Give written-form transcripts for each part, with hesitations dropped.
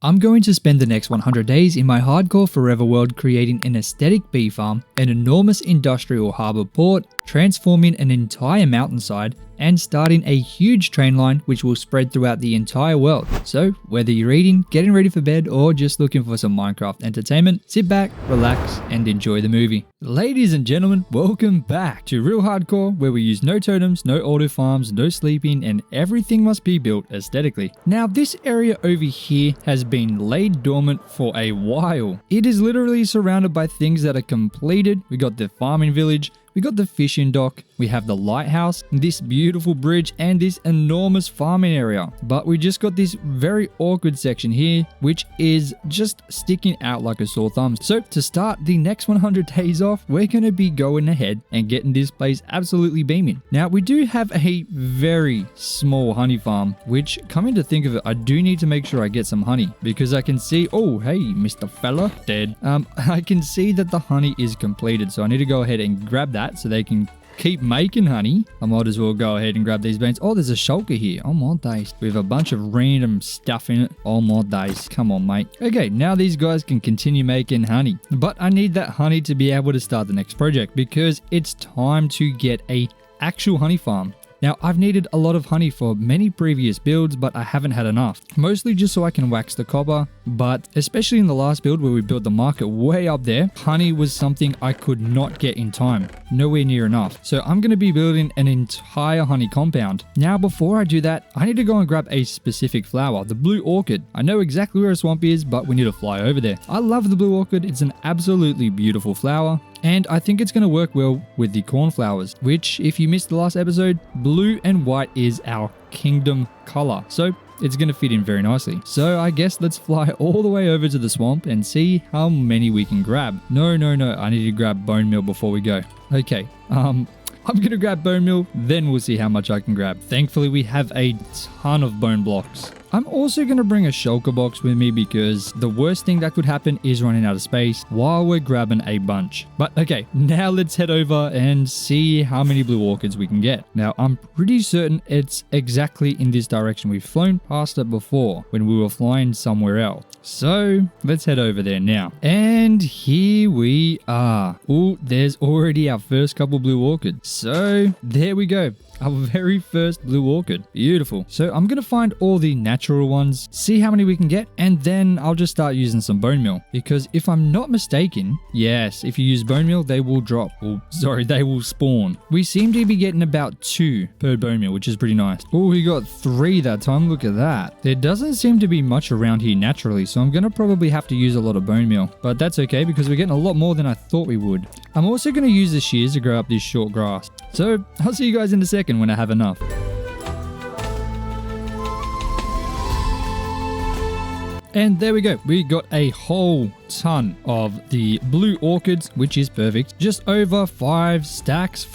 I'm going to spend the next 100 days in my hardcore forever world creating an aesthetic bee farm, an enormous industrial harbour port, transforming an entire mountainside, and starting a huge train line which will spread throughout the entire world. So whether you're eating, getting ready for bed, or just looking for some Minecraft entertainment, sit back, relax, and enjoy the movie. Ladies and gentlemen, welcome back to Real Hardcore, where we use no totems, no auto farms, no sleeping, and everything must be built aesthetically. Now this area over here has been laid dormant for a while. It is literally surrounded by things that are completed. We got the farming village, we got the fishing dock, we have the lighthouse, this beautiful bridge, and this enormous farming area. But we just got this very awkward section here, which is just sticking out like a sore thumb. So to start the next 100 days off, we're going to be going ahead and getting this place absolutely beaming. Now we do have a very small honey farm, which, coming to think of it, I do need to make sure I get some honey, because I can see, oh hey Mr. Fella, dead. I can see that the honey is completed, so I need to go ahead and grab that so they can keep making honey. I might as well go ahead and grab these beans. Oh, there's a shulker here. Oh my days. With a bunch of random stuff in it. Oh my days. Come on, mate. Okay, now these guys can continue making honey. But I need that honey to be able to start the next project, because it's time to get a actual honey farm. Now, I've needed a lot of honey for many previous builds, but I haven't had enough. Mostly just so I can wax the copper, but especially in the last build where we built the market way up there, honey was something I could not get in time. Nowhere near enough. So I'm going to be building an entire honey compound. Now, before I do that, I need to go and grab a specific flower, the blue orchid. I know exactly where a swamp is, but we need to fly over there. I love the blue orchid. It's an absolutely beautiful flower. And I think it's going to work well with the cornflowers, which, if you missed the last episode, blue and white is our kingdom color. So it's going to fit in very nicely. So I guess let's fly all the way over to the swamp and see how many we can grab. No. I need to grab bone meal before we go. Okay. I'm going to grab bone meal, then we'll see how much I can grab. Thankfully, we have a ton of bone blocks. I'm also going to bring a shulker box with me, because the worst thing that could happen is running out of space while we're grabbing a bunch. But okay, now let's head over and see how many blue orchids we can get. Now, I'm pretty certain it's exactly in this direction. We've flown past it before when we were flying somewhere else. So let's head over there now. And here we are. Oh, there's already our first couple blue orchids. So there we go. Our very first blue orchid. Beautiful. So I'm going to find all the natural ones, see how many we can get, and then I'll just start using some bone meal. Because if I'm not mistaken, yes, if you use bone meal, they will drop. Oh, sorry, they will spawn. We seem to be getting about 2 per bone meal, which is pretty nice. Oh, we got 3 that time. Look at that. There doesn't seem to be much around here naturally, so I'm going to probably have to use a lot of bone meal. But that's okay, because we're getting a lot more than I thought we would. I'm also going to use the shears to grow up this short grass. So I'll see you guys in a second when I have enough. And there we go. We got a whole ton of the blue orchids, which is perfect. Just over 5 stacks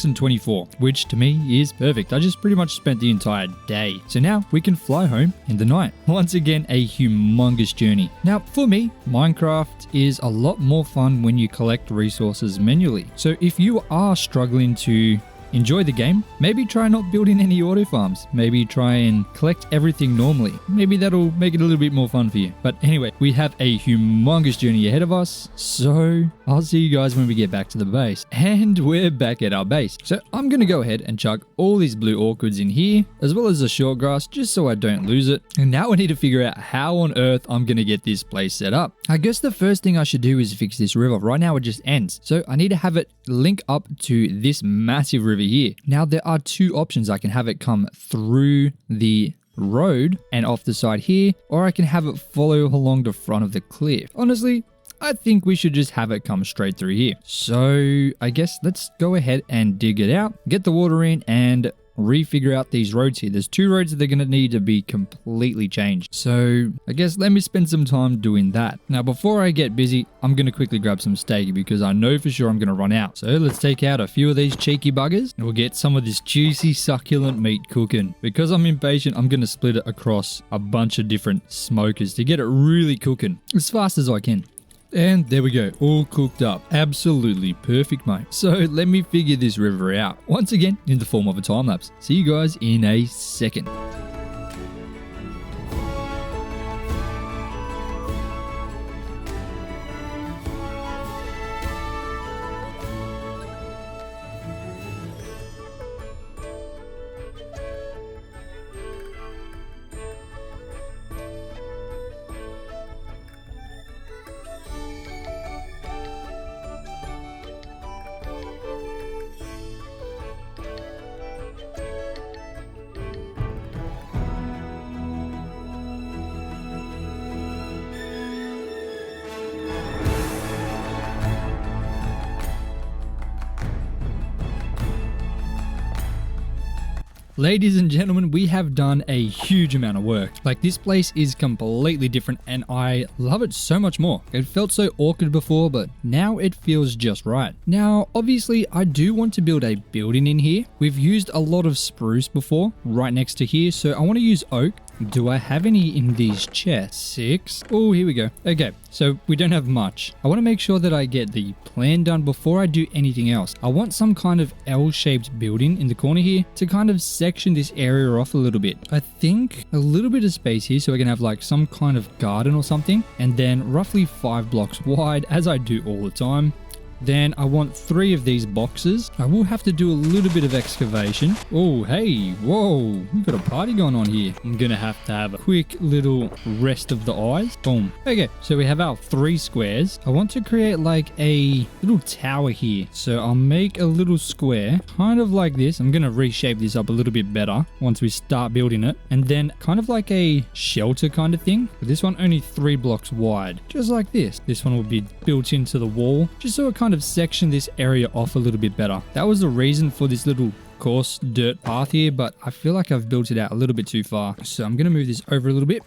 and 24, which to me is perfect. I just pretty much spent the entire day. So now we can fly home in the night. Once again, a humongous journey. Now for me, Minecraft is a lot more fun when you collect resources manually. So if you are struggling to enjoy the game, maybe try not building any auto farms. Maybe try and collect everything normally. Maybe that'll make it a little bit more fun for you. But anyway, we have a humongous journey ahead of us. So I'll see you guys when we get back to the base. And we're back at our base. So I'm going to go ahead and chuck all these blue orchids in here, as well as the short grass, just so I don't lose it. And now I need to figure out how on earth I'm going to get this place set up. I guess the first thing I should do is fix this river. Right now it just ends. So I need to have it link up to this massive river here. Now there are 2 options. I can have it come through the road and off the side here, or I can have it follow along the front of the cliff. Honestly, I think we should just have it come straight through here. So I guess let's go ahead and dig it out, get the water in, and refigure out these roads here. There's 2 roads that they're going to need to be completely changed. So I guess let me spend some time doing that. Now before I get busy, I'm going to quickly grab some steak, because I know for sure I'm going to run out. So let's take out a few of these cheeky buggers and we'll get some of this juicy succulent meat cooking. Because I'm impatient, I'm going to split it across a bunch of different smokers to get it really cooking as fast as I can. And there we go, all cooked up. Absolutely perfect, mate. So let me figure this river out, once again in the form of a time lapse. See you guys in a second. Ladies and gentlemen, we have done a huge amount of work. Like, this place is completely different and I love it so much more. It felt so awkward before, but now it feels just right. Now, obviously, I do want to build a building in here. We've used a lot of spruce before, right next to here, so I want to use oak. Do I have any in these chests? 6. Oh, here we go. Okay, so we don't have much. I want to make sure that I get the plan done before I do anything else. I want some kind of L-shaped building in the corner here to kind of section this area off a little bit. I think a little bit of space here so I can have like some kind of garden or something, and then roughly 5 blocks wide, as I do all the time. Then I want 3 of these boxes. I will have to do a little bit of excavation. Oh, hey, whoa, we've got a party going on here. I'm gonna have to have a quick little rest of the eyes. Boom. Okay, so we have our 3 squares. I want to create like a little tower here. So I'll make a little square, kind of like this. I'm gonna reshape this up a little bit better once we start building it. And then kind of like a shelter kind of thing. But this one only 3 blocks wide, just like this. This one will be built into the wall, just so it kind of section this area off a little bit better. That was the reason for this little coarse dirt path here, but I feel like I've built it out a little bit too far. So I'm going to move this over a little bit.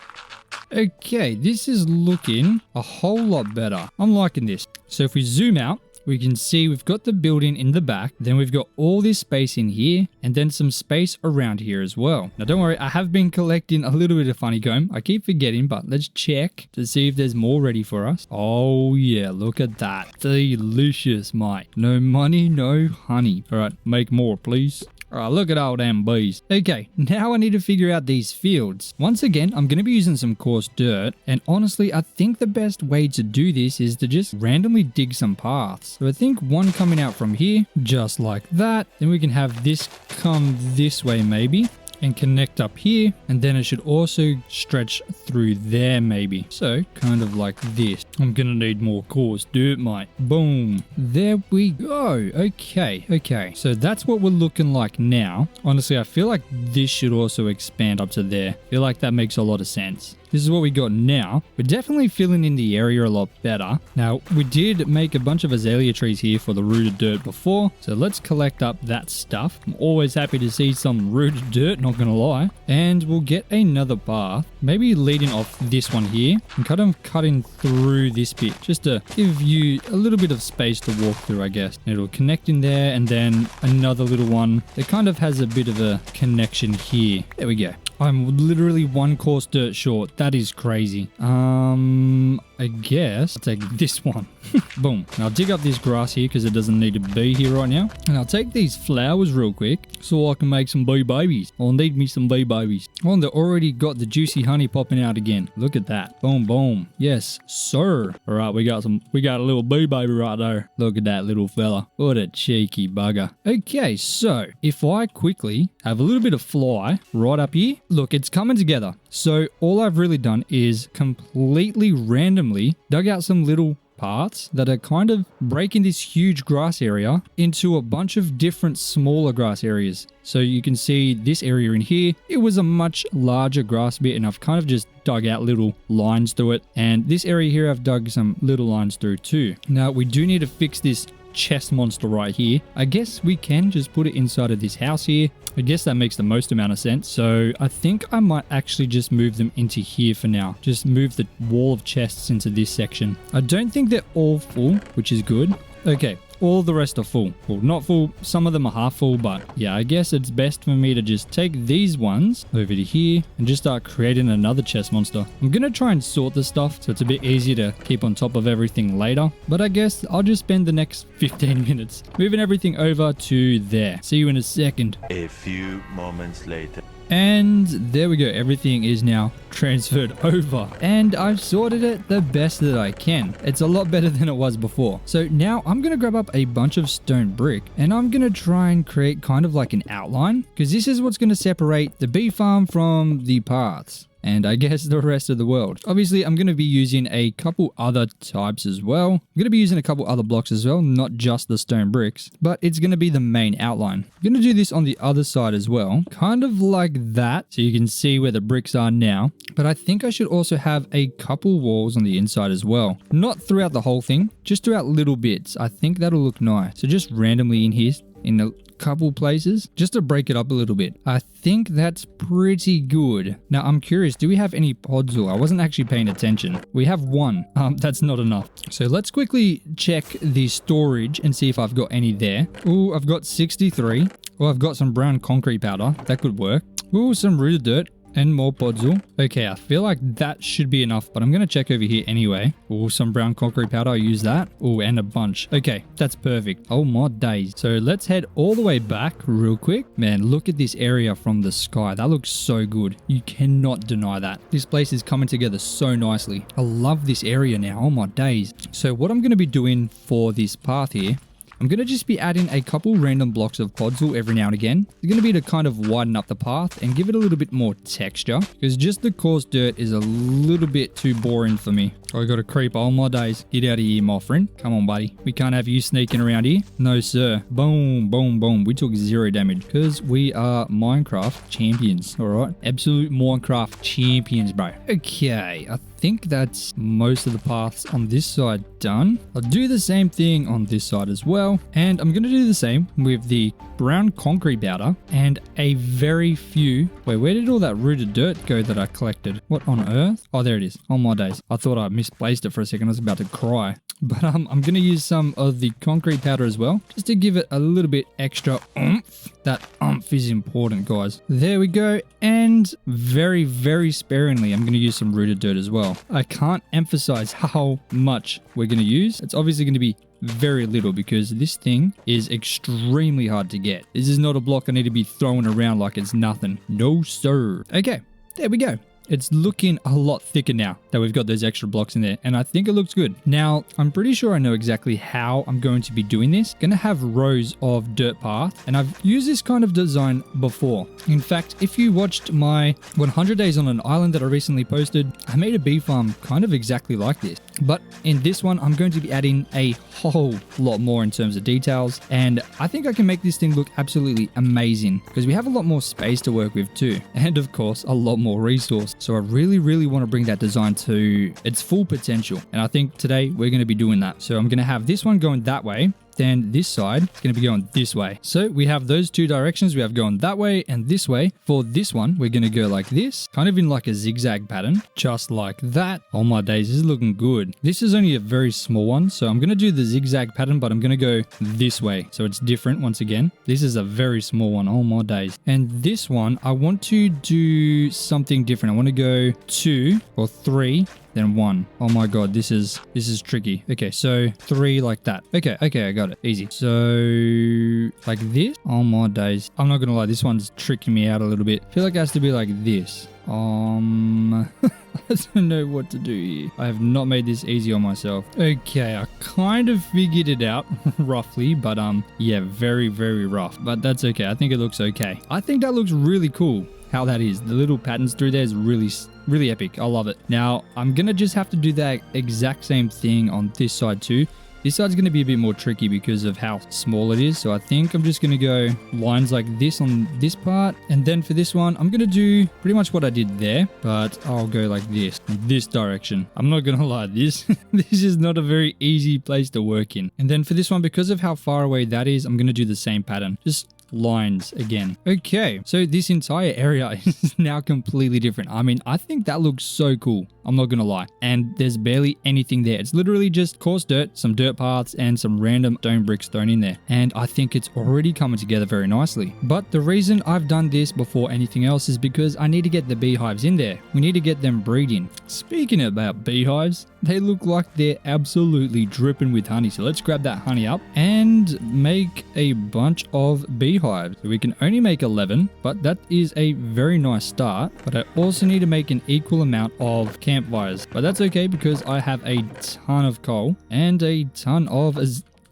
Okay, this is looking a whole lot better. I'm liking this. So if we zoom out, we can see we've got the building in the back, then we've got all this space in here, and then some space around here as well. Now don't worry, I have been collecting a little bit of honeycomb. I keep forgetting, but let's check to see if there's more ready for us. Oh yeah, look at that. Delicious, mate. No money, no honey. All right, make more, please. Alright, look at all them bees. Okay, now I need to figure out these fields. Once again, I'm going to be using some coarse dirt, and honestly, I think the best way to do this is to just randomly dig some paths. So I think one coming out from here, just like that. Then we can have this come this way maybe, and connect up here, and then it should also stretch through there maybe. So kind of like this. I'm gonna need more coarse dirt, mate. Boom. There we go. Okay. So that's what we're looking like now. Honestly, I feel like this should also expand up to there. I feel like that makes a lot of sense. This is what we got now. We're definitely filling in the area a lot better. Now, we did make a bunch of azalea trees here for the rooted dirt before, so let's collect up that stuff. I'm always happy to see some rooted dirt, not gonna lie. And we'll get another path, maybe leading off this one here, and kind of cutting through this bit, just to give you a little bit of space to walk through, I guess. It'll connect in there, and then another little one that kind of has a bit of a connection here. There we go. I'm literally 1 coarse dirt short. That is crazy. I guess I'll take this one. Boom. And I'll dig up this grass here because it doesn't need to be here right now. And I'll take these flowers real quick so I can make some bee babies. I'll need me some bee babies. Oh, and they already got the juicy honey popping out again. Look at that. Boom, boom. Yes, sir. All right, we got a little bee baby right there. Look at that little fella. What a cheeky bugger. Okay, so if I quickly have a little bit of fly right up here, look, it's coming together. So all I've really done is completely randomly dug out some little paths that are kind of breaking this huge grass area into a bunch of different smaller grass areas. So you can see this area in here, it was a much larger grass bit, and I've kind of just dug out little lines through it. And this area here, I've dug some little lines through too. Now we do need to fix this chest monster right here. I guess we can just put it inside of this house here. I guess that makes the most amount of sense. So I think I might actually just move them into here for now. Just move the wall of chests into this section. I don't think they're all full, which is good. Okay, all the rest are full. Well, not full. Some of them are half full, but yeah, I guess it's best for me to just take these ones over to here and just start creating another chest monster. I'm going to try and sort this stuff so it's a bit easier to keep on top of everything later, but I guess I'll just spend the next 15 minutes moving everything over to there. See you in a second. A few moments later. And there we go, everything is now transferred over. And I've sorted it the best that I can. It's a lot better than it was before. So now I'm going to grab up a bunch of stone brick and I'm going to try and create kind of like an outline, because this is what's going to separate the bee farm from the paths, and I guess the rest of the world. Obviously, I'm going to be using a couple other types as well. I'm going to be using a couple other blocks as well, not just the stone bricks, but it's going to be the main outline. I'm going to do this on the other side as well, kind of like that, so you can see where the bricks are now. But I think I should also have a couple walls on the inside as well. Not throughout the whole thing, just throughout little bits. I think that'll look nice. So just randomly in here, in a couple places just to break it up a little bit. I think that's pretty good. Now I'm curious, do we have any podzol? I wasn't actually paying attention. We have one. That's not enough. So let's quickly check the storage and see if I've got any there. Ooh, I've got 63. Well, I've got some brown concrete powder. That could work. Ooh, some rooted dirt. And more podzol. Okay, I feel like that should be enough, but I'm going to check over here anyway. Oh, some brown concrete powder. I'll use that. Oh, and a bunch. Okay, that's perfect. Oh my days. So let's head all the way back real quick. Man, look at this area from the sky. That looks so good. You cannot deny that. This place is coming together so nicely. I love this area now. Oh my days. So what I'm going to be doing for this path here, I'm going to just be adding a couple random blocks of podzol every now and again. It's going to be to kind of widen up the path and give it a little bit more texture, because just the coarse dirt is a little bit too boring for me. I got a creeper. Oh my days. Get out of here, my friend. Come on, buddy. We can't have you sneaking around here. No, sir. Boom, boom, boom. We took 0 damage because we are Minecraft champions. All right. Absolute Minecraft champions, bro. Okay. I think that's most of the paths on this side done. I'll do the same thing on this side as well. And I'm going to do the same with the brown concrete powder and a very few. Wait, where did all that rooted dirt go that I collected? What on earth? Oh, there it is. Oh my days. I thought I misplaced it for a second. I was about to cry. But I'm going to use some of the concrete powder as well, just to give it a little bit extra oomph. That oomph is important, guys. There we go. And very, very sparingly, I'm going to use some rooted dirt as well. I can't emphasize how much we're going to use. It's obviously going to be very little because this thing is extremely hard to get. This is not a block I need to be throwing around like it's nothing. No, sir. Okay, there we go. It's looking a lot thicker now that we've got those extra blocks in there, and I think it looks good. Now, I'm pretty sure I know exactly how I'm going to be doing this. Going to have rows of dirt path, and I've used this kind of design before. In fact, if you watched my 100 days on an island that I recently posted, I made a bee farm kind of exactly like this. But in this one, I'm going to be adding a whole lot more in terms of details, and I think I can make this thing look absolutely amazing because we have a lot more space to work with too, and of course, a lot more resource. So I really, really want to bring that design to its full potential. And I think today we're going to be doing that. So I'm going to have this one going that way. Then this side is going to be going this way. So we have those two directions. We have going that way and this way. For this one, we're going to go like this, kind of in like a zigzag pattern, just like that. Oh my days, this is looking good. This is only a very small one. So I'm going to do the zigzag pattern, but I'm going to go this way. So it's different once again. This is a very small one. Oh my days. And this one, I want to do something different. I want to go 2 or 3. Then 1. Oh my god, this is tricky. Okay, so 3 like that. Okay, I got it. Easy. So like this. Oh my days. I'm not gonna lie, this one's tricking me out a little bit. I feel like it has to be like this. I don't know what to do here. I have not made this easy on myself. Okay, I kind of figured it out roughly, but yeah, very, very rough. But that's okay. I think it looks okay. I think that looks really cool. How that is. The little patterns through there is really epic. I love it. Now, I'm going to just have to do that exact same thing on this side too. This side's going to be a bit more tricky because of how small it is. So I think I'm just going to go lines like this on this part. And then for this one, I'm going to do pretty much what I did there, but I'll go like this direction. I'm not going to lie, this is not a very easy place to work in. And then for this one, because of how far away that is, I'm going to do the same pattern. Just lines again. Okay, so this entire area is now completely different. I mean, I think that looks so cool. I'm not gonna lie. And there's barely anything there. It's literally just coarse dirt, some dirt paths, and some random stone bricks thrown in there. And I think it's already coming together very nicely. But the reason I've done this before anything else is because I need to get the beehives in there. We need to get them breeding. Speaking about beehives, they look like they're absolutely dripping with honey. So let's grab that honey up and make a bunch of beehives. So we can only make 11, but that is a very nice start. But I also need to make an equal amount of campfires. But that's okay because I have a ton of coal and a ton of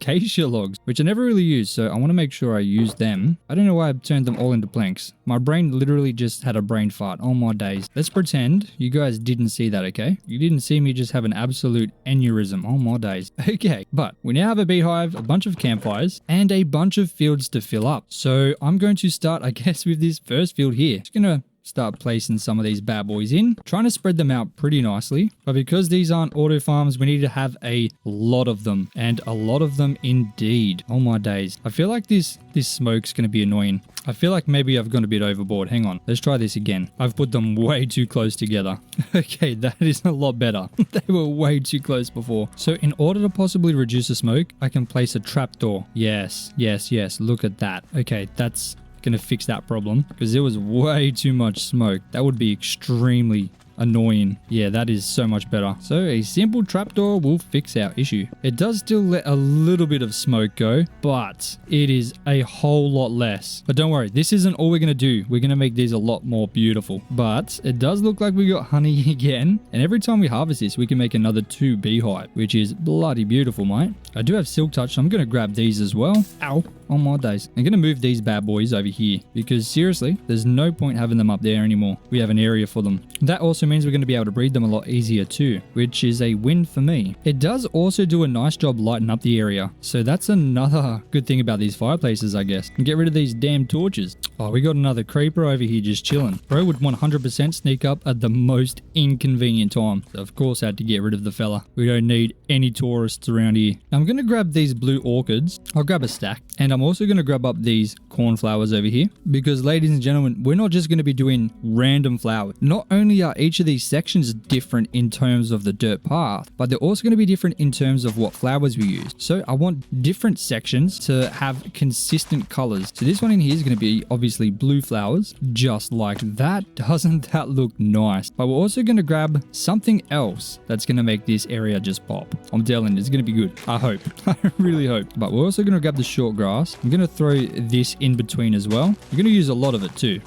acacia logs, which I never really use, so I want to make sure I use them. I don't know why I've turned them all into planks. My brain literally just had a brain fart. Oh my days. Let's pretend you guys didn't see that, okay? You didn't see me just have an absolute aneurysm. Oh my days. Okay, but we now have a beehive, a bunch of campfires, and a bunch of fields to fill up. So I'm going to start, I guess, with this first field here. Just gonna start placing some of these bad boys in, trying to spread them out pretty nicely. But because these aren't auto farms, we need to have a lot of them, and a lot of them indeed. Oh my days. I feel like this smoke's going to be annoying. I feel like maybe I've gone a bit overboard. Hang on. Let's try this again. I've put them way too close together. Okay, that is a lot better. They were way too close before. So in order to possibly reduce the smoke, I can place a trapdoor. Yes, yes, yes. Look at that. Okay, that's going to fix that problem because there was way too much smoke. That would be extremely annoying. Yeah, that is so much better. So a simple trapdoor will fix our issue. It does still let a little bit of smoke go, but it is a whole lot less. But don't worry, this isn't all we're going to do. We're going to make these a lot more beautiful. But it does look like we got honey again. And every time we harvest this, we can make another 2 beehive, which is bloody beautiful, mate. I do have silk touch, so I'm going to grab these as well. Ow. Oh my days. I'm going to move these bad boys over here because seriously, there's no point having them up there anymore. We have an area for them. That also means we're going to be able to breed them a lot easier too, which is a win for me. It does also do a nice job lighting up the area. So that's another good thing about these fireplaces, I guess. And get rid of these damn torches. Oh, we got another creeper over here just chilling. Bro would 100% sneak up at the most inconvenient time. So of course I had to get rid of the fella. We don't need any tourists around here. Now, I'm going to grab these blue orchids. I'll grab a stack. And I'm also going to grab up these cornflowers over here because, ladies and gentlemen, we're not just going to be doing random flowers. Not only are each of these sections different in terms of the dirt path, but they're also going to be different in terms of what flowers we use. So I want different sections to have consistent colors. So this one in here is going to be obviously blue flowers, just like that. Doesn't that look nice? But we're also going to grab something else that's going to make this area just pop. I'm telling you, it's going to be good. I hope. I really hope. But we're also going to grab the short grass. I'm going to throw this in between as well. You're going to use a lot of it too.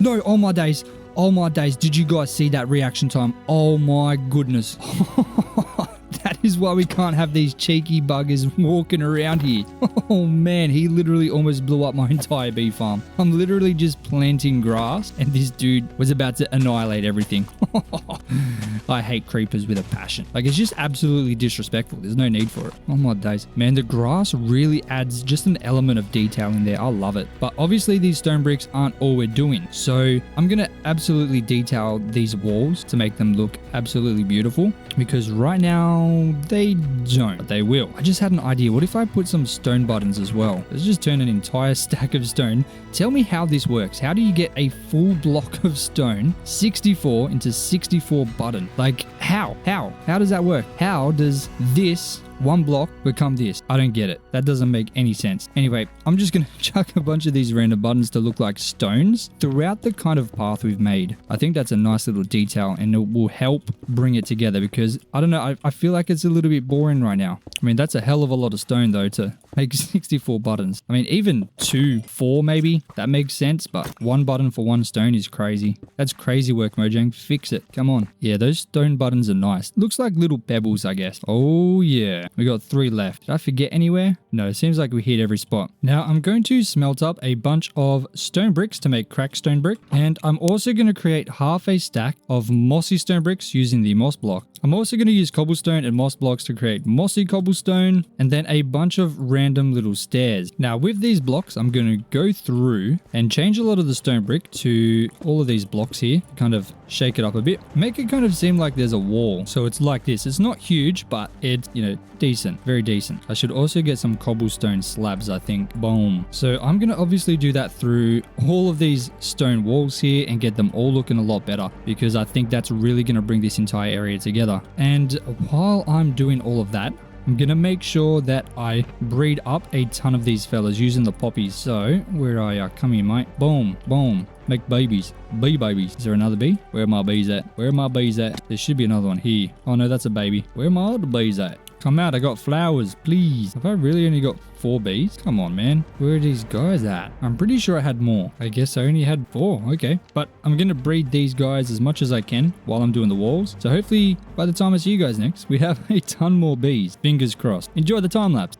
No, oh my days. Oh my days. Did you guys see that reaction time? Oh my goodness. That is why we can't have these cheeky buggers walking around here. Oh man, he literally almost blew up my entire bee farm. I'm literally just planting grass and this dude was about to annihilate everything. I hate creepers with a passion. Like, it's just absolutely disrespectful. There's no need for it. Oh my days. Man, the grass really adds just an element of detail in there. I love it. But obviously these stone bricks aren't all we're doing. So I'm going to absolutely detail these walls to make them look absolutely beautiful because right now they don't, but they will. I just had an idea. What if I put some stone buttons as well? Let's just turn an entire stack of stone. Tell me how this works. How do you get a full block of stone, 64 into 64 button? Like, how? How does that work? How does this one block become this? I don't get it. That doesn't make any sense. Anyway, I'm just going to chuck a bunch of these random buttons to look like stones throughout the kind of path we've made. I think that's a nice little detail and it will help bring it together because, I don't know, I feel like it's a little bit boring right now. I mean, that's a hell of a lot of stone though to make 64 buttons. I mean, even 4 maybe, that makes sense, but 1 button for 1 stone is crazy. That's crazy work, Mojang. Fix it. Come on. Yeah, those stone buttons are nice. Looks like little pebbles, I guess. Oh yeah. We got 3 left. Did I forget anywhere? No, it seems like we hit every spot. Now I'm going to smelt up a bunch of stone bricks to make cracked stone brick. And I'm also going to create half a stack of mossy stone bricks using the moss block. I'm also going to use cobblestone and moss blocks to create mossy cobblestone and then a bunch of random little stairs. Now with these blocks, I'm going to go through and change a lot of the stone brick to all of these blocks here, kind of shake it up a bit, make it kind of seem like there's a wall. So it's like this. It's not huge, but it's, decent, very decent. I should also get some cobblestone slabs, I think. Boom. So I'm going to obviously do that through all of these stone walls here and get them all looking a lot better because I think that's really going to bring this entire area together. And while I'm doing all of that, I'm going to make sure that I breed up a ton of these fellas using the poppies. So, where are you? Come here, mate. Boom, boom. Make babies. Bee babies. Is there another bee? Where are my bees at? Where are my bees at? There should be another one here. Oh no, that's a baby. Where are my other bees at? Come out, I got flowers, please. Have I really only got 4 bees? Come on, man. Where are these guys at? I'm pretty sure I had more. I guess I only had 4. Okay. But I'm going to breed these guys as much as I can while I'm doing the walls. So hopefully by the time I see you guys next, we have a ton more bees. Fingers crossed. Enjoy the time lapse.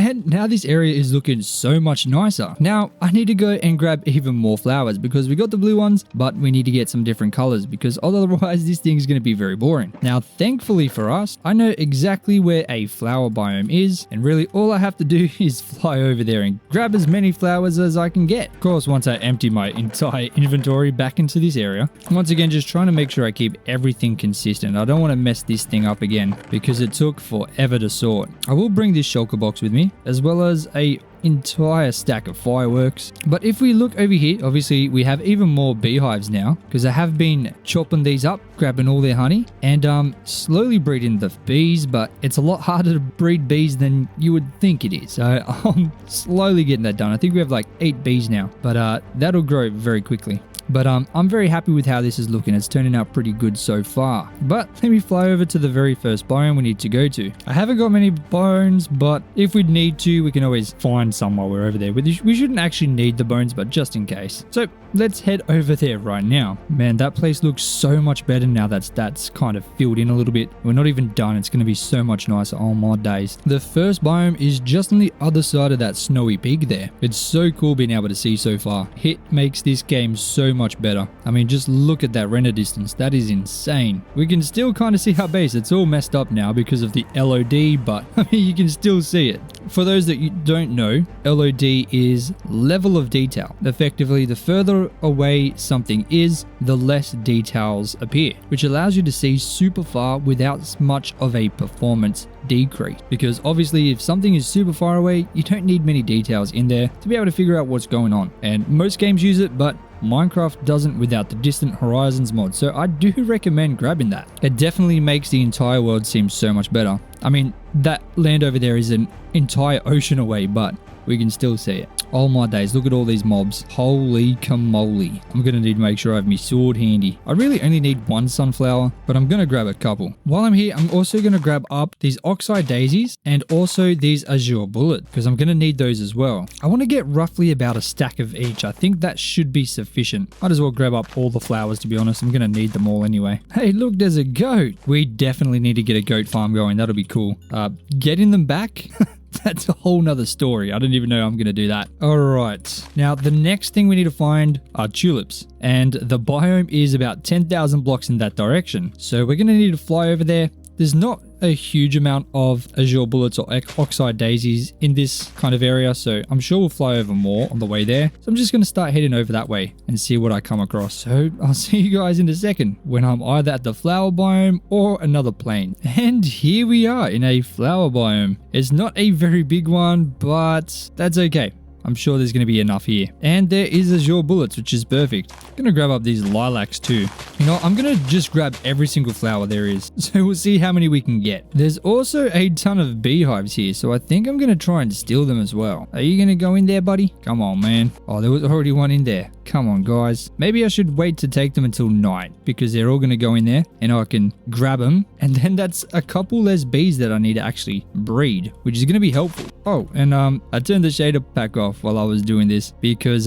And now this area is looking so much nicer. Now, I need to go and grab even more flowers because we got the blue ones, but we need to get some different colors because otherwise this thing is going to be very boring. Now, thankfully for us, I know exactly where a flower biome is, and really all I have to do is fly over there and grab as many flowers as I can get. Of course, once I empty my entire inventory back into this area, once again, just trying to make sure I keep everything consistent. I don't want to mess this thing up again because it took forever to sort. I will bring this shulker box with me, as well as a entire stack of fireworks. But if we look over here, obviously we have even more beehives now because I have been chopping these up, grabbing all their honey, and slowly breeding the bees, but it's a lot harder to breed bees than you would think it is. So I'm slowly getting that done. I think we have like 8 bees now, but that'll grow very quickly. But I'm very happy with how this is looking. It's turning out pretty good so far. But let me fly over to the very first biome we need to go to. I haven't got many bones, but if we need to, we can always find some while we're over there. We shouldn't actually need the bones, but just in case. So let's head over there right now. Man, that place looks so much better now that's kind of filled in a little bit. We're not even done. It's going to be so much nicer on my days. The first biome is just on the other side of that snowy peak there. It's so cool being able to see so far. It makes this game so much better. I mean, just look at that render distance. That is insane. We can still kind of see our base. It's all messed up now because of the LOD, but I mean, you can still see it. For those that you don't know, LOD is level of detail. Effectively, the further away something is, the less details appear, which allows you to see super far without much of a performance decrease. Because obviously, if something is super far away, you don't need many details in there to be able to figure out what's going on. And most games use it, but Minecraft doesn't without the Distant Horizons mod, so I do recommend grabbing that. It definitely makes the entire world seem so much better. I mean, that land over there is an entire ocean away, but we can still see it. Oh my days, look at all these mobs. Holy camole. I'm gonna need to make sure I have my sword handy. I really only need one sunflower, but I'm gonna grab a couple. While I'm here, I'm also gonna grab up these oxide daisies and also these azure bullets because I'm gonna need those as well. I want to get roughly about a stack of each. I think that should be sufficient. Might as well grab up all the flowers, to be honest. I'm gonna need them all anyway. Hey, look, there's a goat. We definitely need to get a goat farm going. That'll be cool. Getting them back? That's a whole nother story. I don't even know how I'm going to do that. All right. Now, the next thing we need to find are tulips. And the biome is about 10,000 blocks in that direction. So we're going to need to fly over there. There's not a huge amount of azure bullets or oxide daisies in this kind of area, so I'm sure we'll fly over more on the way there. So I'm just going to start heading over that way and see what I come across. So I'll see you guys in a second when I'm either at the flower biome or another plane. And here we are in a flower biome. It's not a very big one, but that's okay. I'm sure there's going to be enough here. And there is azure bullets, which is perfect. I'm going to grab up these lilacs too. You know, I'm going to just grab every single flower there is. So we'll see how many we can get. There's also a ton of beehives here, so I think I'm going to try and steal them as well. Are you going to go in there, buddy? Come on, man. Oh, there was already one in there. Come on, guys. Maybe I should wait to take them until night because they're all going to go in there and I can grab them. And then that's a couple less bees that I need to actually breed, which is going to be helpful. Oh, and I turned the shader pack off while I was doing this because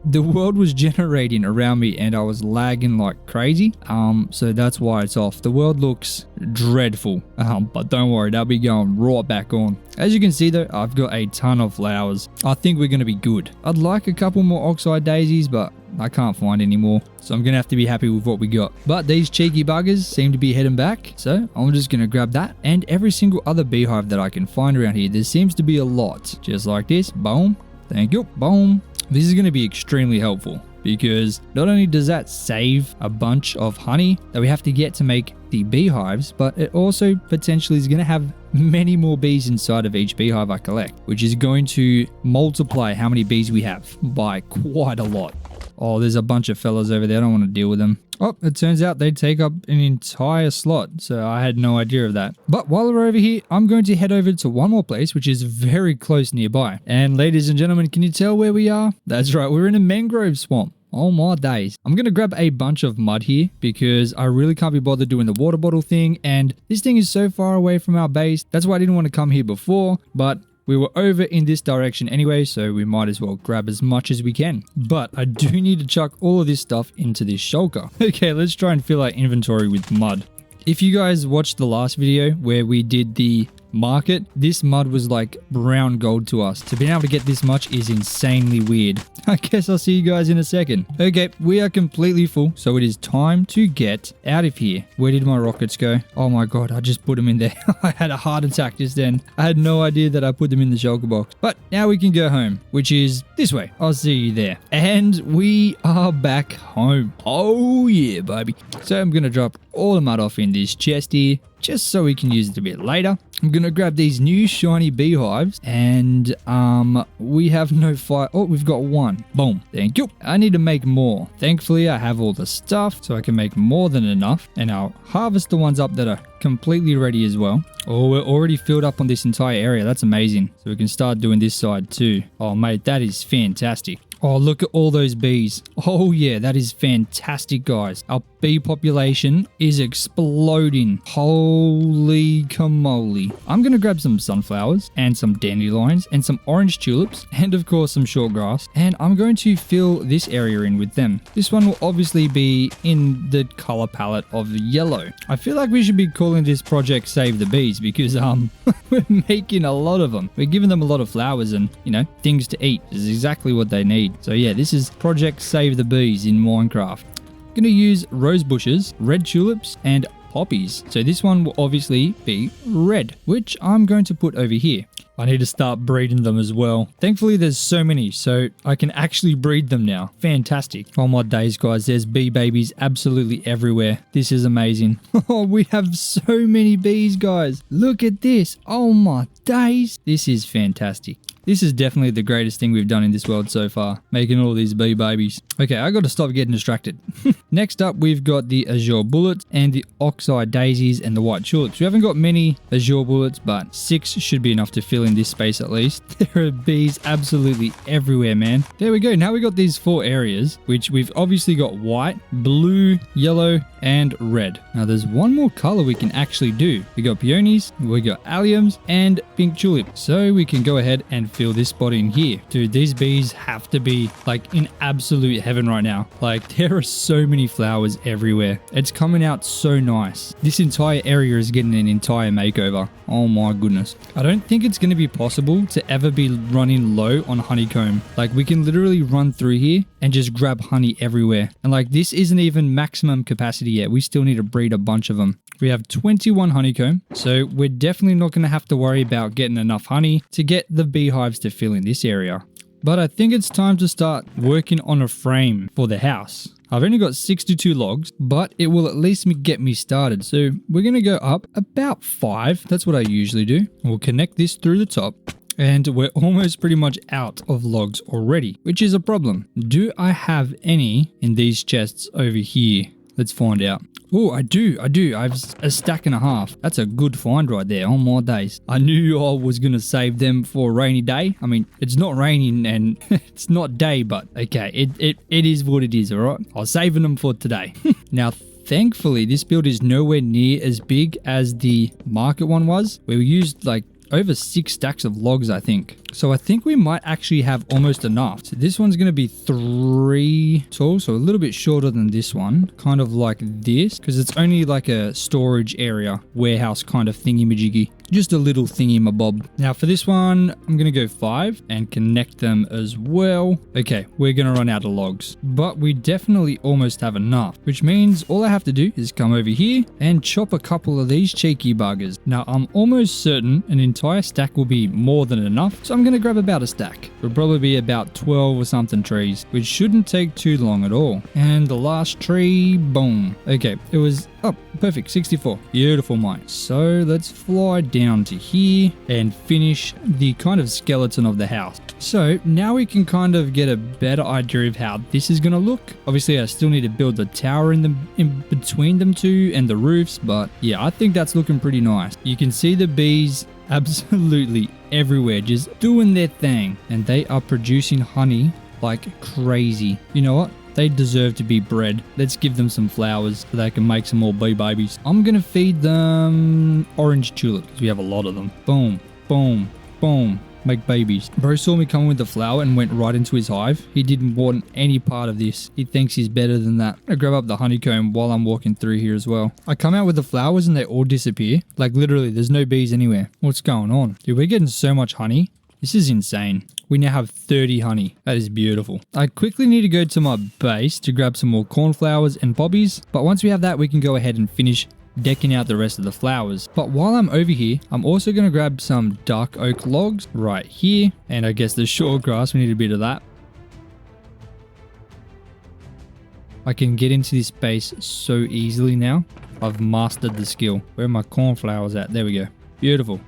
the world was generating around me and I was lagging like crazy. So that's why it's off. The world looks dreadful. But don't worry, that'll be going right back on. As you can see though, I've got a ton of flowers. I think we're going to be good. I'd like a couple more oxide daisies, but I can't find any more. So I'm going to have to be happy with what we got. But these cheeky buggers seem to be heading back. So I'm just going to grab that and every single other beehive that I can find around here. There seems to be a lot. Just like this. Boom. Thank you. Boom. This is going to be extremely helpful because not only does that save a bunch of honey that we have to get to make the beehives, but it also potentially is going to have many more bees inside of each beehive I collect, which is going to multiply how many bees we have by quite a lot. Oh, there's a bunch of fellas over there. I don't want to deal with them. Oh, it turns out they take up an entire slot, so I had no idea of that. But while we're over here, I'm going to head over to one more place, which is very close nearby. And ladies and gentlemen, can you tell where we are? That's right, we're in a mangrove swamp. Oh my days. I'm going to grab a bunch of mud here because I really can't be bothered doing the water bottle thing. And this thing is so far away from our base. That's why I didn't want to come here before, but we were over in this direction anyway, so we might as well grab as much as we can. But I do need to chuck all of this stuff into this shulker. Okay, let's try and fill our inventory with mud. If you guys watched the last video where we did the market, this mud was like brown gold to us. So being able to get this much is insanely weird. I guess I'll see you guys in a second. Okay, we are completely full, so it is time to get out of here. Where did my rockets go? Oh my god, I just put them in there. I had a heart attack just then. I had no idea that I put them in the shulker box. But now we can go home, which is this way. I'll see you there. And we are back home. Oh yeah, baby. So I'm going to drop all the mud off in this chest here, just so we can use it a bit later. I'm going to grab these new shiny beehives, and we have no fire. Oh, we've got one. Boom. Thank you. I need to make more. Thankfully, I have all the stuff, so I can make more than enough, and I'll harvest the ones up that are completely ready as well. Oh, we're already filled up on this entire area. That's amazing. So we can start doing this side too. Oh, mate, that is fantastic. Oh, look at all those bees. Oh yeah, that is fantastic, guys. Our bee population is exploding. Holy camole. I'm going to grab some sunflowers and some dandelions and some orange tulips and of course some shortgrass. And I'm going to fill this area in with them. This one will obviously be in the color palette of yellow. I feel like we should be calling this project Save the Bees because we're making a lot of them. We're giving them a lot of flowers and, you know, things to eat. This is exactly what they need. So yeah, this is Project Save the Bees in Minecraft. I'm going to use rose bushes, red tulips, and poppies. So this one will obviously be red, which I'm going to put over here. I need to start breeding them as well. Thankfully, there's so many, so I can actually breed them now. Fantastic. Oh my days, guys. There's bee babies absolutely everywhere. This is amazing. Oh, we have so many bees, guys. Look at this. Oh my days. This is fantastic. This is definitely the greatest thing we've done in this world so far, making all these bee babies. Okay, I got to stop getting distracted. Next up, we've got the azure bullets and the oxeye daisies and the white tulips. We haven't got many azure bullets, but 6 should be enough to fill in this space at least. There are bees absolutely everywhere, man. There we go. Now we got these 4 areas, which we've obviously got white, blue, yellow, and red. Now there's one more color we can actually do. We got peonies, we got alliums, and pink tulip. So we can go ahead and fill this spot in here. Dude, these bees have to be like in absolute heaven right now. Like there are so many flowers everywhere. It's coming out so nice. This entire area is getting an entire makeover. Oh my goodness. I don't think it's going to be possible to ever be running low on honeycomb. Like we can literally run through here and just grab honey everywhere. And like this isn't even maximum capacity yet. We still need to breed a bunch of them. We have 21 honeycomb, so we're definitely not going to have to worry about getting enough honey to get the beehives to fill in this area. But I think it's time to start working on a frame for the house. I've only got 62 logs, but it will at least get me started. So we're going to go up about 5. That's what I usually do. We'll connect this through the top. And we're almost pretty much out of logs already, which is a problem. Do I have any in these chests over here? Let's find out. Oh, I do. I have a stack and a half. That's a good find right there. Oh my days. I knew I was going to save them for a rainy day. I mean, it's not raining and it's not day, but okay, it is what it is, all right? I was saving them for today. Now, thankfully, this build is nowhere near as big as the market one was. We used like over 6 stacks of logs, I think. So I think we might actually have almost enough. So this one's going to be 3 tall, so a little bit shorter than this one. Kind of like this, because it's only like a storage area, warehouse kind of thingy-majiggy. Just a little thingy-mabob. Now for this one, I'm going to go 5 and connect them as well. Okay, we're going to run out of logs, but we definitely almost have enough, which means all I have to do is come over here and chop a couple of these cheeky buggers. Now I'm almost certain an entire stack will be more than enough, so I'm going to grab about a stack. It'll probably be about 12 or something trees, which shouldn't take too long at all. And the last tree, boom. Okay, it was up. Perfect, 64. Beautiful, mate. So let's fly down to here and finish the kind of skeleton of the house. So now we can kind of get a better idea of how this is going to look. Obviously, I still need to build the tower in between them two and the roofs, but yeah, I think that's looking pretty nice. You can see the bees absolutely everywhere, just doing their thing, and they are producing honey like crazy. You know what? They deserve to be bred. Let's give them some flowers so they can make some more bee babies. I'm going to feed them orange tulips because we have a lot of them. Boom, boom, boom, make babies. Bro saw me coming with the flower and went right into his hive. He didn't want any part of this. He thinks he's better than that. I'm gonna grab up the honeycomb while I'm walking through here as well. I come out with the flowers and they all disappear. Like literally, there's no bees anywhere. What's going on? Dude, we're getting so much honey. This is insane. We now have 30 honey. That is beautiful. I quickly need to go to my base to grab some more cornflowers and poppies. But once we have that, we can go ahead and finish decking out the rest of the flowers. But while I'm over here, I'm also going to grab some dark oak logs right here. And I guess the short grass, we need a bit of that. I can get into this base so easily now. I've mastered the skill. Where are my cornflowers at? There we go. Beautiful.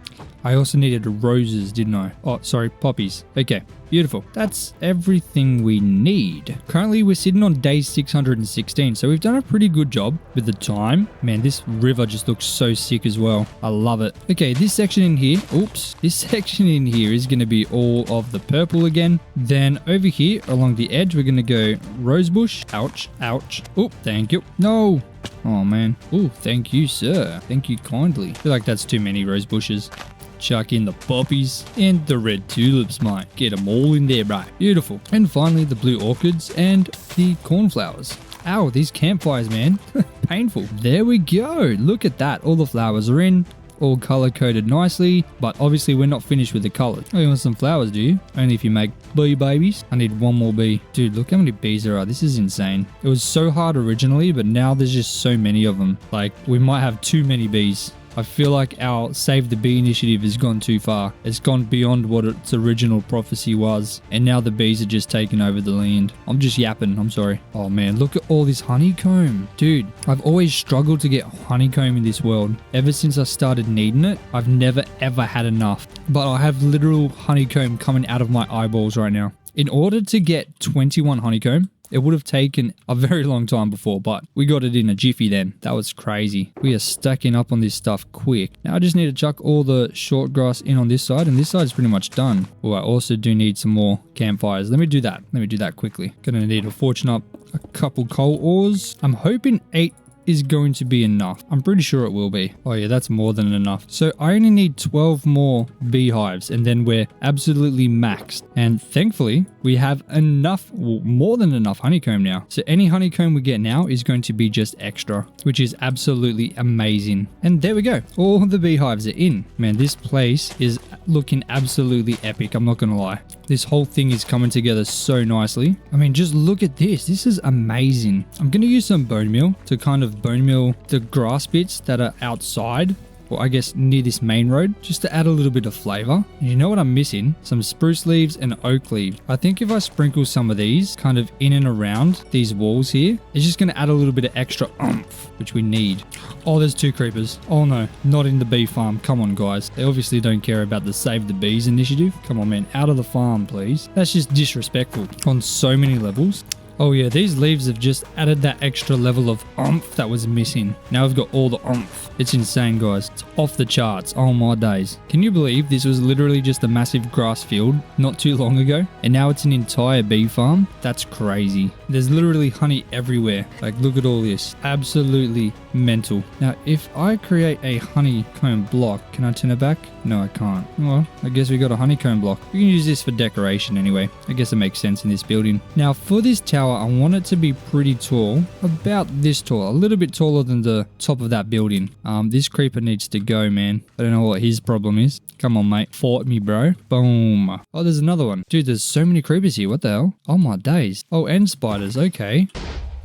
I also needed roses, didn't I? Oh, sorry, poppies. Okay, beautiful. That's everything we need. Currently, we're sitting on day 616, so we've done a pretty good job with the time. Man, this river just looks so sick as well. I love it. Okay, this section in here, oops, this section in here is going to be all of the purple again. Then over here, along the edge, we're going to go rosebush. Ouch, ouch. Oh, thank you. No. Oh, man. Oh, thank you, sir. Thank you kindly. I feel like that's too many rose bushes. Chuck in the poppies and the red tulips, mate. Get them all in there, bro. Beautiful. And finally, the blue orchids and the cornflowers. Ow, these campfires, man. Painful. There we go. Look at that. All the flowers are in. All color coded nicely, but obviously we're not finished with the colors. Oh, you want some flowers, do you? Only if you make bee babies. I need one more bee. Dude, look how many bees there are. This is insane. It was so hard originally, but now there's just so many of them. Like, we might have too many bees. I feel like our Save the Bee initiative has gone too far. It's gone beyond what its original prophecy was. And now the bees are just taking over the land. I'm just yapping. I'm sorry. Oh man, look at all this honeycomb. Dude, I've always struggled to get honeycomb in this world. Ever since I started needing it, I've never ever had enough. But I have literal honeycomb coming out of my eyeballs right now. In order to get 21 honeycomb, it would have taken a very long time before, but we got it in a jiffy then. That was crazy. We are stacking up on this stuff quick. Now I just need to chuck all the short grass in on this side, and this side is pretty much done. Oh, I also do need some more campfires. Let me do that. Let me do that quickly. Gonna need to fortune up a couple coal ores. I'm hoping 8 is going to be enough. I'm pretty sure it will be. Oh yeah, that's more than enough. So I only need 12 more beehives and then we're absolutely maxed. And thankfully we have enough, well, more than enough honeycomb now. So any honeycomb we get now is going to be just extra, which is absolutely amazing. And there we go. All the beehives are in. Man, this place is looking absolutely epic. I'm not gonna lie. This whole thing is coming together so nicely. I mean, just look at this. This is amazing. I'm gonna use some bone meal to kind of bone meal the grass bits that are outside, or I guess near this main road, just to add a little bit of flavor. And you know what I'm missing? Some spruce leaves and oak leaves. I think if I sprinkle some of these kind of in and around these walls here, it's just going to add a little bit of extra oomph, which we need. Oh, there's 2 creepers. Oh no, not in the bee farm. Come on, guys. They obviously don't care about the Save the Bees initiative. Come on, man. Out of the farm, please. That's just disrespectful on so many levels. Oh yeah, these leaves have just added that extra level of oomph that was missing. Now we've got all the oomph. It's insane, guys. It's off the charts. Oh my days. Can you believe this was literally just a massive grass field not too long ago? And now it's an entire bee farm? That's crazy. There's literally honey everywhere. Like, look at all this. Absolutely mental. Now, if I create a honeycomb block, can I turn it back? No, I can't. Well, I guess we got a honeycomb block. We can use this for decoration anyway. I guess it makes sense in this building. Now, for this tower, I want it to be pretty tall. About this tall. A little bit taller than the top of that building. This creeper needs to go, man. I don't know what his problem is. Come on, mate. Fought me, bro. Boom. Oh, there's another one. Dude, there's so many creepers here. What the hell? Oh, my days. Oh, and spiders. Okay.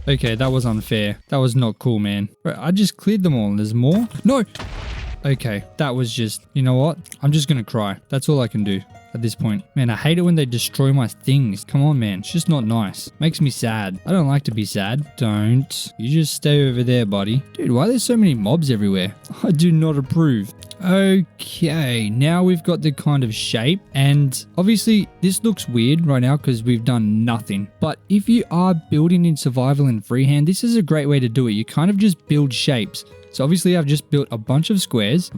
Okay, that was unfair. That was not cool, man. Bro, I just cleared them all and there's more. No. Okay, that was just, you know what? I'm just gonna cry. That's all I can do at this point. Man, I hate it when they destroy my things. Come on, man. It's just not nice. Makes me sad. I don't like to be sad. Don't. You just stay over there, buddy. Dude, why are there so many mobs everywhere? I do not approve. Okay, now we've got the kind of shape, and obviously this looks weird right now because we've done nothing. But if you are building in survival and freehand, this is a great way to do it. You kind of just build shapes. So obviously I've just built a bunch of squares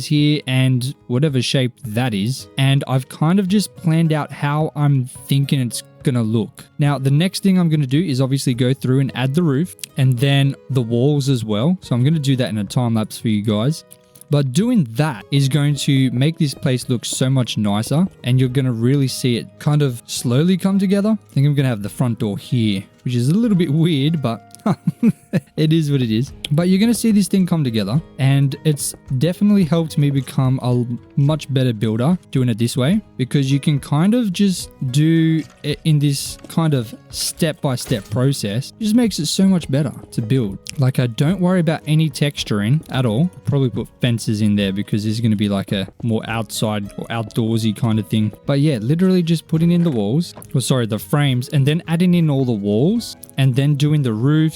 here and whatever shape that is. And I've kind of just planned out how I'm thinking it's gonna look. Now, the next thing I'm gonna do is obviously go through and add the roof and then the walls as well. So I'm gonna do that in a time lapse for you guys. But doing that is going to make this place look so much nicer, and you're going to really see it kind of slowly come together. I think I'm going to have the front door here, which is a little bit weird, but it is what it is. But you're going to see this thing come together, and it's definitely helped me become a much better builder doing it this way, because you can kind of just do it in this kind of step-by-step process. It just makes it so much better to build. Like, I don't worry about any texturing at all. Probably put fences in there because this is going to be like a more outside or outdoorsy kind of thing. But yeah, literally just putting in the walls, or sorry, the frames, and then adding in all the walls, and then doing the roofs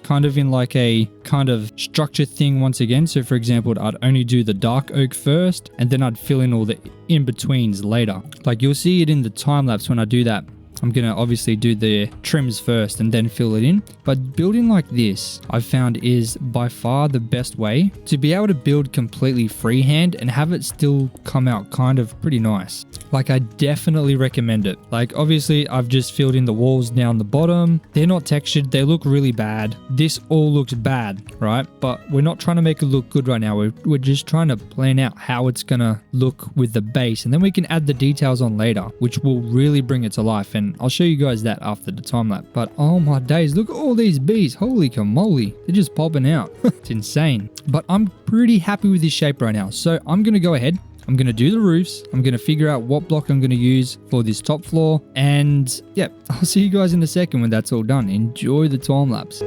kind of in like a kind of structure thing once again. So for example, I'd only do the dark oak first, and then I'd fill in all the in-betweens later. Like, you'll see it in the time lapse when I do that. I'm going to obviously do the trims first and then fill it in. But building like this, I've found, is by far the best way to be able to build completely freehand and have it still come out kind of pretty nice. Like, I definitely recommend it. Like, obviously I've just filled in the walls down the bottom. They're not textured. They look really bad. This all looks bad, right? But we're not trying to make it look good right now. We're just trying to plan out how it's going to look with the base. And then we can add the details on later, which will really bring it to life. And I'll show you guys that after the time lapse. But oh my days, look at all these bees. Holy camoly. They're just popping out. It's insane. But I'm pretty happy with this shape right now. So I'm going to go ahead. I'm going to do the roofs. I'm going to figure out what block I'm going to use for this top floor. And yeah, I'll see you guys in a second when that's all done. Enjoy the time lapse.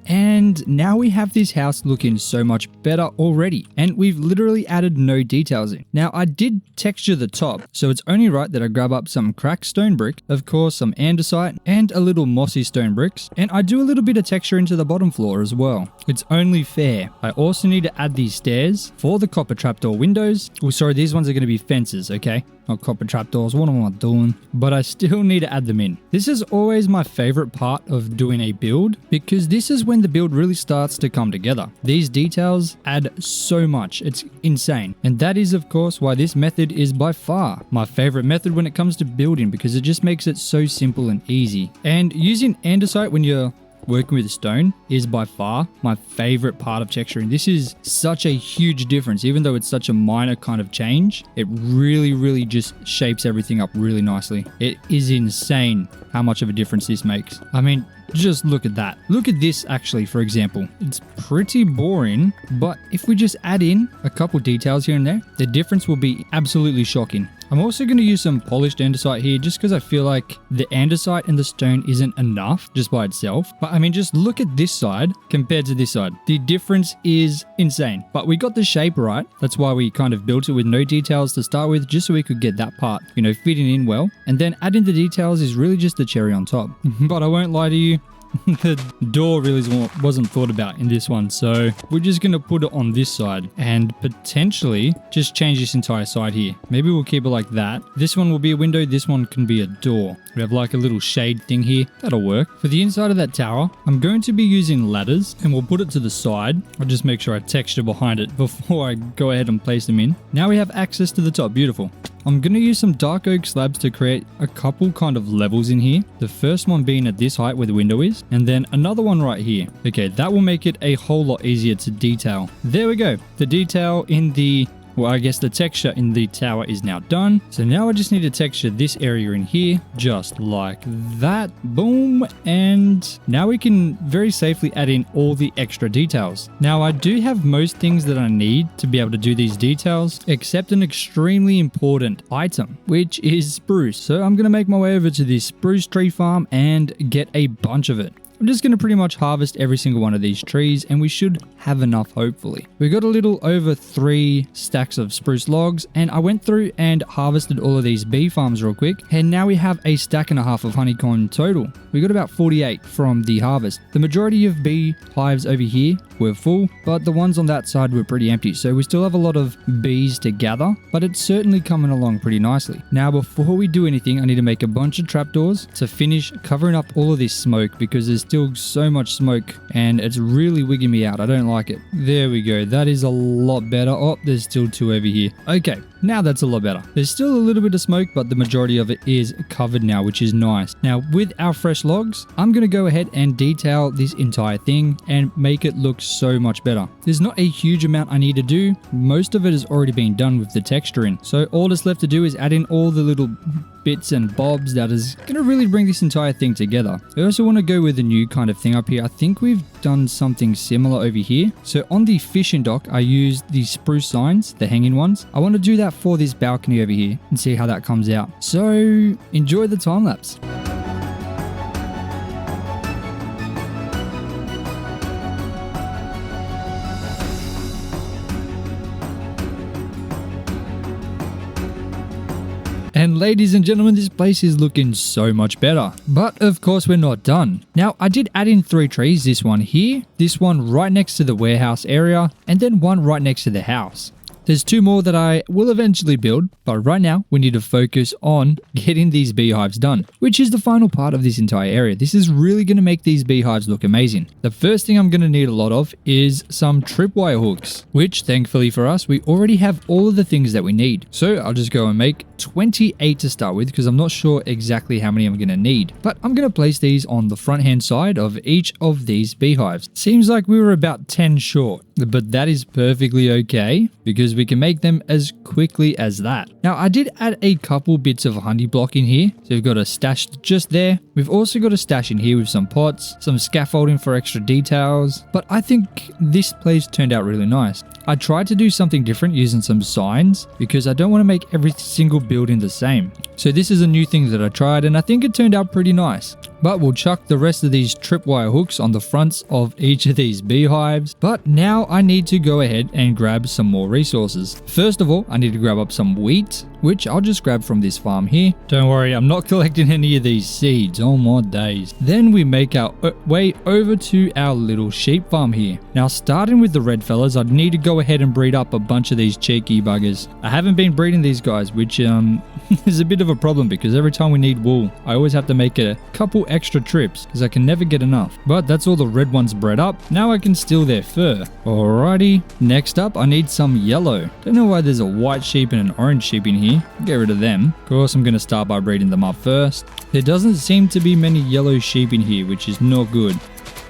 And now we have this house looking so much better already, and we've literally added no details in. Now, I did texture the top, so it's only right that I grab up some cracked stone brick, of course some andesite, and a little mossy stone bricks, and I do a little bit of texture into the bottom floor as well. It's only fair. I also need to add these stairs for the copper trapdoor windows. Oh, sorry, these ones are going to be fences, okay? Not copper trapdoors. What am I doing? But I still need to add them in. This is always my favorite part of doing a build, because this is when the build really starts to come together. These details add so much. It's insane. And that is, of course, why this method is by far my favorite method when it comes to building, because it just makes it so simple and easy. And using andesite when you're working with stone is by far my favorite part of texturing. This is such a huge difference. Even though it's such a minor kind of change, it really just shapes everything up really nicely. It is insane how much of a difference this makes. I mean, just look at that. Look at this actually, for example. It's pretty boring, but if we just add in a couple details here and there, the difference will be absolutely shocking. I'm also going to use some polished andesite here just because I feel like the andesite and the stone isn't enough just by itself. But I mean, just look at this side compared to this side. The difference is insane. But we got the shape right. That's why we kind of built it with no details to start with, just so we could get that part, you know, fitting in well. And then adding the details is really just the cherry on top. But I won't lie to you, the door really wasn't thought about in this one, so we're just going to put it on this side and potentially just change this entire side here. Maybe we'll keep it like that. This one will be a window, this one can be a door. We have like a little shade thing here. That'll work. For the inside of that tower, I'm going to be using ladders, and we'll put it to the side. I'll just make sure I texture behind it before I go ahead and place them in. Now we have access to the top. Beautiful. I'm going to use some dark oak slabs to create a couple kind of levels in here. The first one being at this height where the window is, and then another one right here. Okay, that will make it a whole lot easier to detail. There we go. The detail in the, well, I guess the texture in the tower is now done. So now I just need to texture this area in here, just like that. Boom. And now we can very safely add in all the extra details. Now I do have most things that I need to be able to do these details, except an extremely important item, which is spruce. So I'm going to make my way over to this spruce tree farm and get a bunch of it. I'm just going to pretty much harvest every single one of these trees, and we should have enough, hopefully. We got a little over 3 stacks of spruce logs, and I went through and harvested all of these bee farms real quick, and now we have a stack and a half of honeycomb total. We got about 48 from the harvest. The majority of bee hives over here were full, but the ones on that side were pretty empty. So we still have a lot of bees to gather, but it's certainly coming along pretty nicely. Now, before we do anything, I need to make a bunch of trapdoors to finish covering up all of this smoke because there's still so much smoke and it's really wigging me out. I don't like it. There we go. That is a lot better. Oh, there's still two over here. Okay. Now that's a lot better. There's still a little bit of smoke, but the majority of it is covered now, which is nice. Now, with our fresh logs, I'm going to go ahead and detail this entire thing and make it look so much better. There's not a huge amount I need to do. Most of it has already been done with the texturing. So all that's left to do is add in all the little bits and bobs that is going to really bring this entire thing together. I also want to go with a new kind of thing up here. I think we've done something similar over here. So on the fishing dock, I used the spruce signs, the hanging ones. I want to do that for this balcony over here and see how that comes out. So enjoy the time lapse. And ladies and gentlemen, this place is looking so much better. But of course we're not done. Now I did add in 3 trees, this one here, this one right next to the warehouse area, and then one right next to the house. There's 2 more that I will eventually build, but right now we need to focus on getting these beehives done, which is the final part of this entire area. This is really going to make these beehives look amazing. The first thing I'm going to need a lot of is some tripwire hooks, which thankfully for us, we already have all of the things that we need. So I'll just go and make 28 to start with because I'm not sure exactly how many I'm going to need, but I'm going to place these on the front hand side of each of these beehives. Seems like we were about 10 short, but that is perfectly okay because we can make them as quickly as that. Now I did add a couple bits of honey block in here. So we've got a stash just there. We've also got a stash in here with some pots, some scaffolding for extra details, but I think this place turned out really nice. I tried to do something different using some signs because I don't want to make every single building the same. So this is a new thing that I tried and I think it turned out pretty nice. But we'll chuck the rest of these tripwire hooks on the fronts of each of these beehives. But now I need to go ahead and grab some more resources. First of all, I need to grab up some wheat, which I'll just grab from this farm here. Don't worry, I'm not collecting any of these seeds. Oh my days. Then we make our way over to our little sheep farm here. Now starting with the red fellas, I'd need to go ahead and breed up a bunch of these cheeky buggers. I haven't been breeding these guys, which is a bit of a problem because every time we need wool, I always have to make a couple extra trips because I can never get enough. But that's all the red ones bred up. Now I can steal their fur. Alrighty, next up I need some yellow. Don't know why there's a white sheep and an orange sheep in here. Get rid of them. Of course I'm going to start by breeding them up first. There doesn't seem to be many yellow sheep in here, which is not good.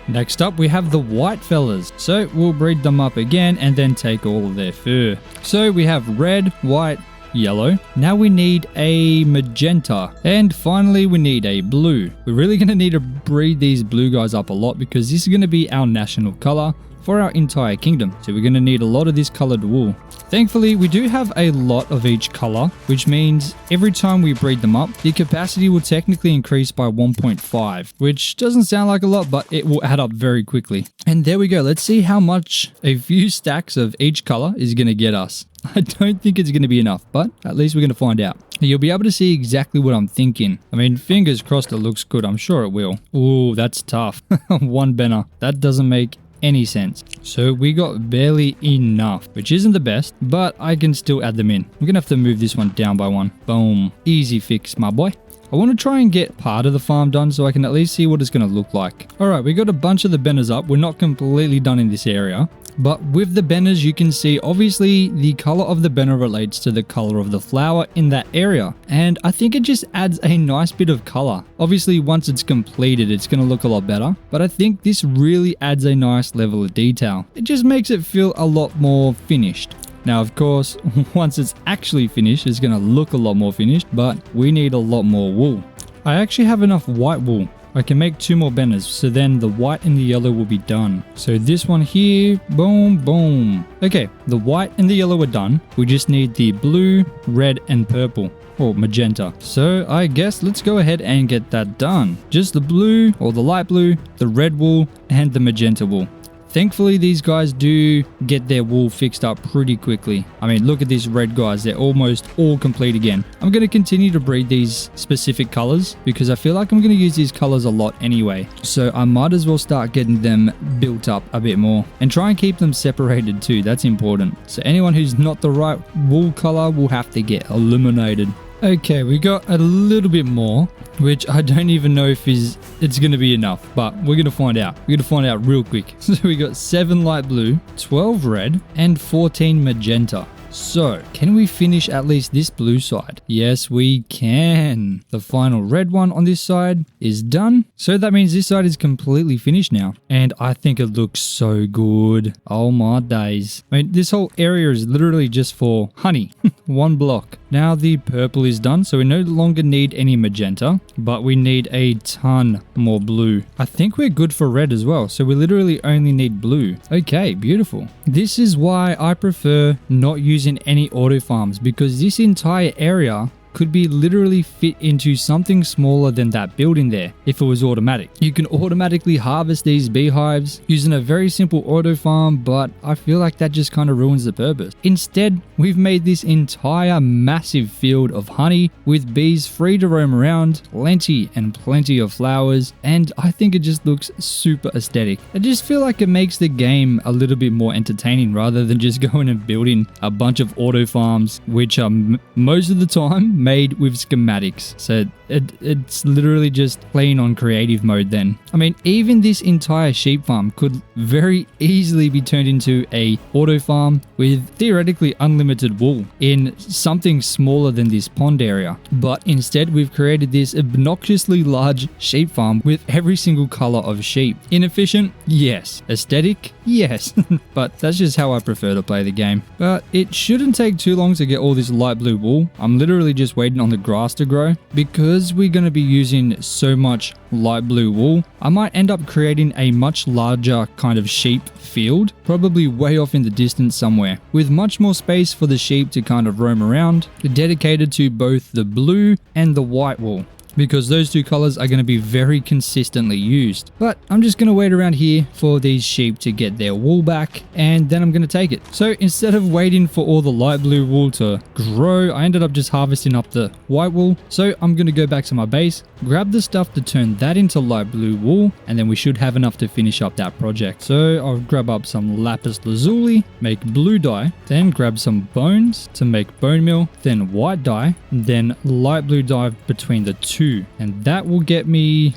Next up we have the white fellas. So we'll breed them up again and then take all of their fur. So we have red, white, yellow. Now we need a magenta. And finally we need a blue. We're really going to need to breed these blue guys up a lot because this is going to be our national color for our entire kingdom. So we're going to need a lot of this colored wool. Thankfully, we do have a lot of each color, which means every time we breed them up, the capacity will technically increase by 1.5, which doesn't sound like a lot, but it will add up very quickly. And there we go. Let's see how much a few stacks of each color is going to get us. I don't think it's going to be enough, but at least we're going to find out. You'll be able to see exactly what I'm thinking. I mean, fingers crossed it looks good. I'm sure it will. Ooh, that's tough. One banner. That doesn't make any sense. So we got barely enough, which isn't the best, but I can still add them in. I'm gonna have to move this one down by 1. Boom. Easy fix, my boy. I want to try and get part of the farm done so I can at least see what it's going to look like. Alright, we got a bunch of the banners up. We're not completely done in this area. But with the banners, you can see obviously the color of the banner relates to the color of the flower in that area. And I think it just adds a nice bit of color. Obviously, once it's completed, it's going to look a lot better. But I think this really adds a nice level of detail. It just makes it feel a lot more finished. Now, of course, once it's actually finished, it's going to look a lot more finished, but we need a lot more wool. I actually have enough white wool. I can make 2 more banners, so then the white and the yellow will be done. So this one here, boom, boom. Okay, the white and the yellow are done. We just need the blue, red, and purple. Or magenta. So I guess let's go ahead and get that done. Just the blue or the light blue, the red wool, and the magenta wool. thankfully these guys do get their wool fixed up pretty quickly. I mean, look at these red guys. They're almost all complete again. I'm going to continue to breed these specific colors because I feel like I'm going to use these colors a lot anyway. So I might as well start getting them built up a bit more and try and keep them separated too. That's important. So anyone who's not the right wool color will have to get eliminated. Okay, we got a little bit more, which I don't even know if it's going to be enough, but we're going to find out. We're going to find out real quick. So we got 7 light blue, 12 red, and 14 magenta. So, can we finish at least this blue side? Yes, we can. The final red one on this side is done. So that means this side is completely finished now. And I think it looks so good. Oh my days. I mean, this whole area is literally just for honey. 1 block. Now the purple is done, so we no longer need any magenta, but we need a ton more blue. I think we're good for red as well, so we literally only need blue. Okay, beautiful. This is why I prefer not using any auto farms, because this entire area could be literally fit into something smaller than that building there if it was automatic. You can automatically harvest these beehives using a very simple auto farm, but I feel like that just kind of ruins the purpose. Instead, we've made this entire massive field of honey with bees free to roam around, plenty and plenty of flowers, and I think it just looks super aesthetic. I just feel like it makes the game a little bit more entertaining rather than just going and building a bunch of auto farms, which are most of the time made with schematics. So it's literally just playing on creative mode then. I mean, even this entire sheep farm could very easily be turned into a auto farm with theoretically unlimited wool in something smaller than this pond area. But instead, we've created this obnoxiously large sheep farm with every single color of sheep. Inefficient? Yes. Aesthetic? Yes. But that's just how I prefer to play the game. But it shouldn't take too long to get all this light blue wool. I'm literally just waiting on the grass to grow. Because we're going to be using so much light blue wool, I might end up creating a much larger kind of sheep field, probably way off in the distance somewhere, with much more space for the sheep to kind of roam around, dedicated to both the blue and the white wool, because those two colors are going to be very consistently used. But I'm just going to wait around here for these sheep to get their wool back, and then I'm going to take it. So instead of waiting for all the light blue wool to grow, I ended up just harvesting up the white wool. So I'm going to go back to my base, grab the stuff to turn that into light blue wool, and then we should have enough to finish up that project. So I'll grab up some lapis lazuli, make blue dye, then grab some bones to make bone meal, then white dye, then light blue dye between the two. And that will get me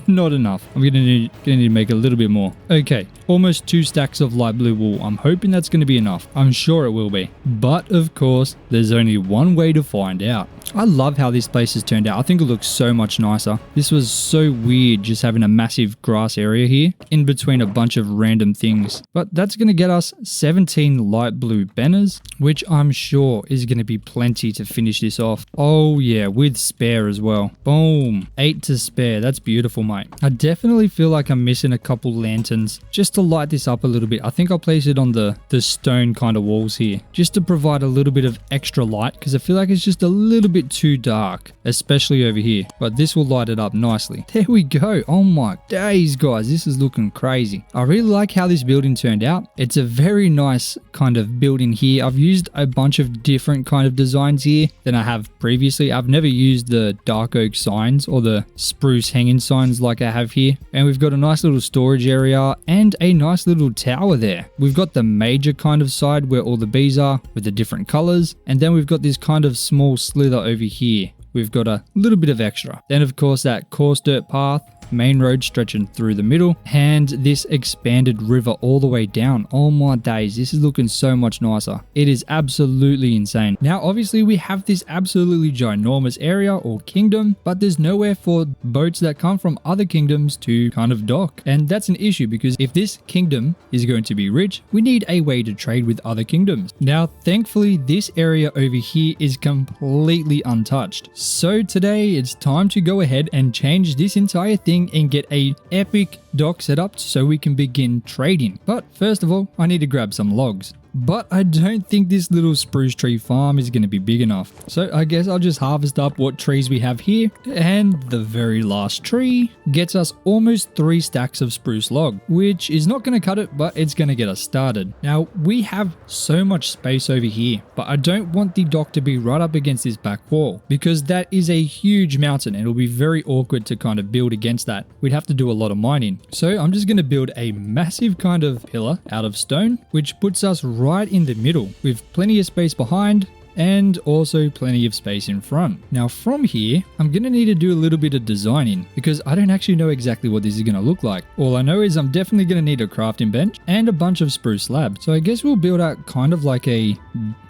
not enough. I'm gonna need to make a little bit more. Okay, almost 2 stacks of light blue wool. I'm hoping that's gonna be enough. I'm sure it will be. But of course, there's only one way to find out. I love how this place has turned out. I think it looks so much nicer. This was so weird just having a massive grass area here in between a bunch of random things. But that's going to get us 17 light blue banners, which I'm sure is going to be plenty to finish this off. Oh yeah, with spare as well. Boom. 8 to spare. That's beautiful, mate. I definitely feel like I'm missing a couple lanterns just to light this up a little bit. I think I'll place it on the stone kind of walls here just to provide a little bit of extra light, because I feel like it's just a little bit too dark, especially over here, but this will light it up nicely. There we go. Oh my days, guys, this is looking crazy. I really like how this building turned out. It's a very nice kind of building here. I've used a bunch of different kind of designs here than I have previously. I've never used the dark oak signs or the spruce hanging signs like I have here, and we've got a nice little storage area and a nice little tower there. We've got the major kind of side where all the bees are with the different colors, and then we've got this kind of small slither over here. We've got a little bit of extra. Then of course that coarse dirt path, main road stretching through the middle, and this expanded river all the way down. Oh my days, this is looking so much nicer. It is absolutely insane. Now obviously we have this absolutely ginormous area or kingdom, but there's nowhere for boats that come from other kingdoms to kind of dock, and that's an issue because if this kingdom is going to be rich, we need a way to trade with other kingdoms. Now thankfully this area over here is completely untouched, so today it's time to go ahead and change this entire thing and get a epic dock set up so we can begin trading. But first of all, I need to grab some logs. but I don't think this little spruce tree farm is going to be big enough. So I guess I'll just harvest up what trees we have here, and the very last tree gets us almost 3 stacks of spruce log, which is not going to cut it, but it's going to get us started. Now we have so much space over here, but I don't want the dock to be right up against this back wall because that is a huge mountain and it'll be very awkward to kind of build against that. We'd have to do a lot of mining. So I'm just going to build a massive kind of pillar out of stone, which puts us right in the middle with plenty of space behind and also plenty of space in front. Now from here, I'm going to need to do a little bit of designing because I don't actually know exactly what this is going to look like. All I know is I'm definitely going to need a crafting bench and a bunch of spruce slabs. So I guess we'll build out kind of like a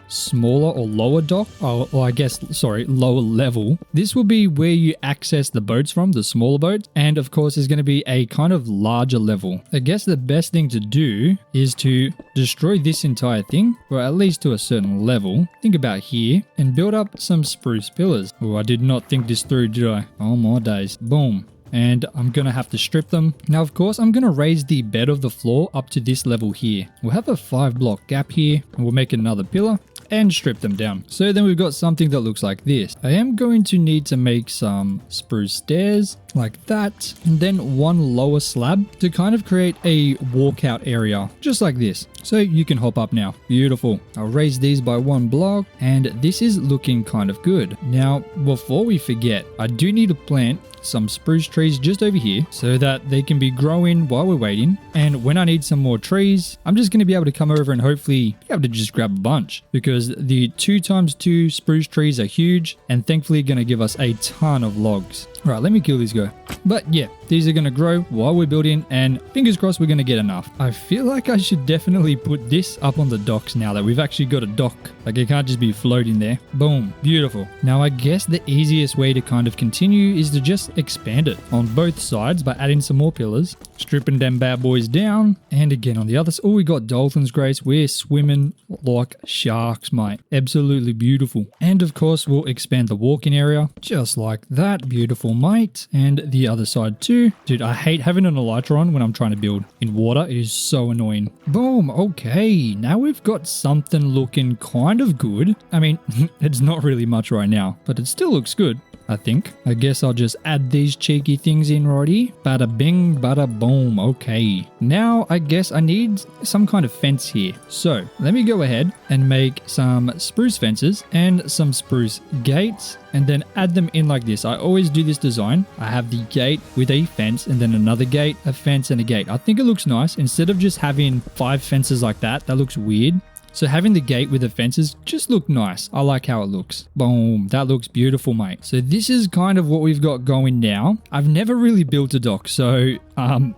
smaller or lower dock, or I guess, sorry, lower level. This will be where you access the boats from, the smaller boats, and of course there's going to be a kind of larger level. I guess the best thing to do is to destroy this entire thing, or at least to a certain level. Think about here, and build up some spruce pillars. Oh, I did not think this through, did I? Oh my days. Boom. And I'm going to have to strip them. Now, of course, I'm going to raise the bed of the floor up to this level here. We'll have a 5 block gap here, and we'll make another pillar and strip them down. So then we've got something that looks like this. I am going to need to make some spruce stairs like that, and then one lower slab to kind of create a walkout area, just like this. So you can hop up now. Beautiful. I'll raise these by 1 block, and this is looking kind of good. Now, before we forget, I do need to plant some spruce trees just over here so that they can be growing while we're waiting. And when I need some more trees, I'm just going to be able to come over and hopefully be able to just grab a bunch, because the 2x2 spruce trees are huge and thankfully going to give us a ton of logs. Right, let me kill this guy. But yeah, these are going to grow while we're building, and fingers crossed we're going to get enough. I feel like I should definitely put this up on the docks now that we've actually got a dock. Like, it can't just be floating there. Boom. Beautiful. Now, I guess the easiest way to kind of continue is to just expand it on both sides by adding some more pillars, stripping them bad boys down, and again on the other side. Oh, we got dolphins, Grace. We're swimming like sharks, mate. Absolutely beautiful. And of course, we'll expand the walking area just like that. Beautiful, mate. And the other side too. Dude, I hate having an elytra on when I'm trying to build in water. It is so annoying. Boom. Okay, now we've got something looking kind of good. I mean, it's not really much right now, but it still looks good, I think. I guess I'll just add these cheeky things in right here. Bada bing, bada boom. Okay. Now I guess I need some kind of fence here. So let me go ahead and make some spruce fences and some spruce gates, and then add them in like this. I always do this design. I have the gate with a fence and then another gate, a fence, and a gate. I think it looks nice. Instead of just having 5 fences like that, that looks weird. So having the gate with the fences just look nice. I like how it looks. Boom. That looks beautiful, mate. So this is kind of what we've got going now. I've never really built a dock, so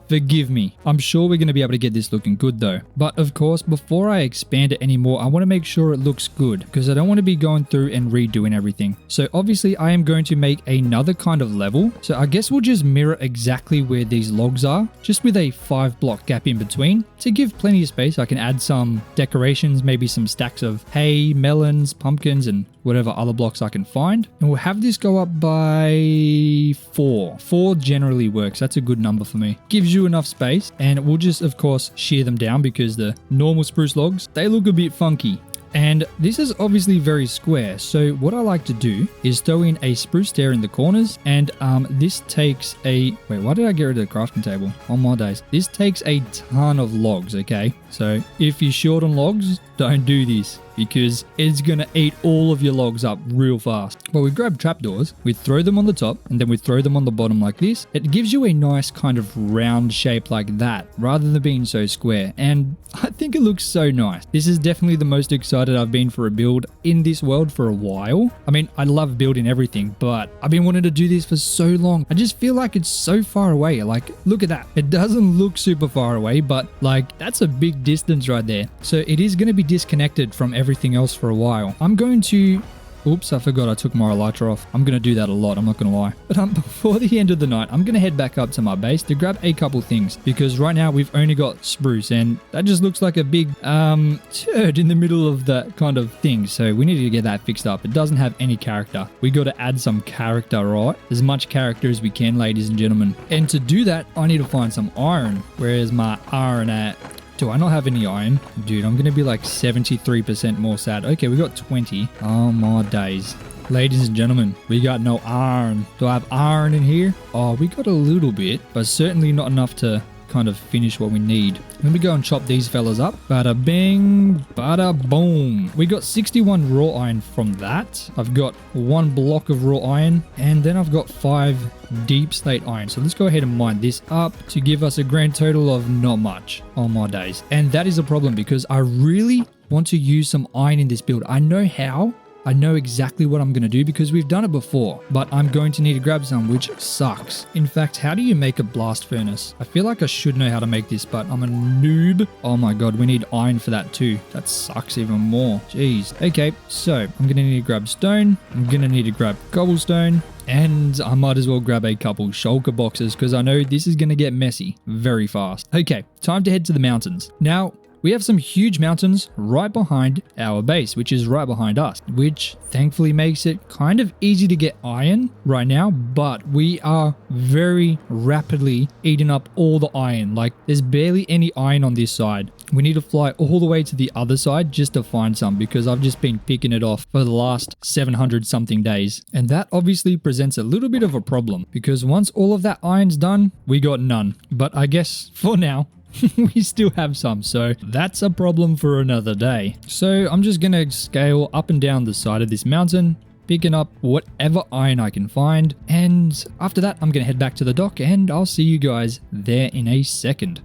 forgive me. I'm sure we're going to be able to get this looking good though. But of course, before I expand it anymore, I want to make sure it looks good because I don't want to be going through and redoing everything. So obviously I am going to make another kind of level. So I guess we'll just mirror exactly where these logs are, just with a 5 block gap in between to give plenty of space. I can add some decorations, maybe some stacks of hay, melons, pumpkins, and whatever other blocks I can find. And we'll have this go up by 4. 4 generally works. That's a good number for me. Gives you enough space, and we'll just, of course, shear them down because the normal spruce logs, they look a bit funky. And this is obviously very square, so what I like to do is throw in a spruce stair in the corners, and this takes a... Wait, why did I get rid of the crafting table? Oh my days. This takes a ton of logs, okay? So if you're short on logs, don't do this, because it's going to eat all of your logs up real fast. But we grab trapdoors, we throw them on the top, and then we throw them on the bottom like this. It gives you a nice kind of round shape like that, rather than being so square. And I think it looks so nice. This is definitely the most excited I've been for a build in this world for a while. I mean, I love building everything, but I've been wanting to do this for so long. I just feel like it's so far away. Like, look at that. It doesn't look super far away, but like, that's a big distance right there. So it is going to be disconnected from everything else for a while. I'm going to... Oops, I forgot I took my elytra off. I'm going to do that a lot, I'm not going to lie. But before the end of the night, I'm going to head back up to my base to grab a couple things, because right now we've only got spruce, and that just looks like a big turd in the middle of that kind of thing. So we need to get that fixed up. It doesn't have any character. We got to add some character, right? As much character as we can, ladies and gentlemen. And to do that, I need to find some iron. Where is my iron at? Do I not have any iron? Dude, I'm going to be like 73% more sad. Okay, we got 20. Oh my days. Ladies and gentlemen, we got no iron. Do I have iron in here? Oh, we got a little bit, but certainly not enough to kind of finish what we need. Let me go and chop these fellas up. Bada bing, bada boom. We got 61 raw iron from that. I've got 1 block of raw iron, and then I've got 5 deep slate iron. So let's go ahead and mine this up to give us a grand total of not much on my days. And that is a problem because I really want to use some iron in this build. I know how. I know exactly what I'm going to do because we've done it before, but I'm going to need to grab some, which sucks. In fact, how do you make a blast furnace? I feel like I should know how to make this, but I'm a noob. Oh my god, we need iron for that too. That sucks even more. Jeez. Okay, so I'm going to need to grab stone. I'm going to need to grab cobblestone. And I might as well grab a couple shulker boxes because I know this is going to get messy very fast. Okay, time to head to the mountains. Now, we have some huge mountains right behind our base, which is right behind us, which thankfully makes it kind of easy to get iron right now, but we are very rapidly eating up all the iron. Like, there's barely any iron on this side. We need to fly all the way to the other side just to find some because I've just been picking it off for the last 700 something days. And that obviously presents a little bit of a problem because once all of that iron's done, we got none. But I guess for now, we still have some, so that's a problem for another day. So I'm just gonna scale up and down the side of this mountain, picking up whatever iron I can find, and after that I'm gonna head back to the dock and I'll see you guys there in a second.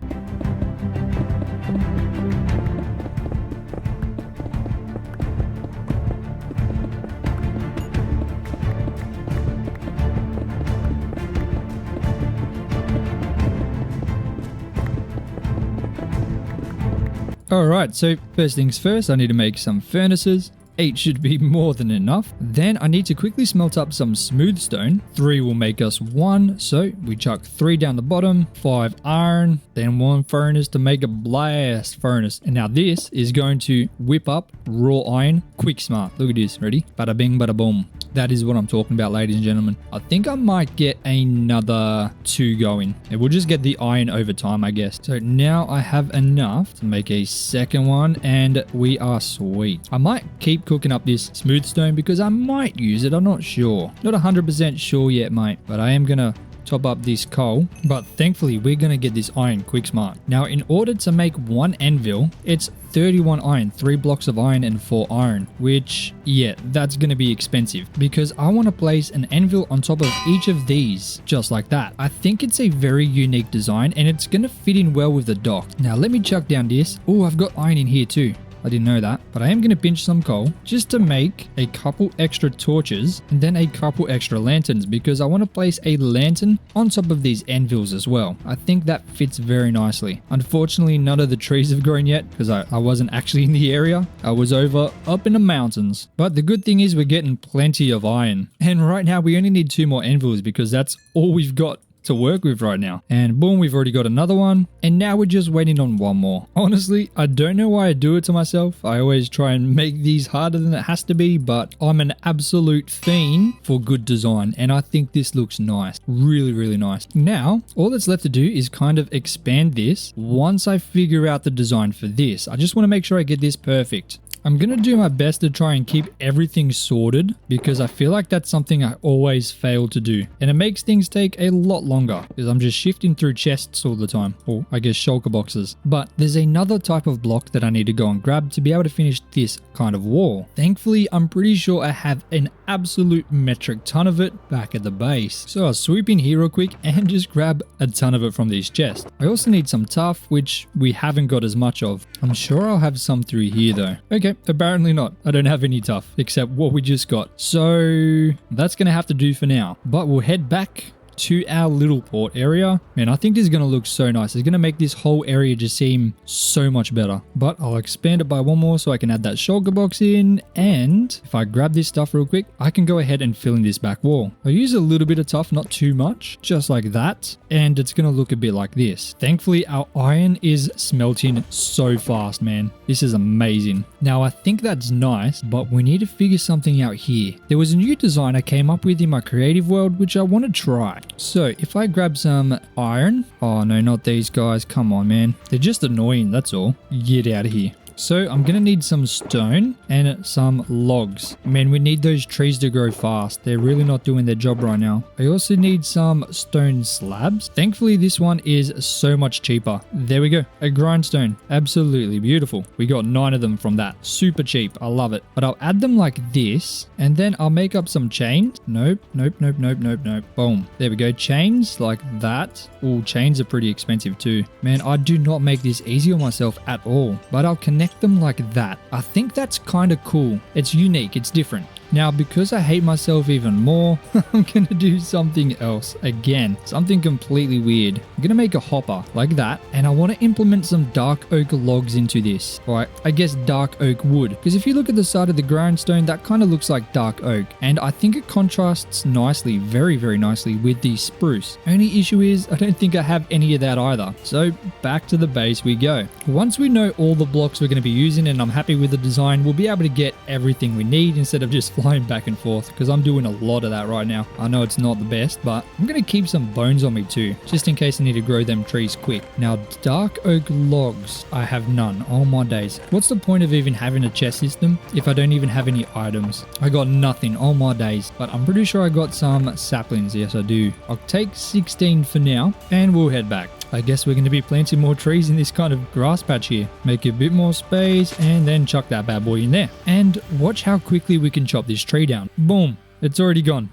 Alright, so first things first, I need to make some furnaces. 8 should be more than enough. Then I need to quickly smelt up some smooth stone. 3 will make us 1, so we chuck 3 down the bottom, 5 iron, then 1 furnace to make a blast furnace. And now this is going to whip up raw iron quick smart. Look at this, ready? Bada bing, bada boom. That is what I'm talking about, ladies and gentlemen. I think I might get another 2 going. And we'll just get the iron over time, I guess. So now I have enough to make a second one and we are sweet. I might keep cooking up this smooth stone because I might use it. I'm not sure. Not 100% sure yet, mate. But I am going to top up this coal, but thankfully we're going to get this iron quick smart. Now in order to make 1 anvil, it's 31 iron, 3 blocks of iron and 4 iron, which yeah, that's going to be expensive because I want to place an anvil on top of each of these just like that. I think it's a very unique design and it's going to fit in well with the dock. Now let me chuck down this. Oh, I've got iron in here too. I didn't know that, but I am going to pinch some coal just to make a couple extra torches and then a couple extra lanterns because I want to place a lantern on top of these anvils as well. I think that fits very nicely. Unfortunately, none of the trees have grown yet because I wasn't actually in the area. I was up in the mountains. But the good thing is we're getting plenty of iron. And right now we only need 2 more anvils because that's all we've got to work with right now. And boom, we've already got another one. And now we're just waiting on 1 more. Honestly, I don't know why I do it to myself. I always try and make these harder than it has to be, but I'm an absolute fiend for good design. And I think this looks nice. Really, really nice. Now, all that's left to do is kind of expand this once I figure out the design for this. I just want to make sure I get this perfect. I'm going to do my best to try and keep everything sorted because I feel like that's something I always fail to do. And it makes things take a lot longer because I'm just shifting through chests all the time. Or I guess shulker boxes. But there's another type of block that I need to go and grab to be able to finish this kind of wall. Thankfully, I'm pretty sure I have an absolute metric ton of it back at the base. So I'll swoop in here real quick and just grab a ton of it from these chests. I also need some tuff, which we haven't got as much of. I'm sure I'll have some through here though. Okay, apparently not. I don't have any tuff except what we just got. So that's going to have to do for now. But we'll head back to our little port area. Man, I think this is going to look so nice. It's going to make this whole area just seem so much better. But I'll expand it by 1 more so I can add that shulker box in. And if I grab this stuff real quick, I can go ahead and fill in this back wall. I'll use a little bit of tuff, not too much, just like that. And it's going to look a bit like this. Thankfully, our iron is smelting so fast, man. This is amazing. Now, I think that's nice, but we need to figure something out here. There was a new design I came up with in my creative world, which I want to try. So if I grab some iron, oh no, not these guys. Come on, man. They're just annoying. That's all. Get out of here. So I'm going to need some stone and some logs. Man, we need those trees to grow fast. They're really not doing their job right now. I also need some stone slabs. Thankfully, this one is so much cheaper. There we go. A grindstone. Absolutely beautiful. We got 9 of them from that. Super cheap. I love it. But I'll add them like this and then I'll make up some chains. Nope. Boom. There we go. Chains like that. Oh, chains are pretty expensive too. Man, I do not make this easy on myself at all. But I'll connect them like that. I think that's kind of cool. It's unique. It's different. Now, because I hate myself even more, I'm going to do something else again. Something completely weird. I'm going to make a hopper like that. And I want to implement some dark oak logs into this. Or I guess dark oak wood. Because if you look at the side of the grindstone, that kind of looks like dark oak. And I think it contrasts nicely, very, very nicely with the spruce. Only issue is I don't think I have any of that either. So back to the base we go. Once we know all the blocks we're going to be using and I'm happy with the design, we'll be able to get everything we need instead of just flying back and forth, because I'm doing a lot of that right now. I know it's not the best, but I'm going to keep some bones on me too, just in case I need to grow them trees quick. Now, dark oak logs, I have none. Oh my days. What's the point of even having a chest system if I don't even have any items? I got nothing. Oh my days. But I'm pretty sure I got some saplings. Yes, I do. I'll take 16 for now and we'll head back. I guess we're going to be planting more trees in this kind of grass patch here. Make a bit more space and then chuck that bad boy in there. And watch how quickly we can chop this tree down. Boom. It's already gone.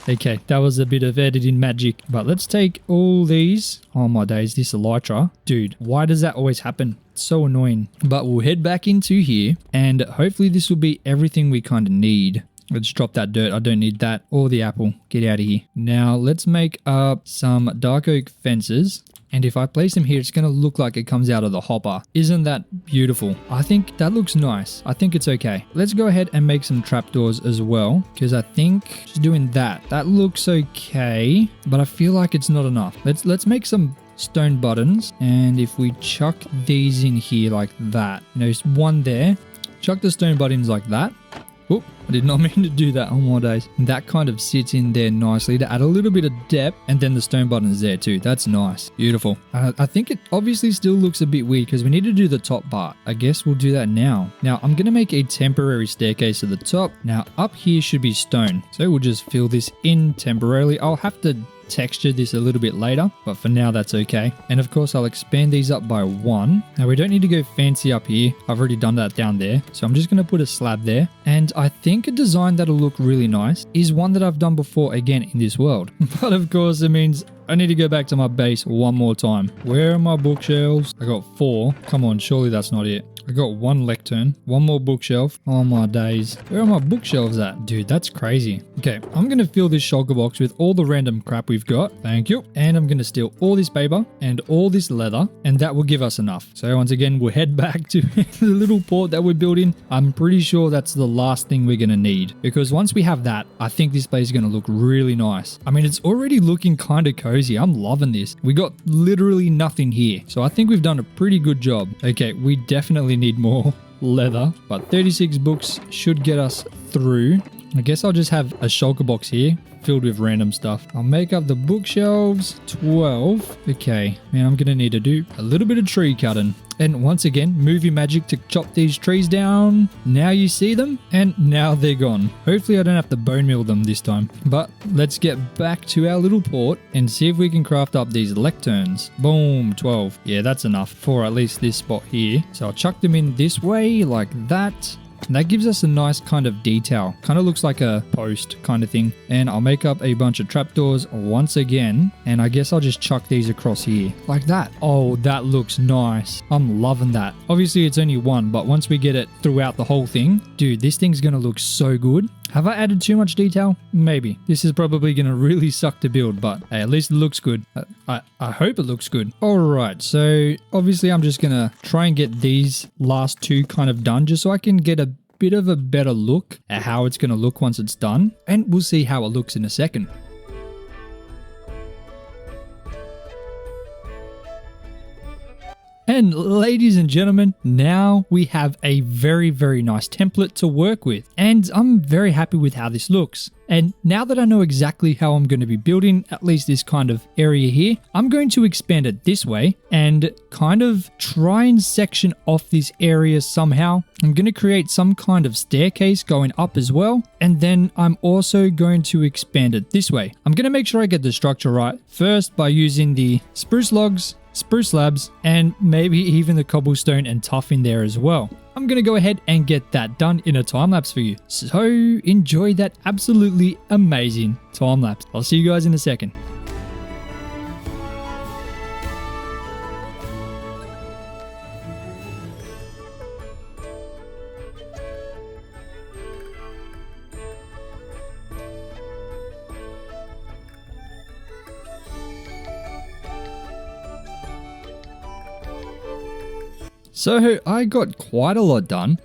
Okay, that was a bit of editing magic. But let's take all these. Oh my days, this elytra. Dude, why does that always happen? It's so annoying. But we'll head back into here and hopefully this will be everything we kind of need. Let's drop that dirt. I don't need that or the apple. Get out of here. Now let's make up some dark oak fences. And if I place them here, it's going to look like it comes out of the hopper. Isn't that beautiful? I think that looks nice. I think it's okay. Let's go ahead and make some trapdoors as well, because I think just doing that looks okay, but I feel like it's not enough. Let's make some stone buttons. And if we chuck these in here like that, you know, just one there, chuck the stone buttons like that. Oop, I did not mean to do that. Oh my days. That kind of sits in there nicely to add a little bit of depth, and then the stone button is there too. That's nice. Beautiful. I think it obviously still looks a bit weird because we need to do the top part. I guess we'll do that now. Now I'm going to make a temporary staircase to the top. Now up here should be stone. So we'll just fill this in temporarily. I'll have to texture this a little bit later, but for now that's okay. And of course I'll expand these up by 1. Now we don't need to go fancy up here. I've already done that down there. So I'm just going to put a slab there. And I think a design that'll look really nice is one that I've done before again in this world. But of course it means I need to go back to my base one more time. Where are my bookshelves? I got 4. Come on, surely that's not it. I got 1 lectern, 1 more bookshelf. Oh my days. Where are my bookshelves at? Dude, that's crazy. Okay, I'm going to fill this shulker box with all the random crap we've got. Thank you. And I'm going to steal all this paper and all this leather, and that will give us enough. So once again, we'll head back to the little port that we're building. I'm pretty sure that's the last thing we're going to need, because once we have that, I think this place is going to look really nice. I mean, it's already looking kind of cozy. I'm loving this. We got literally nothing here. So I think we've done a pretty good job. Okay, we definitely need more leather, but 36 books should get us through. I guess I'll just have a shulker box here filled with random stuff. I'll make up the bookshelves. 12. Okay, man, I'm gonna need to do a little bit of tree cutting. And once again, movie magic to chop these trees down. Now you see them, and now they're gone. Hopefully I don't have to bone meal them this time. But let's get back to our little port and see if we can craft up these lecterns. Boom, 12. Yeah, that's enough for at least this spot here. So I'll chuck them in this way, like that. And that gives us a nice kind of detail. Kind of looks like a post kind of thing. And I'll make up a bunch of trapdoors once again. And I guess I'll just chuck these across here. Like that. Oh, that looks nice. I'm loving that. Obviously, it's only 1. But once we get it throughout the whole thing, dude, this thing's going to look so good. Have I added too much detail? Maybe. This is probably going to really suck to build, but hey, at least it looks good. I hope it looks good. Alright, so obviously I'm just going to try and get these last 2 kind of done just so I can get a bit of a better look at how it's going to look once it's done. And we'll see how it looks in a second. And ladies and gentlemen, now we have a very, very nice template to work with. And I'm very happy with how this looks. And now that I know exactly how I'm going to be building at least this kind of area here, I'm going to expand it this way and kind of try and section off this area somehow. I'm going to create some kind of staircase going up as well. And then I'm also going to expand it this way. I'm going to make sure I get the structure right first by using the spruce logs, spruce slabs, and maybe even the cobblestone and tuff in there as well. I'm going to go ahead and get that done in a time lapse for you. So enjoy that absolutely amazing time lapse. I'll see you guys in a second. So I got quite a lot done.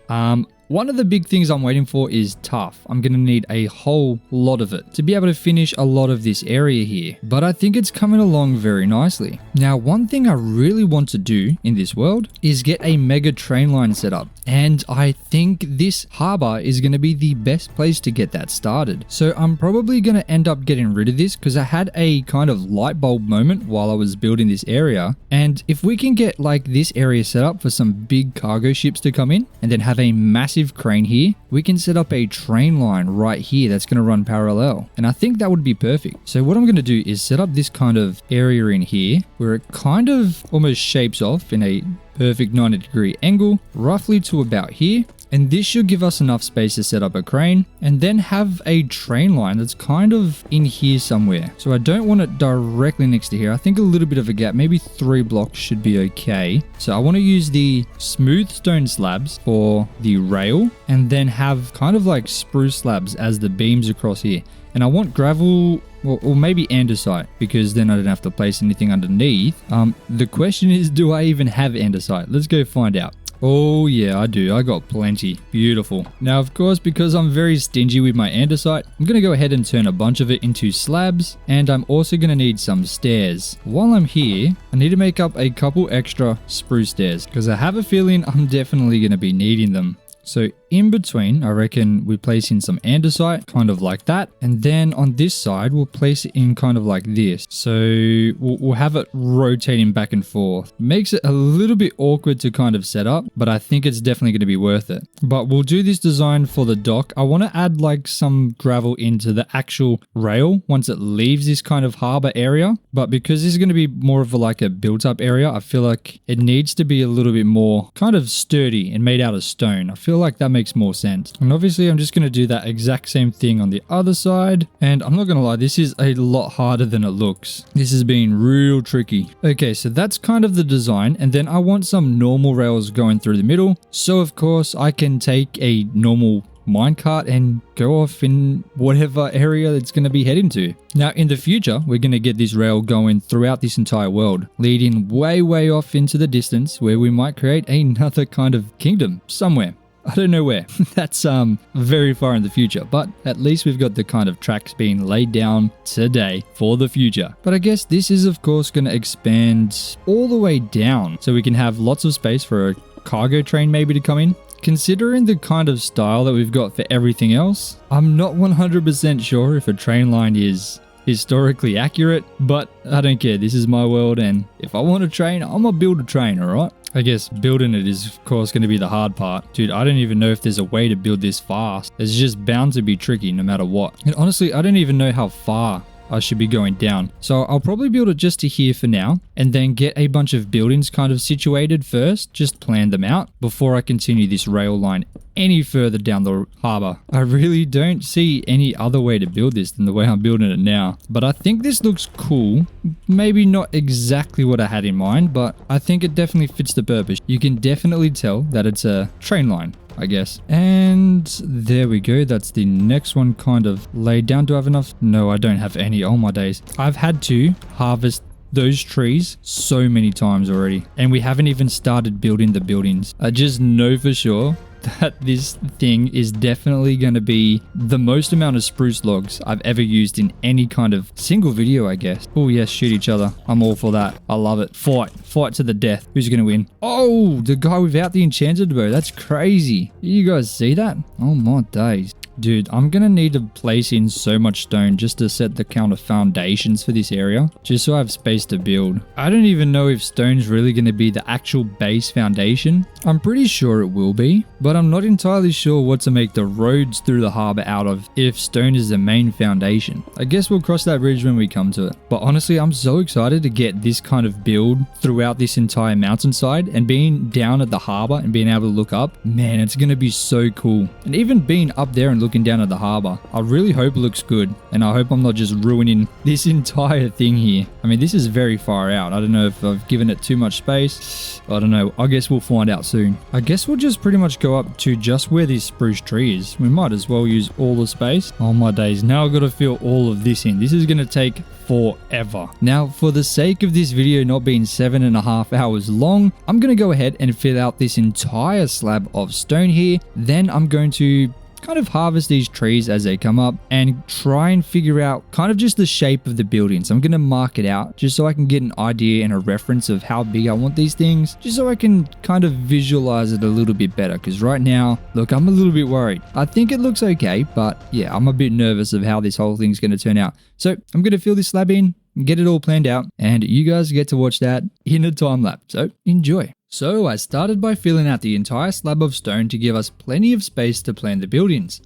One of the big things I'm waiting for is tuff. I'm going to need a whole lot of it to be able to finish a lot of this area here. But I think it's coming along very nicely. Now, one thing I really want to do in this world is get a mega train line set up. And I think this harbor is going to be the best place to get that started. So I'm probably going to end up getting rid of this because I had a kind of light bulb moment while I was building this area. And if we can get like this area set up for some big cargo ships to come in and then have a massive crane here, we can set up a train line right here that's going to run parallel. And I think that would be perfect. So what I'm going to do is set up this kind of area in here where it kind of almost shapes off in a perfect 90-degree angle, roughly to about here. And this should give us enough space to set up a crane and then have a train line that's kind of in here somewhere. So I don't want it directly next to here. I think a little bit of a gap, maybe 3 blocks should be okay. So I want to use the smooth stone slabs for the rail and then have kind of like spruce slabs as the beams across here. And I want gravel or maybe andesite because then I don't have to place anything underneath. The question is, do I even have andesite? Let's go find out. Oh yeah, I do. I got plenty. Beautiful. Now, of course, because I'm very stingy with my andesite, I'm going to go ahead and turn a bunch of it into slabs, and I'm also going to need some stairs. While I'm here, I need to make up a couple extra spruce stairs because I have a feeling I'm definitely going to be needing them. So in between, I reckon we place in some andesite, kind of like that. And then on this side, we'll place it in kind of like this. So we'll have it rotating back and forth. Makes it a little bit awkward to kind of set up, but I think it's definitely going to be worth it. But we'll do this design for the dock. I want to add like some gravel into the actual rail once it leaves this kind of harbor area. But because this is going to be more of like a built up area, I feel like it needs to be a little bit more kind of sturdy and made out of stone. I feel like that makes more sense. And obviously I'm just going to do that exact same thing on the other side. And I'm not going to lie, this is a lot harder than it looks. This has been real tricky. Okay, so that's kind of the design. And then I want some normal rails going through the middle. So of course I can take a normal minecart and go off in whatever area it's going to be heading to. Now in the future, we're going to get this rail going throughout this entire world, leading way off into the distance where we might create another kind of kingdom somewhere. I don't know where. That's very far in the future, but at least we've got the kind of tracks being laid down today for the future. But I guess this is of course going to expand all the way down so we can have lots of space for a cargo train maybe to come in. Considering the kind of style that we've got for everything else, I'm not 100% sure if a train line is historically accurate, but I don't care. This is my world, and if I want a train, I'm gonna build a train, alright? I guess building it is of course going to be the hard part. Dude, I don't even know if there's a way to build this fast. It's just bound to be tricky no matter what. And honestly, I don't even know how far I should be going down. So I'll probably build it just to here for now and then get a bunch of buildings kind of situated first, just plan them out before I continue this rail line any further down the harbor. I really don't see any other way to build this than the way I'm building it now. But I think this looks cool. Maybe not exactly what I had in mind, but I think it definitely fits the purpose. You can definitely tell that it's a train line, I guess. And there we go. That's the next one kind of laid down. Do I have enough? No, I don't have any. Oh my days. I've had to harvest those trees so many times already, and we haven't even started building the buildings. I just know for sure that this thing is definitely going to be the most amount of spruce logs I've ever used in any kind of single video, I guess. Oh yes, shoot each other. I'm all for that. I love it. Fight to the death. Who's going to win? Oh, the guy without the enchanted bow. That's crazy. You guys see that? Oh my days. Dude, I'm gonna need to place in so much stone just to set the count of foundations for this area, just so I have space to build. I don't even know if stone's really gonna be the actual base foundation. I'm pretty sure it will be, but I'm not entirely sure what to make the roads through the harbor out of if stone is the main foundation. I guess we'll cross that bridge when we come to it. But honestly, I'm so excited to get this kind of build throughout this entire mountainside, and being down at the harbor and being able to look up, man, it's gonna be so cool. And even being up there and looking down at the harbor, I really hope it looks good, and I hope I'm not just ruining this entire thing here. I mean, this is very far out. I don't know if I've given it too much space. I don't know. I guess we'll find out soon. I guess we'll just pretty much go up to just where this spruce tree is. We might as well use all the space. Oh my days, now I've got to fill all of this in. This is going to take forever. Now, for the sake of this video not being 7.5 hours long, I'm going to go ahead and fill out this entire slab of stone here. Then I'm going to kind of harvest these trees as they come up and try and figure out kind of just the shape of the building. So I'm going to mark it out just so I can get an idea and a reference of how big I want these things, just so I can kind of visualize it a little bit better. Because right now, look, I'm a little bit worried. I think it looks okay, but yeah, I'm a bit nervous of how this whole thing's going to turn out. So I'm going to fill this slab in, get it all planned out, and you guys get to watch that in a time lapse. So enjoy. So I started by filling out the entire slab of stone to give us plenty of space to plan the buildings.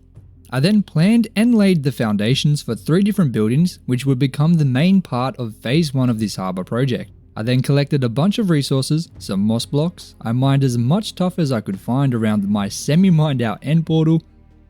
I then planned and laid the foundations for 3 different buildings, which would become the main part of phase 1 of this harbour project. I then collected a bunch of resources, some moss blocks, I mined as much tuff as I could find around my semi-mined out end portal,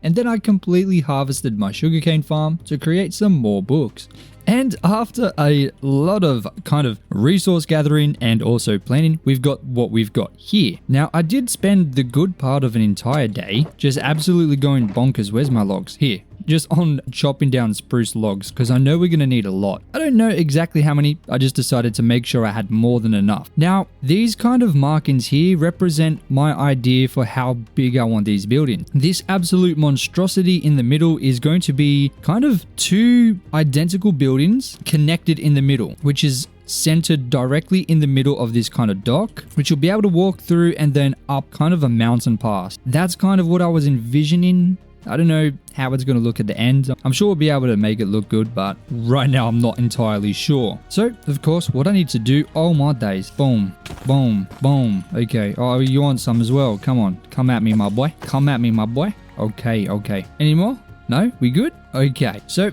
and then I completely harvested my sugarcane farm to create some more books. And after a lot of kind of resource gathering and also planning, we've got what we've got here. Now, I did spend the good part of an entire day just absolutely going bonkers. Where's my logs? Here. Just on chopping down spruce logs, because I know we're going to need a lot. I don't know exactly how many, I just decided to make sure I had more than enough. Now, these kind of markings here represent my idea for how big I want these buildings. This absolute monstrosity in the middle is going to be kind of 2 identical buildings connected in the middle, which is centered directly in the middle of this kind of dock, which you'll be able to walk through and then up kind of a mountain pass. That's kind of what I was envisioning. I don't know how it's going to look at the end. I'm sure we'll be able to make it look good, but right now I'm not entirely sure. So, of course, what I need to do, oh my days, boom, boom, boom. Okay, oh, you want some as well? Come on, come at me, my boy. Come at me, my boy. Okay. Any more? No? We good? Okay, so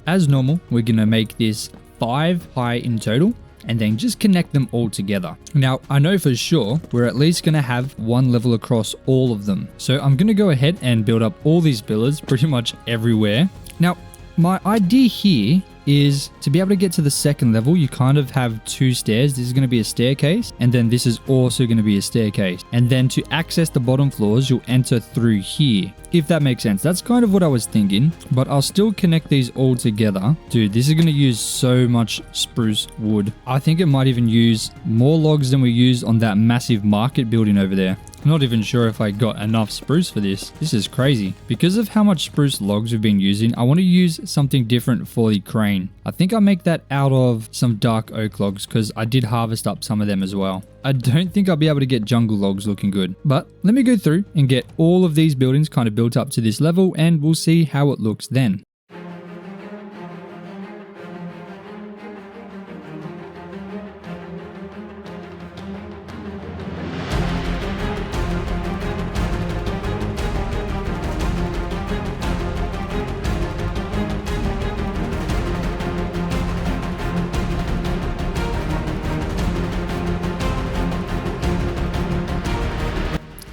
as normal, we're going to make this 5 high in total, and then just connect them all together. Now, I know for sure we're at least going to have 1 level across all of them. So I'm going to go ahead and build up all these pillars pretty much everywhere. Now, my idea here is to be able to get to the 2nd level, you kind of have 2 stairs. This is going to be a staircase, and then this is also going to be a staircase. And then to access the bottom floors, you'll enter through here, if that makes sense. That's kind of what I was thinking, but I'll still connect these all together. Dude, this is going to use so much spruce wood. I think it might even use more logs than we used on that massive market building over there. I'm not even sure if I got enough spruce for this. This is crazy. Because of how much spruce logs we've been using, I want to use something different for the crane. I think I'll make that out of some dark oak logs, because I did harvest up some of them as well. I don't think I'll be able to get jungle logs looking good, but let me go through and get all of these buildings kind of built up to this level, and we'll see how it looks then.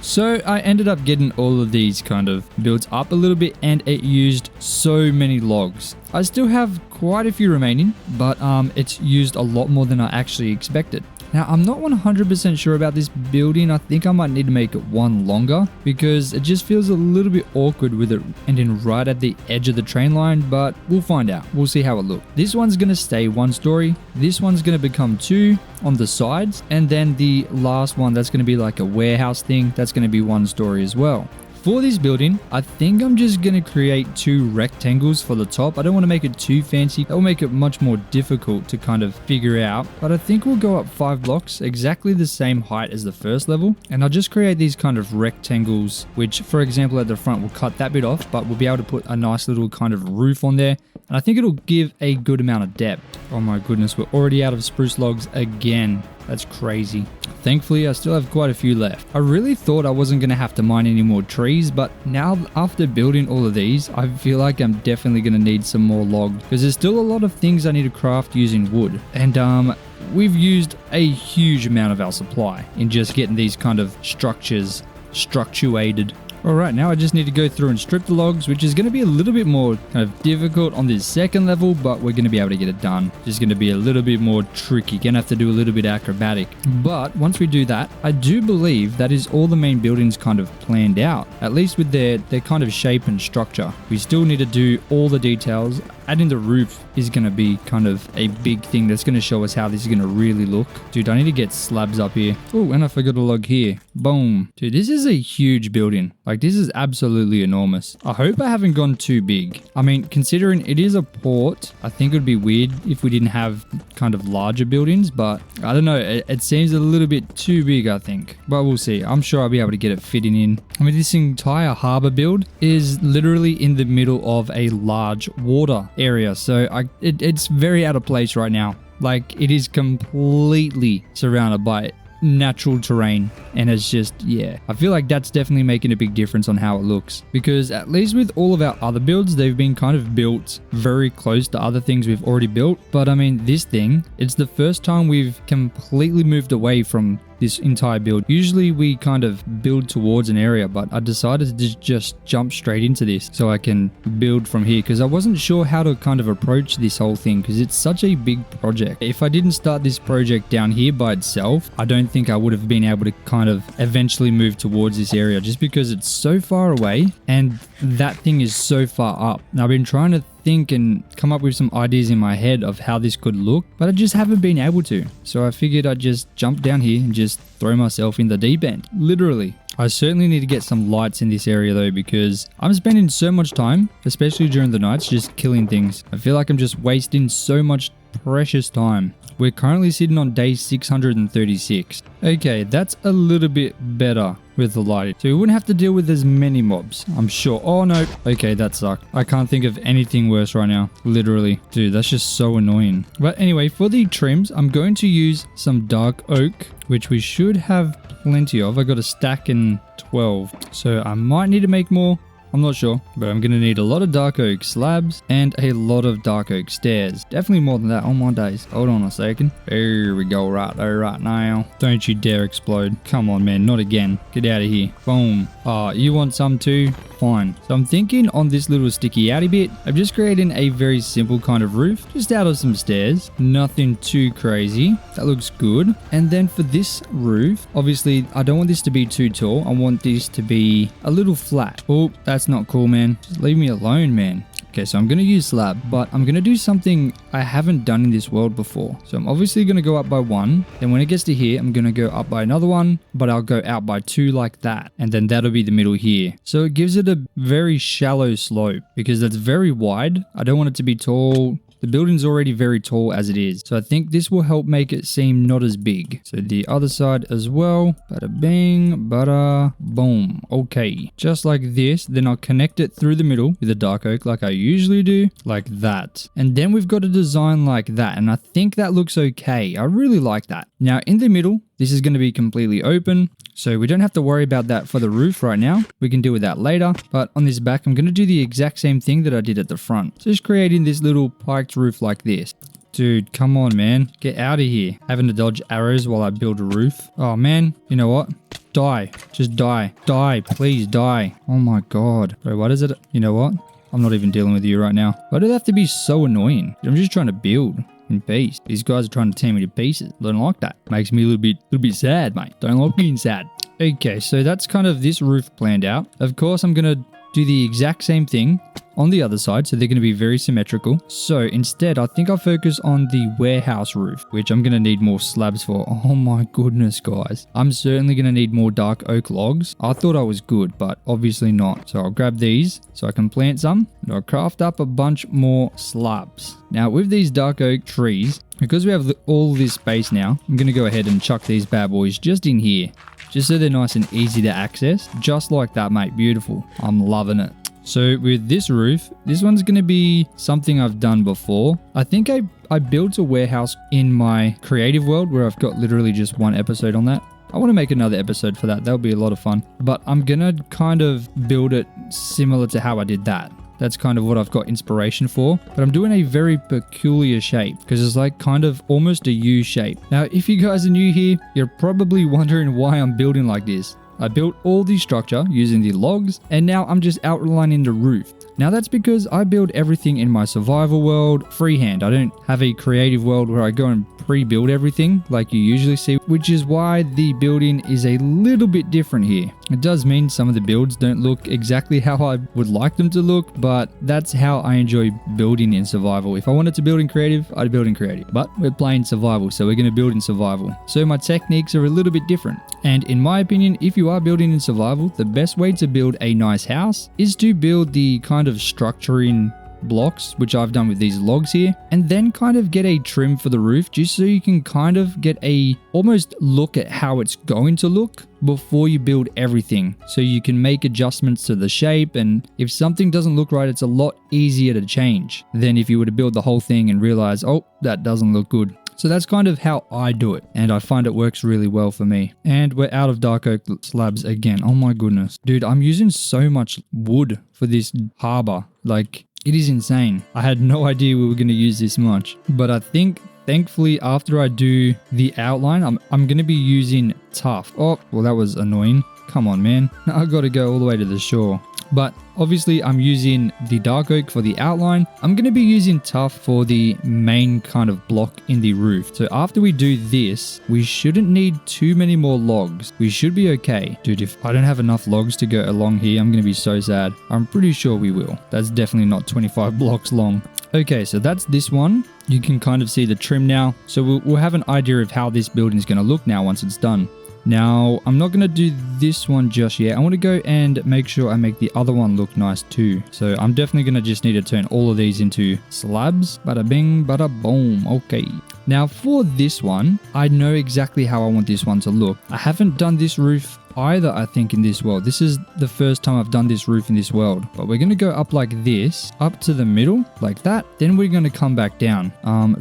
So I ended up getting all of these kind of built up a little bit, and it used so many logs. I still have quite a few remaining, but it's used a lot more than I actually expected. Now, I'm not 100% sure about this building. I think I might need to make it 1 longer, because it just feels a little bit awkward with it ending right at the edge of the train line, but we'll find out. We'll see how it looks. This one's going to stay 1 story. This one's going to become 2 on the sides. And then the last one, that's going to be like a warehouse thing. That's going to be 1 story as well. For this building, I think I'm just going to create 2 rectangles for the top. I don't want to make it too fancy. That will make it much more difficult to kind of figure out. But I think we'll go up 5 blocks, exactly the same height as the first level. And I'll just create these kind of rectangles, which for example at the front we'll cut that bit off, but we'll be able to put a nice little kind of roof on there. And I think it'll give a good amount of depth. Oh my goodness, we're already out of spruce logs again. That's crazy. Thankfully, I still have quite a few left. I really thought I wasn't going to have to mine any more trees, but now after building all of these, I feel like I'm definitely going to need some more logs because there's still a lot of things I need to craft using wood. And we've used a huge amount of our supply in just getting these kind of structures structuated. Alright, now I just need to go through and strip the logs, which is going to be a little bit more kind of difficult on this second level, but we're going to be able to get it done. Just going to be a little bit more tricky. Going to have to do a little bit acrobatic. But once we do that, I do believe that is all the main buildings kind of planned out, at least with their kind of shape and structure. We still need to do all the details. Adding the roof is going to be kind of a big thing that's going to show us how this is going to really look. Dude, I need to get slabs up here. Oh, and I forgot a log here. Boom. Dude, this is a huge building. Like, this is absolutely enormous. I hope I haven't gone too big. I mean, considering it is a port, I think it would be weird if we didn't have kind of larger buildings, but I don't know. It seems a little bit too big, I think. But we'll see. I'm sure I'll be able to get it fitting in. I mean, this entire harbor build is literally in the middle of a large water area, so it's very out of place right now. Like, it is completely surrounded by natural terrain, and it's just, yeah, I feel like that's definitely making a big difference on how it looks, because at least with all of our other builds, they've been kind of built very close to other things we've already built. But I mean, this thing, it's the first time we've completely moved away from this entire build. Usually we kind of build towards an area, but I decided to just jump straight into this so I can build from here, because I wasn't sure how to kind of approach this whole thing, because it's such a big project. If I didn't start this project down here by itself, I don't think I would have been able to kind of eventually move towards this area, just because it's so far away and that thing is so far up. Now, I've been trying to think and come up with some ideas in my head of how this could look, but I just haven't been able to. So I figured I'd just jump down here and just throw myself in the deep end. Literally. I certainly need to get some lights in this area though, because I'm spending so much time, especially during the nights, just killing things. I feel like I'm just wasting so much precious time. We're currently sitting on day 636. Okay, that's a little bit better with the lighting. So we wouldn't have to deal with as many mobs, I'm sure. Oh no. Okay, that sucked. I can't think of anything worse right now. Literally. Dude, that's just so annoying. But anyway, for the trims, I'm going to use some dark oak, which we should have plenty of. I got a stack in 12. So I might need to make more. I'm not sure, but I'm going to need a lot of dark oak slabs and a lot of dark oak stairs. Definitely more than that on my days. Hold on a second. There we go, right there, right now. Don't you dare explode. Come on, man, not again. Get out of here. Boom. Oh, you want some too? Fine. So I'm thinking on this little sticky outy bit, I'm just creating a very simple kind of roof, just out of some stairs. Nothing too crazy. That looks good. And then for this roof, obviously, I don't want this to be too tall. I want this to be a little flat. Oh, that's not cool, man. Just leave me alone, man. Okay, so I'm going to use slab, but I'm going to do something I haven't done in this world before. So I'm obviously going to go up by 1. Then when it gets to here, I'm going to go up by another 1, but I'll go out by 2 like that. And then that'll be the middle here. So it gives it a very shallow slope because that's very wide. I don't want it to be tall. The building's already very tall as it is, so I think this will help make it seem not as big. So the other side as well. Bada bing, bada boom. Okay, just like this. Then I'll connect it through the middle with a dark oak like I usually do, like that. And then we've got a design like that, and I think that looks okay. I really like that. Now in the middle, this is going to be completely open, so we don't have to worry about that for the roof right now. We can deal with that later. But on this back, I'm going to do the exact same thing that I did at the front. Just creating this little piked roof like this. Dude, come on, man. Get out of here. Having to dodge arrows while I build a roof. Oh, man. You know what? Die. Just die. Die. Please die. Oh, my God. Wait, what is it? You know what? I'm not even dealing with you right now. Why do they have to be so annoying? I'm just trying to build in peace. These guys are trying to tear me to pieces. I don't like that. Makes me a little bit sad, mate. Don't like being sad. Okay, so that's kind of this roof planned out. Of course, I'm going to do the exact same thing on the other side, so they're going to be very symmetrical. So instead, I think I'll focus on the warehouse roof, which I'm going to need more slabs for. Oh my goodness, guys. I'm certainly going to need more dark oak logs. I thought I was good, but obviously not. So I'll grab these so I can plant some, and I'll craft up a bunch more slabs. Now with these dark oak trees, because we have all this space now, I'm going to go ahead and chuck these bad boys just in here, just so they're nice and easy to access. Just like that, mate. Beautiful. I'm loving it. So with this roof, this one's going to be something I've done before. I think I built a warehouse in my creative world where I've got literally just one episode on that. I want to make another episode for that. That'll be a lot of fun. But I'm going to kind of build it similar to how I did that. That's kind of what I've got inspiration for. But I'm doing a very peculiar shape because it's like kind of almost a U shape. Now, if you guys are new here, you're probably wondering why I'm building like this. I built all the structure using the logs, and now I'm just outlining the roof. Now that's because I build everything in my survival world freehand. I don't have a creative world where I go and pre-build everything like you usually see, which is why the building is a little bit different here. It does mean some of the builds don't look exactly how I would like them to look, but that's how I enjoy building in survival. If I wanted to build in creative, I'd build in creative, but we're playing survival, so we're going to build in survival. So my techniques are a little bit different. And in my opinion, if you are building in survival, the best way to build a nice house is to build the kind of structuring blocks, which I've done with these logs here, and then kind of get a trim for the roof just so you can kind of get a almost look at how it's going to look before you build everything, so you can make adjustments to the shape. And if something doesn't look right, it's a lot easier to change than if you were to build the whole thing and realize, oh, that doesn't look good. So that's kind of how I do it, and I find it works really well for me. And we're out of dark oak slabs again. Oh my goodness. Dude, I'm using so much wood for this harbor. Like, it is insane. I had no idea we were going to use this much. But I think, thankfully, after I do the outline, I'm going to be using tough. Oh, well, that was annoying. Come on, man. I got to go all the way to the shore. But obviously I'm using the dark oak for the outline. I'm going to be using tough for the main kind of block in the roof. So after we do this, we shouldn't need too many more logs. We should be okay. Dude, if I don't have enough logs to go along here, I'm going to be so sad. I'm pretty sure we will. That's definitely not 25 blocks long. Okay, so that's this one. You can kind of see the trim now. So we'll have an idea of how this building is going to look now once it's done. Now, I'm not going to do this one just yet. I want to go and make sure I make the other one look nice too. So I'm definitely going to just need to turn all of these into slabs. Bada bing, bada boom. Okay. Now for this one, I know exactly how I want this one to look. I haven't done this roof either, I think, in this world. This is the first time I've done this roof in this world. But we're going to go up like this, up to the middle, like that. Then we're going to come back down.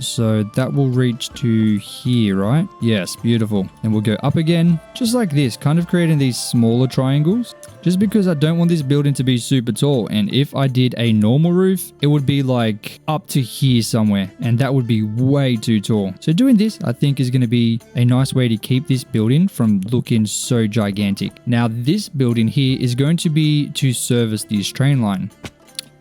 So that will reach to here, right? Yes, beautiful. And we'll go up again, just like this, kind of creating these smaller triangles. Just because I don't want this building to be super tall. And if I did a normal roof, it would be like up to here somewhere. And that would be way too tall. So doing this, I think, is going to be a nice way to keep this building from looking so gigantic. Now, this building here is going to be to service this train line.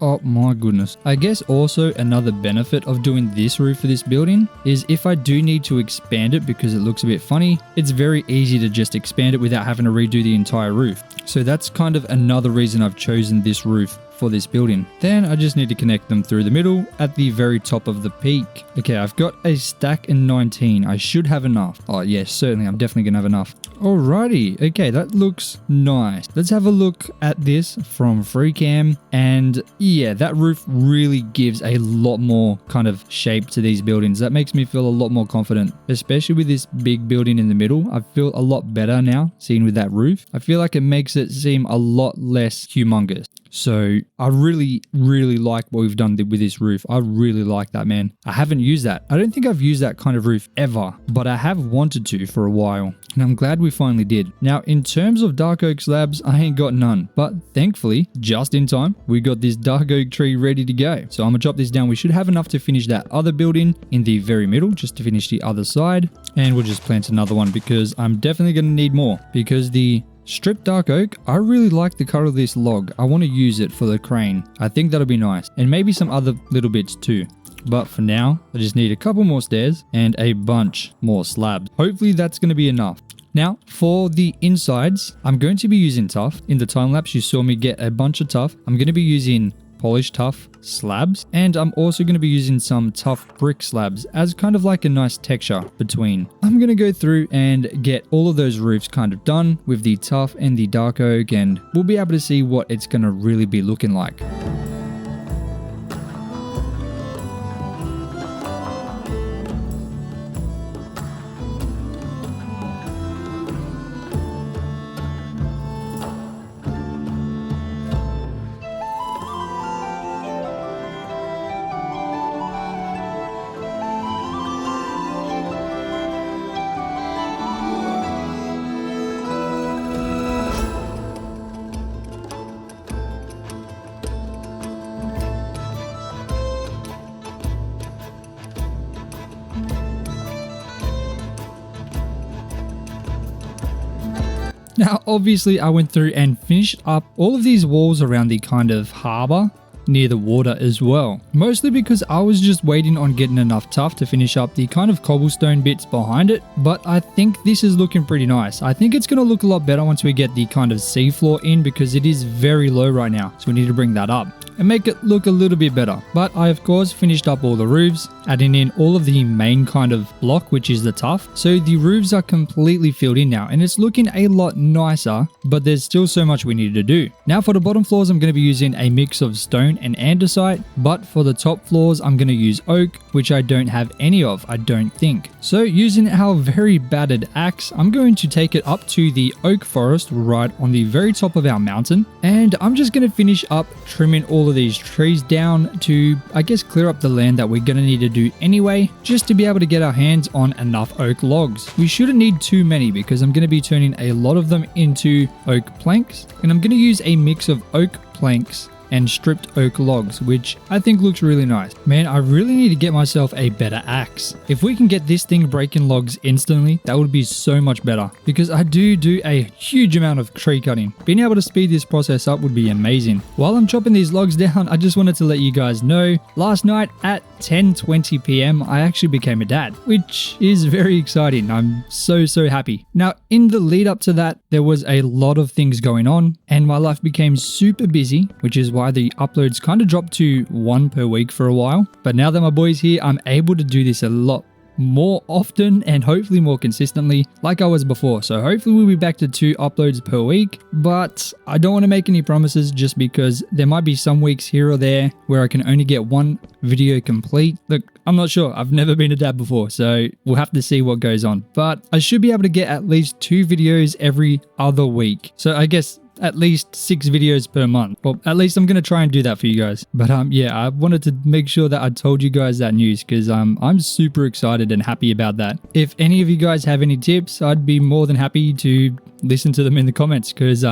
Oh my goodness. I guess also another benefit of doing this roof for this building is if I do need to expand it because it looks a bit funny, it's very easy to just expand it without having to redo the entire roof. So that's kind of another reason I've chosen this roof for this building. Then I just need to connect them through the middle at the very top of the peak. Okay, I've got a stack and 19. I should have enough. Oh yes, certainly. I'm definitely gonna have enough. Alrighty. Okay, that looks nice. Let's have a look at this from free cam. And yeah, that roof really gives a lot more kind of shape to these buildings. That makes me feel a lot more confident, especially with this big building in the middle. I feel a lot better now seeing with that roof. I feel like it makes it seem a lot less humongous. So I really like what we've done with this roof. I really like that, man. I haven't used that. I don't think I've used that kind of roof ever, but I have wanted to for a while. And I'm glad we finally did. Now, in terms of dark oak slabs, I ain't got none. But thankfully, just in time, we got this dark oak tree ready to go. So I'm gonna chop this down. We should have enough to finish that other building in the very middle, just to finish the other side. And we'll just plant another one because I'm definitely gonna need more. Because the stripped dark oak, I really like the color of this log. I want to use it for the crane. I think that'll be nice. And maybe some other little bits too. But for now, I just need a couple more stairs and a bunch more slabs. Hopefully that's going to be enough. Now, for the insides, I'm going to be using tuff. In the time lapse, you saw me get a bunch of tuff. I'm going to be using polished tuff slabs, and I'm also going to be using some tough brick slabs as kind of like a nice texture between. I'm going to go through and get all of those roofs kind of done with the tuff and the dark oak, and we'll be able to see what it's going to really be looking like. Now, obviously, I went through and finished up all of these walls around the kind of harbour near the water as well. Mostly because I was just waiting on getting enough tuff to finish up the kind of cobblestone bits behind it, but I think this is looking pretty nice. I think it's going to look a lot better once we get the kind of seafloor in, because it is very low right now, so we need to bring that up and make it look a little bit better. But I of course finished up all the roofs, adding in all of the main kind of block, which is the tuff. So the roofs are completely filled in now and it's looking a lot nicer, but there's still so much we need to do. Now for the bottom floors, I'm going to be using a mix of stone and andesite, but for the top floors, I'm going to use oak, which I don't have any of, I don't think. So using our very battered axe, I'm going to take it up to the oak forest right on the very top of our mountain, and I'm just going to finish up trimming all of these trees down to, I guess, clear up the land that we're going to need to do anyway, just to be able to get our hands on enough oak logs. We shouldn't need too many because I'm going to be turning a lot of them into oak planks, and I'm going to use a mix of oak planks and stripped oak logs, which I think looks really nice. Man, I really need to get myself a better axe. If we can get this thing breaking logs instantly, that would be so much better, because I do a huge amount of tree cutting. Being able to speed this process up would be amazing. While I'm chopping these logs down, I just wanted to let you guys know, last night at 10:20 p.m, I actually became a dad, which is very exciting. I'm so happy. Now, in the lead up to that, there was a lot of things going on, and my life became super busy, which is why the uploads kind of dropped to 1 per week for a while. But now that my boy's here, I'm able to do this a lot more often and hopefully more consistently like I was before. So hopefully we'll be back to 2 uploads per week, but I don't want to make any promises just because there might be some weeks here or there where I can only get 1 video complete. Look, I'm not sure. I've never been a dad before, so we'll have to see what goes on. But I should be able to get at least 2 videos every other week. So I guess at least 6 videos per month. Well, at least I'm going to try and do that for you guys. But yeah, I wanted to make sure that I told you guys that news because I'm super excited and happy about that. If any of you guys have any tips, I'd be more than happy to listen to them in the comments because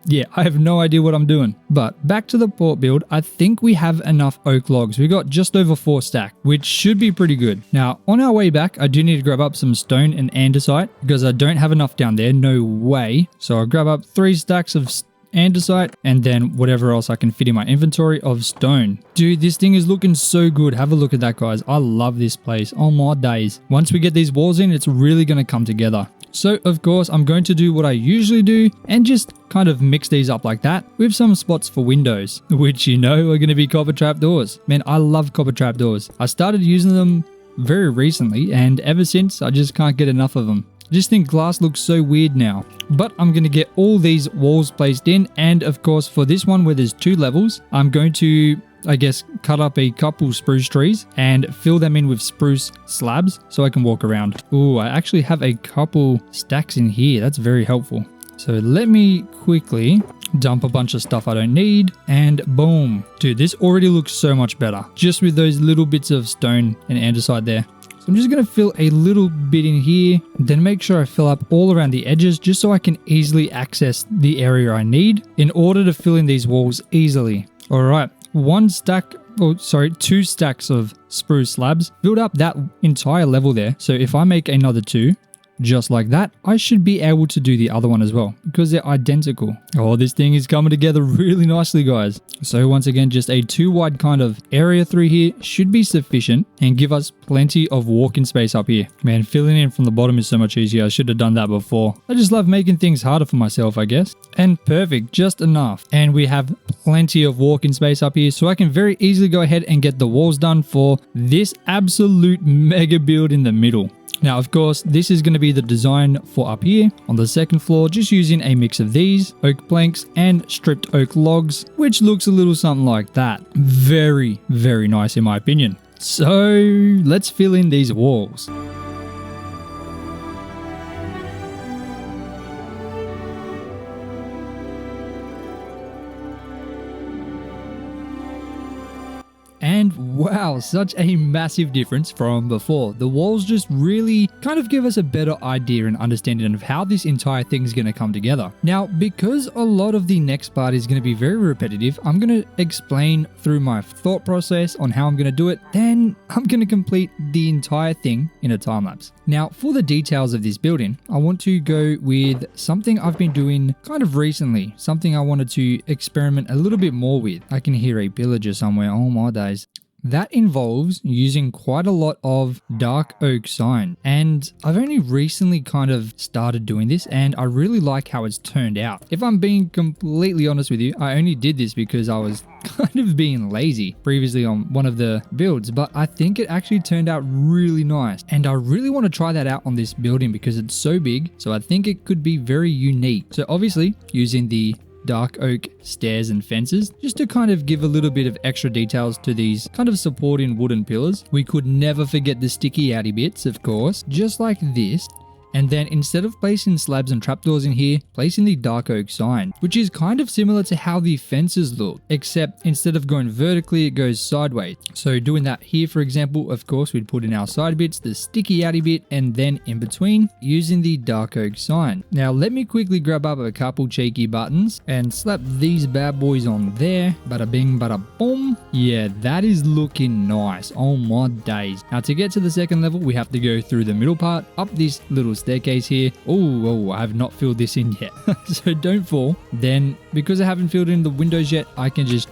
yeah, I have no idea what I'm doing. But back to the port build, I think we have enough oak logs. We got just over 4 stack, which should be pretty good. Now, on our way back, I do need to grab up some stone and andesite because I don't have enough down there, no way. So I'll grab up 3 stacks of andesite and then whatever else I can fit in my inventory of stone. Dude, this thing is looking so good. Have a look at that, guys. I love this place. Oh my days. Once we get these walls in, it's really going to come together. So of course I'm going to do what I usually do and just kind of mix these up like that with some spots for windows, which you know are going to be copper trap doors. Man, I love copper trap doors. I started using them very recently and ever since I just can't get enough of them. I just think glass looks so weird now. But I'm going to get all these walls placed in, and of course for this one where there's 2 levels, I'm going to, I guess, cut up a couple spruce trees and fill them in with spruce slabs so I can walk around. Ooh, I actually have a couple stacks in here. That's very helpful. So let me quickly dump a bunch of stuff I don't need and boom. Dude, this already looks so much better just with those little bits of stone and andesite there. So I'm just going to fill a little bit in here, then make sure I fill up all around the edges just so I can easily access the area I need in order to fill in these walls easily. All right. 2 stacks of spruce slabs filled up that entire level there. So if I make another 2, just like that, I should be able to do the other one as well because they're identical. Oh, this thing is coming together really nicely, guys. So once again, just a 2 wide kind of area through here should be sufficient and give us plenty of walking space up here. Man, filling in from the bottom is so much easier. I should have done that before. I just love making things harder for myself, I guess. And perfect, just enough. And we have plenty of walking space up here, so I can very easily go ahead and get the walls done for this absolute mega build in the middle. Now, of course, this is going to be the design for up here on the second floor, just using a mix of these oak planks and stripped oak logs, which looks a little something like that. Very, very nice in my opinion. So let's fill in these walls. And wow, such a massive difference from before. The walls just really kind of give us a better idea and understanding of how this entire thing is going to come together. Now, because a lot of the next part is going to be very repetitive, I'm going to explain through my thought process on how I'm going to do it. Then I'm going to complete the entire thing in a time lapse. Now, for the details of this building, I want to go with something I've been doing kind of recently, something I wanted to experiment a little bit more with. I can hear a pillager somewhere. Oh my days. That involves using quite a lot of dark oak sign, and I've only recently kind of started doing this and I really like how it's turned out. If I'm being completely honest with you, I only did this because I was kind of being lazy previously on one of the builds, but I think it actually turned out really nice and I really want to try that out on this building because it's so big, so I think it could be very unique. So obviously using the dark oak stairs and fences just to kind of give a little bit of extra details to these kind of supporting wooden pillars. We could never forget the sticky outy bits, of course, just like this. And then instead of placing slabs and trapdoors in here, placing the dark oak sign, which is kind of similar to how the fences look, except instead of going vertically, it goes sideways. So doing that here, for example, of course, we'd put in our side bits, the sticky outy bit, and then in between, using the dark oak sign. Now, let me quickly grab up a couple cheeky buttons and slap these bad boys on there. Bada bing, bada boom. Yeah, that is looking nice. Oh my days. Now, to get to the second level, we have to go through the middle part, up this little staircase here. Oh, I have not filled this in yet. So don't fall. Then, because I haven't filled in the windows yet, I can just...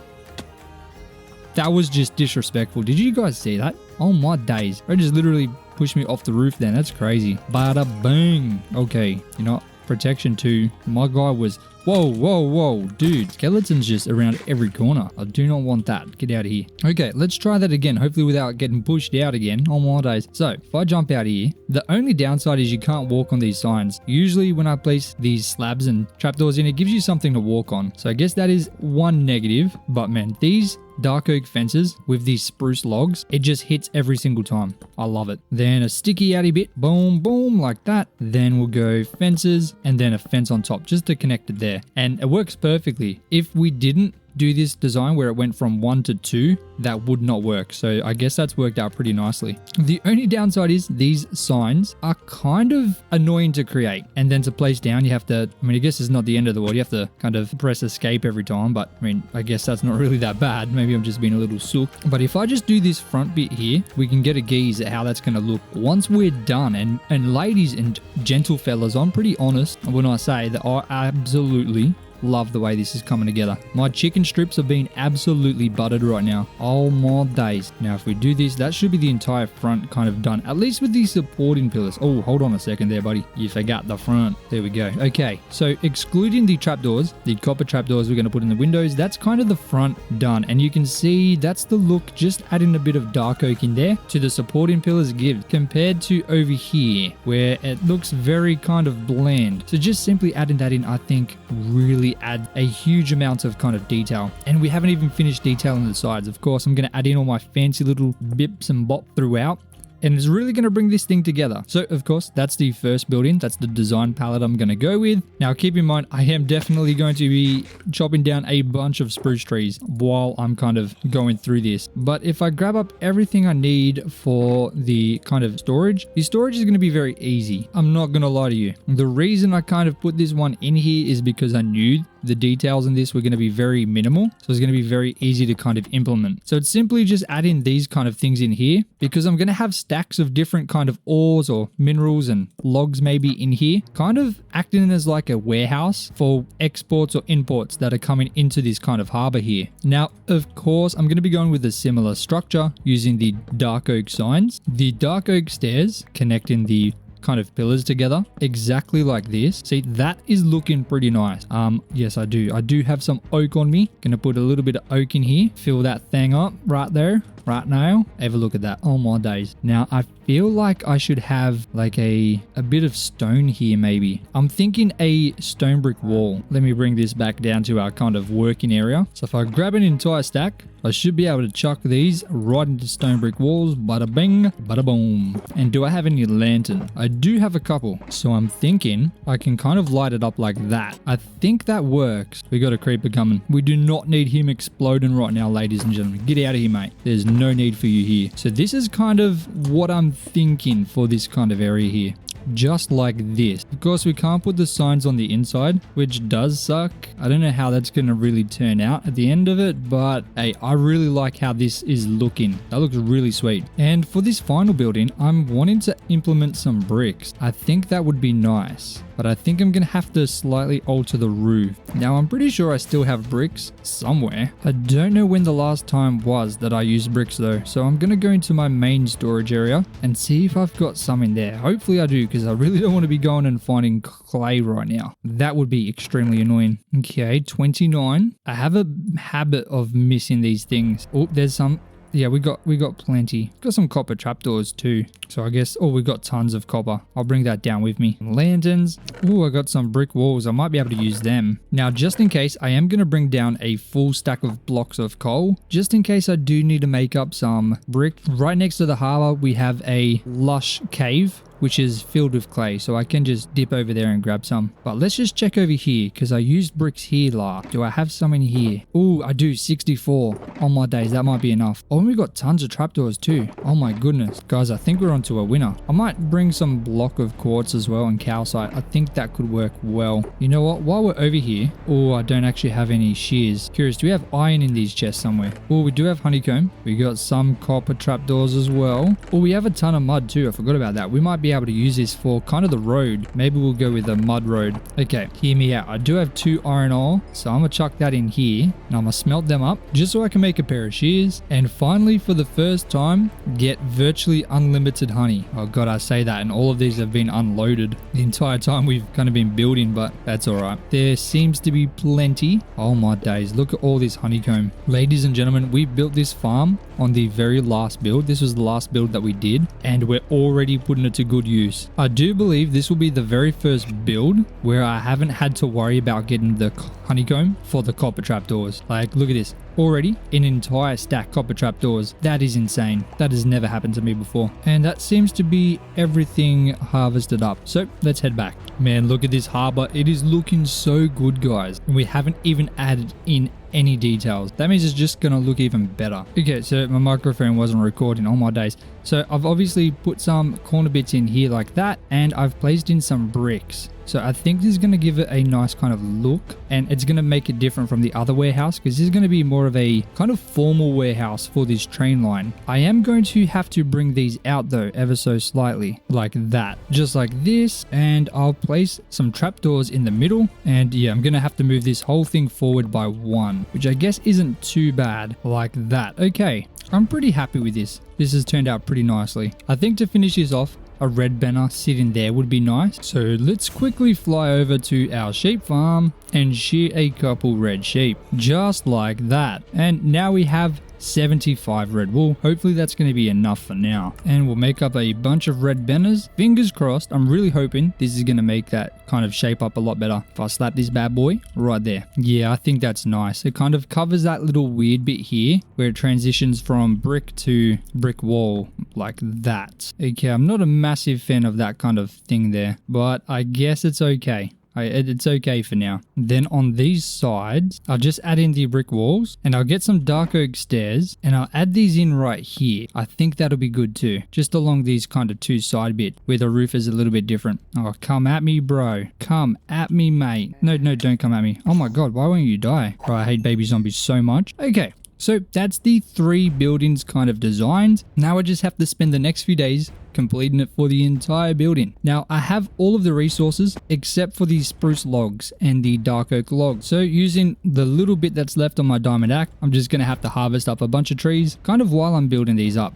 That was just disrespectful. Did you guys see that? Oh my days. I just literally pushed me off the roof then. That's crazy. Bada bang. Okay, you know, protection 2. My guy was... Whoa, dude. Skeletons just around every corner. I do not want that. Get out of here. Okay, let's try that again, hopefully without getting pushed out again. Oh my days. So, if I jump out of here, the only downside is you can't walk on these signs. Usually when I place these slabs and trapdoors in, it gives you something to walk on. So I guess that is one negative, but man, these dark oak fences with these spruce logs, it just hits every single time. I love it. Then a sticky outy bit, boom, boom, like that. Then we'll go fences and then a fence on top just to connect it there. And it works perfectly. If we didn't do this design where it went from 1 to 2, that would not work. So I guess that's worked out pretty nicely. The only downside is these signs are kind of annoying to create, and then to place down you have to, I mean, I guess it's not the end of the world, you have to kind of press escape every time, but I mean, I guess that's not really that bad. Maybe I'm just being a little sook. But if I just do this front bit here, we can get a gaze at how that's going to look once we're done. And ladies and gentle fellas, I'm pretty honest when I say that I absolutely love the way this is coming together. My chicken strips are being absolutely buttered right now. Oh my days. Now if we do this, that should be the entire front kind of done, at least with these supporting pillars. Oh, hold on a second there, buddy. You forgot the front. There we go. Okay, so excluding the trapdoors, the copper trapdoors we're going to put in the windows, that's kind of the front done. And you can see that's the look, just adding a bit of dark oak in there to the supporting pillars give, compared to over here where it looks very kind of bland. So just simply adding that in, I think really add a huge amount of kind of detail. And we haven't even finished detailing the sides. Of course, I'm going to add in all my fancy little bips and bop throughout, and it's really going to bring this thing together. So of course, that's the first building. That's the design palette I'm going to go with. Now keep in mind, I am definitely going to be chopping down a bunch of spruce trees while I'm kind of going through this. But if I grab up everything I need for the kind of storage, the storage is going to be very easy. I'm not going to lie to you. The reason I kind of put this one in here is because I knew the details in this were going to be very minimal. So it's going to be very easy to kind of implement. So it's simply just adding these kind of things in here because I'm going to have stacks of different kind of ores or minerals and logs maybe in here, kind of acting as like a warehouse for exports or imports that are coming into this kind of harbor here. Now, of course, I'm going to be going with a similar structure using the dark oak signs. The dark oak stairs connecting the kind of pillars together exactly like this. See, that is looking pretty nice. Yes, I do have some oak on me. Gonna put a little bit of oak in here, fill that thing up right there right now. Have a look at that. Oh my days. Now I feel like I should have like a bit of stone here maybe. I'm thinking a stone brick wall. Let me bring this back down to our kind of working area. So if I grab an entire stack, I should be able to chuck these right into stone brick walls. Bada bing, bada boom. And do I have any lantern? I do have a couple. So I'm thinking I can kind of light it up like that. I think that works. We got a creeper coming. We do not need him exploding right now, ladies and gentlemen. Get out of here, mate. There's no need for you here. So this is kind of what I'm thinking for this kind of area here. Just like this. Of course, we can't put the signs on the inside, which does suck. I don't know how that's going to really turn out at the end of it, but hey, I really like how this is looking. That looks really sweet. And for this final building, I'm wanting to implement some bricks. I think that would be nice, but I think I'm going to have to slightly alter the roof. Now, I'm pretty sure I still have bricks somewhere. I don't know when the last time was that I used bricks though, so I'm going to go into my main storage area and see if I've got some in there. Hopefully I do, because I really don't want to be going and finding clay right now. That would be extremely annoying. Okay, 29. I have a habit of missing these things. Oh, there's some. Yeah, we got plenty. Got some copper trapdoors too. So I guess, oh, we got tons of copper. I'll bring that down with me. Lanterns. Oh, I got some brick walls. I might be able to use them. Now, just in case, I am going to bring down a full stack of blocks of coal. Just in case I do need to make up some brick. Right next to the harbor, we have a lush cave, which is filled with clay, so I can just dip over there and grab some. But let's just check over here, because I used bricks here last. Do I have some in here? Oh, I do, 64. Oh my days, that might be enough. Oh, and we got tons of trapdoors too. Oh my goodness. Guys, I think we're onto a winner. I might bring some block of quartz as well and calcite. I think that could work well. You know what? While we're over here, oh, I don't actually have any shears. Curious, do we have iron in these chests somewhere? Oh, we do have honeycomb. We got some copper trapdoors as well. Oh, we have a ton of mud too. I forgot about that. We might be able to use this for kind of the road. Maybe we'll go with a mud road. Okay, hear me out. I do have 2 iron ore, so I'm gonna chuck that in here and I'm gonna smelt them up just so I can make a pair of shears. And finally, for the first time, get virtually unlimited honey. Oh god, I say that, and all of these have been unloaded the entire time we've kind of been building, but that's all right. There seems to be plenty. Oh my days, look at all this honeycomb. Ladies and gentlemen, we built this farm on the very last build. This was the last build that we did, and we're already putting it to good use. I do believe this will be the very first build where I haven't had to worry about getting the honeycomb for the copper trapdoors. Like, look at this. Already an entire stack copper trapdoors. That is insane. That has never happened to me before. And that seems to be everything harvested up. So let's head back. Man, look at this harbor. It is looking so good, guys. And we haven't even added in any details. That means it's just gonna look even better. Okay, so my microphone wasn't recording. Oh my days. So I've obviously put some corner bits in here like that, and I've placed in some bricks. So I think this is going to give it a nice kind of look, and it's going to make it different from the other warehouse, because this is going to be more of a kind of formal warehouse for this train line. I am going to have to bring these out though ever so slightly, like that, just like this, and I'll place some trapdoors in the middle. And yeah, I'm going to have to move this whole thing forward by 1, which I guess isn't too bad, like that. Okay, I'm pretty happy with this. This has turned out pretty nicely. I think to finish this off, a red banner sitting there would be nice. So let's quickly fly over to our sheep farm and shear a couple red sheep, just like that. And now we have 75 red wool. Hopefully that's going to be enough for now, and we'll make up a bunch of red banners. Fingers crossed. I'm really hoping this is going to make that kind of shape up a lot better. If I slap this bad boy right there, yeah, I think that's nice. It kind of covers that little weird bit here where it transitions from brick to brick wall like that. Okay, I'm not a massive fan of that kind of thing there, but I guess it's okay. It's okay for now. Then on these sides, I'll just add in the brick walls and I'll get some dark oak stairs and I'll add these in right here. I think that'll be good too. Just along these kind of two side bit where the roof is a little bit different. Oh, come at me, bro. Come at me, mate. No, don't come at me. Oh my God, why won't you die? Bro, I hate baby zombies so much. Okay. So that's the 3 buildings kind of designed. Now I just have to spend the next few days completing it for the entire building. Now I have all of the resources except for the spruce logs and the dark oak logs. So using the little bit that's left on my diamond axe, I'm just going to have to harvest up a bunch of trees kind of while I'm building these up.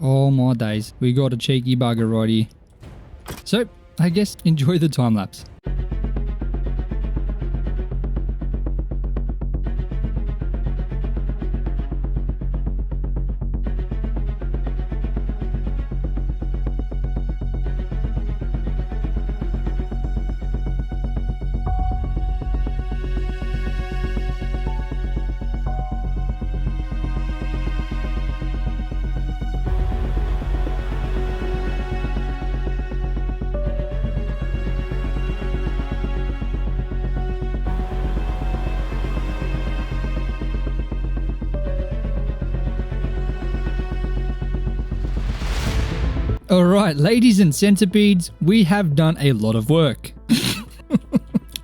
Oh my days, we got a cheeky bugger right here. So I guess enjoy the time lapse. Alright, ladies and centipedes, we have done a lot of work.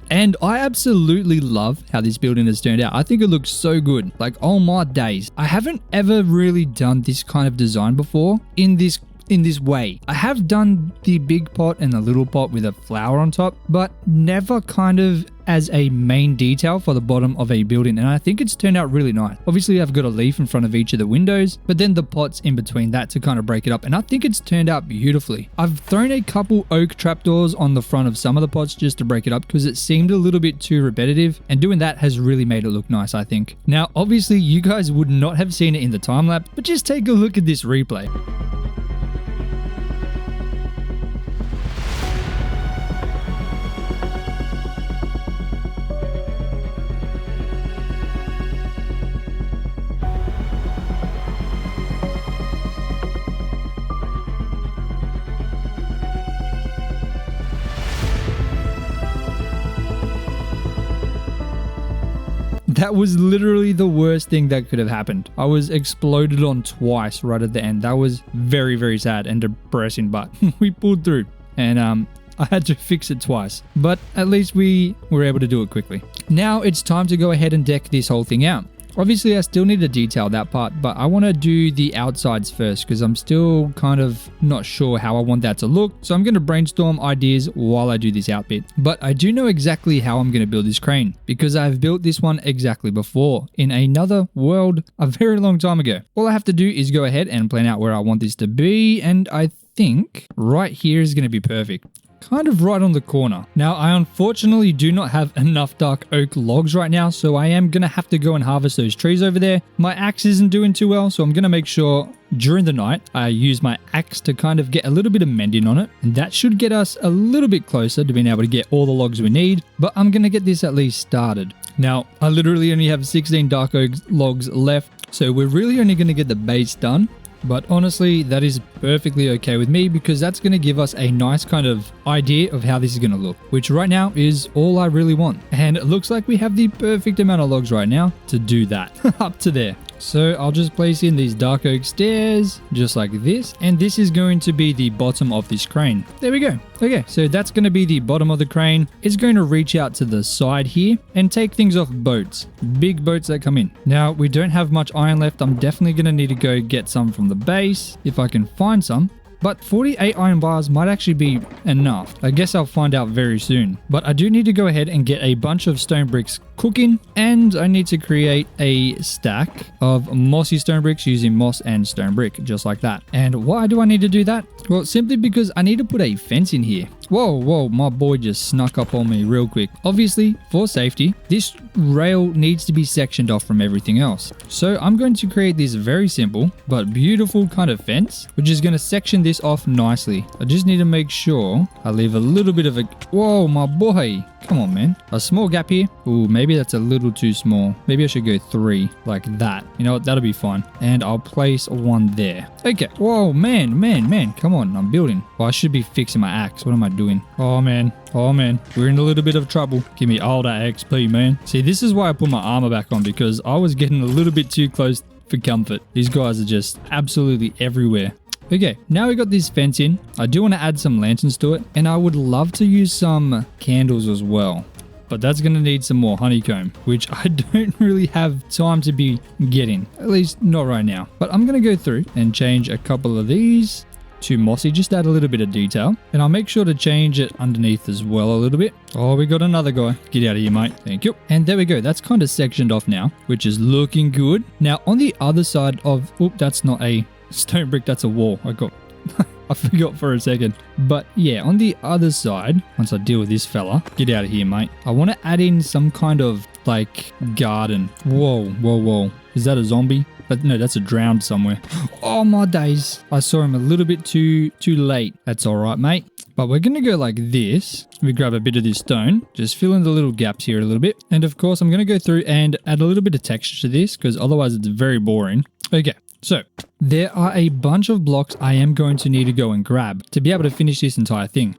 And I absolutely love how this building has turned out. I think it looks so good. Like, oh my days. I haven't ever really done this kind of design before in this way. I have done the big pot and the little pot with a flower on top, but never kind of as a main detail for the bottom of a building, and I think it's turned out really nice. Obviously I've got a leaf in front of each of the windows, but then the pots in between that to kind of break it up, and I think it's turned out beautifully. I've thrown a couple oak trapdoors on the front of some of the pots just to break it up because it seemed a little bit too repetitive, and doing that has really made it look nice, I think. Now obviously you guys would not have seen it in the time lapse, but just take a look at this replay. That was literally the worst thing that could have happened. I was exploded on twice right at the end. That was very, very sad and depressing, but we pulled through and I had to fix it twice, but at least we were able to do it quickly. Now it's time to go ahead and deck this whole thing out. Obviously, I still need to detail that part, but I want to do the outsides first because I'm still kind of not sure how I want that to look. So I'm going to brainstorm ideas while I do this out bit. But I do know exactly how I'm going to build this crane because I've built this one exactly before in another world a very long time ago. All I have to do is go ahead and plan out where I want this to be, and I think right here is going to be perfect. Kind of right on the corner. Now, I unfortunately do not have enough dark oak logs right now, so I am going to have to go and harvest those trees over there. My axe isn't doing too well, so I'm going to make sure during the night I use my axe to kind of get a little bit of mending on it, and that should get us a little bit closer to being able to get all the logs we need, but I'm going to get this at least started. Now, I literally only have 16 dark oak logs left, so we're really only going to get the base done. But honestly, that is perfectly okay with me because that's going to give us a nice kind of idea of how this is going to look, which right now is all I really want. And it looks like we have the perfect amount of logs right now to do that up to there. So I'll just place in these dark oak stairs just like this, and this is going to be the bottom of this crane. There we go. Okay, so that's going to be the bottom of the crane. It's going to reach out to the side here and take things off boats, big boats that come in. Now, we don't have much iron left. I'm definitely going to need to go get some from the base if I can find some. But 48 iron bars might actually be enough. I guess I'll find out very soon. But I do need to go ahead and get a bunch of stone bricks cooking, and I need to create a stack of mossy stone bricks using moss and stone brick, just like that. And why do I need to do that? Well, simply because I need to put a fence in here. Whoa, my boy just snuck up on me real quick. Obviously, for safety, this rail needs to be sectioned off from everything else. So I'm going to create this very simple but beautiful kind of fence, which is going to section this off nicely. I just need to make sure I leave a little bit of a... Whoa, my boy. Come on, man. A small gap here. Ooh, maybe that's a little too small. Maybe I should go 3 like that. You know what? That'll be fine. And I'll place 1 there. Okay. Whoa, man. Come on. I'm building. Well, I should be fixing my axe. What am I doing? Oh, man. We're in a little bit of trouble. Give me all that XP, man. See, this is why I put my armor back on, because I was getting a little bit too close for comfort. These guys are just absolutely everywhere. Okay, now we got this fence in. I do want to add some lanterns to it, and I would love to use some candles as well. But that's going to need some more honeycomb, which I don't really have time to be getting. At least not right now. But I'm going to go through and change a couple of these to mossy, just add a little bit of detail. And I'll make sure to change it underneath as well a little bit. Oh, we got another guy. Get out of here, mate. Thank you. And there we go. That's kind of sectioned off now, which is looking good. Now, on the other side of... Oop, that's not a stone brick, that's a wall. I forgot for a second. But yeah, on the other side, once I deal with this fella, get out of here, mate. I want to add in some kind of like garden. Whoa. Is that a zombie? But no, that's a drowned somewhere. Oh my days. I saw him a little bit too late. That's all right, mate. But we're going to go like this. We grab a bit of this stone, just fill in the little gaps here a little bit. And of course, I'm going to go through and add a little bit of texture to this because otherwise it's very boring. Okay. So, there are a bunch of blocks I am going to need to go and grab to be able to finish this entire thing.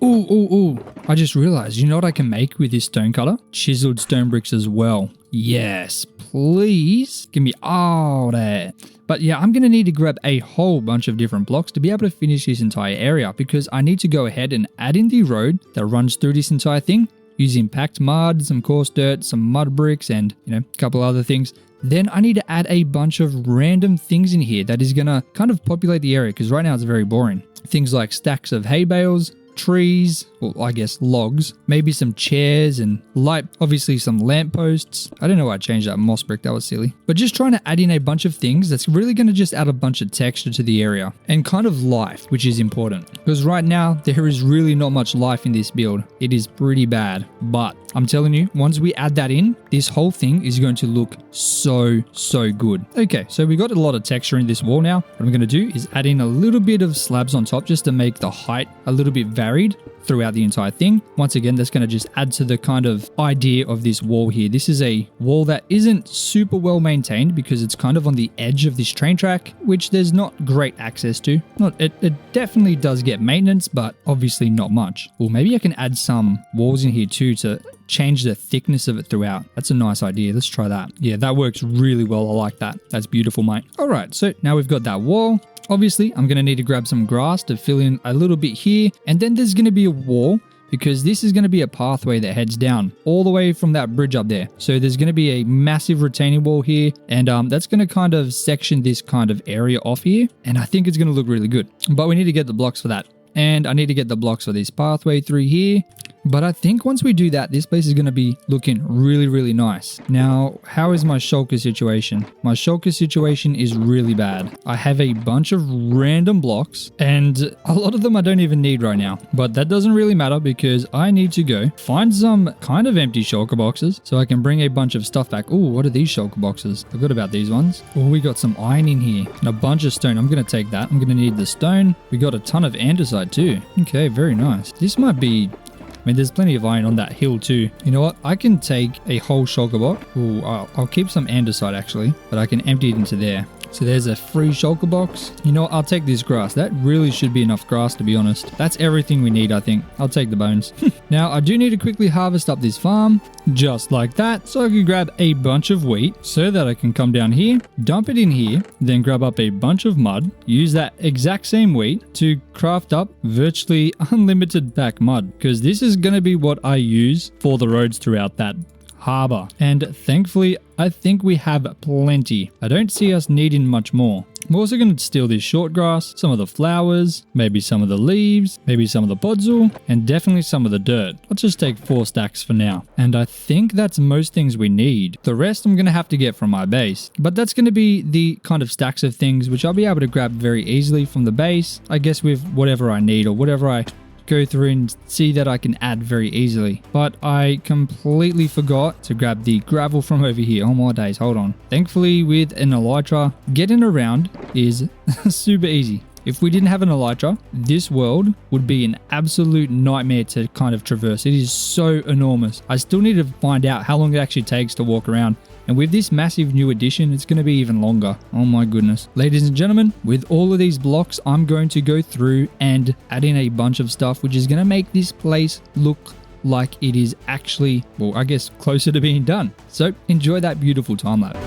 Ooh. I just realized, you know what I can make with this stone cutter? Chiseled stone bricks as well. Yes, please. Give me all that. But yeah, I'm going to need to grab a whole bunch of different blocks to be able to finish this entire area because I need to go ahead and add in the road that runs through this entire thing using packed mud, some coarse dirt, some mud bricks, and, a couple other things. Then I need to add a bunch of random things in here that is going to kind of populate the area because right now it's very boring. Things like stacks of hay bales, trees, well, I guess logs, maybe some chairs and light, obviously some lampposts. I don't know why I changed that moss brick, that was silly. But just trying to add in a bunch of things that's really going to just add a bunch of texture to the area and kind of life, which is important. Because right now, there is really not much life in this build. It is pretty bad, but I'm telling you, once we add that in, this whole thing is going to look so good. Okay, so we got a lot of texture in this wall now. What I'm going to do is add in a little bit of slabs on top just to make the height a little bit varied throughout the entire thing. Once again, that's going to just add to the kind of idea of this wall here. This is a wall that isn't super well maintained because it's kind of on the edge of this train track, which there's not great access to. It definitely does get maintenance, but obviously not much. Or maybe I can add some walls in here too to change the thickness of it throughout. That's a nice idea. Let's try that. Yeah, that works really well. I like that. That's beautiful, mate. All right, so now we've got that wall. Obviously, I'm going to need to grab some grass to fill in a little bit here. And then there's going to be a wall because this is going to be a pathway that heads down all the way from that bridge up there. So there's going to be a massive retaining wall here. And that's going to kind of section this kind of area off here. And I think it's going to look really good. But we need to get the blocks for that. And I need to get the blocks for this pathway through here. But I think once we do that, this place is going to be looking really nice. Now, how is my shulker situation? My shulker situation is really bad. I have a bunch of random blocks and a lot of them I don't even need right now. But that doesn't really matter because I need to go find some kind of empty shulker boxes so I can bring a bunch of stuff back. Ooh, what are these shulker boxes? I forgot about these ones. Oh, we got some iron in here and a bunch of stone. I'm going to take that. I'm going to need the stone. We got a ton of andesite too. Okay, very nice. This might be... I mean, there's plenty of iron on that hill too. You know what? I can take a whole shulker box. Ooh, I'll keep some andesite actually, but I can empty it into there. So there's a free shulker box. You know what? I'll take this grass. That really should be enough grass, to be honest. That's everything we need, I think. I'll take the bones. Now, I do need to quickly harvest up this farm, just like that. So I can grab a bunch of wheat so that I can come down here, dump it in here, then grab up a bunch of mud, use that exact same wheat to craft up virtually unlimited pack mud, because this is going to be what I use for the roads throughout that harbor. And thankfully, I think we have plenty. I don't see us needing much more. I'm also going to steal this short grass, some of the flowers, maybe some of the leaves, maybe some of the podzol, and definitely some of the dirt. I'll just take 4 stacks for now. And I think that's most things we need. The rest I'm going to have to get from my base. But that's going to be the kind of stacks of things which I'll be able to grab very easily from the base. I guess with whatever I need or whatever I go through and see that I can add very easily. But I completely forgot to grab the gravel from over here. Oh my days, hold on. Thankfully with an elytra, getting around is super easy. If we didn't have an elytra, this world would be an absolute nightmare to kind of traverse. It is so enormous. I still need to find out how long it actually takes to walk around. And with this massive new addition, it's going to be even longer. Oh my goodness. Ladies and gentlemen, with all of these blocks, I'm going to go through and add in a bunch of stuff, which is going to make this place look like it is actually, well, I guess closer to being done. So enjoy that beautiful time lapse.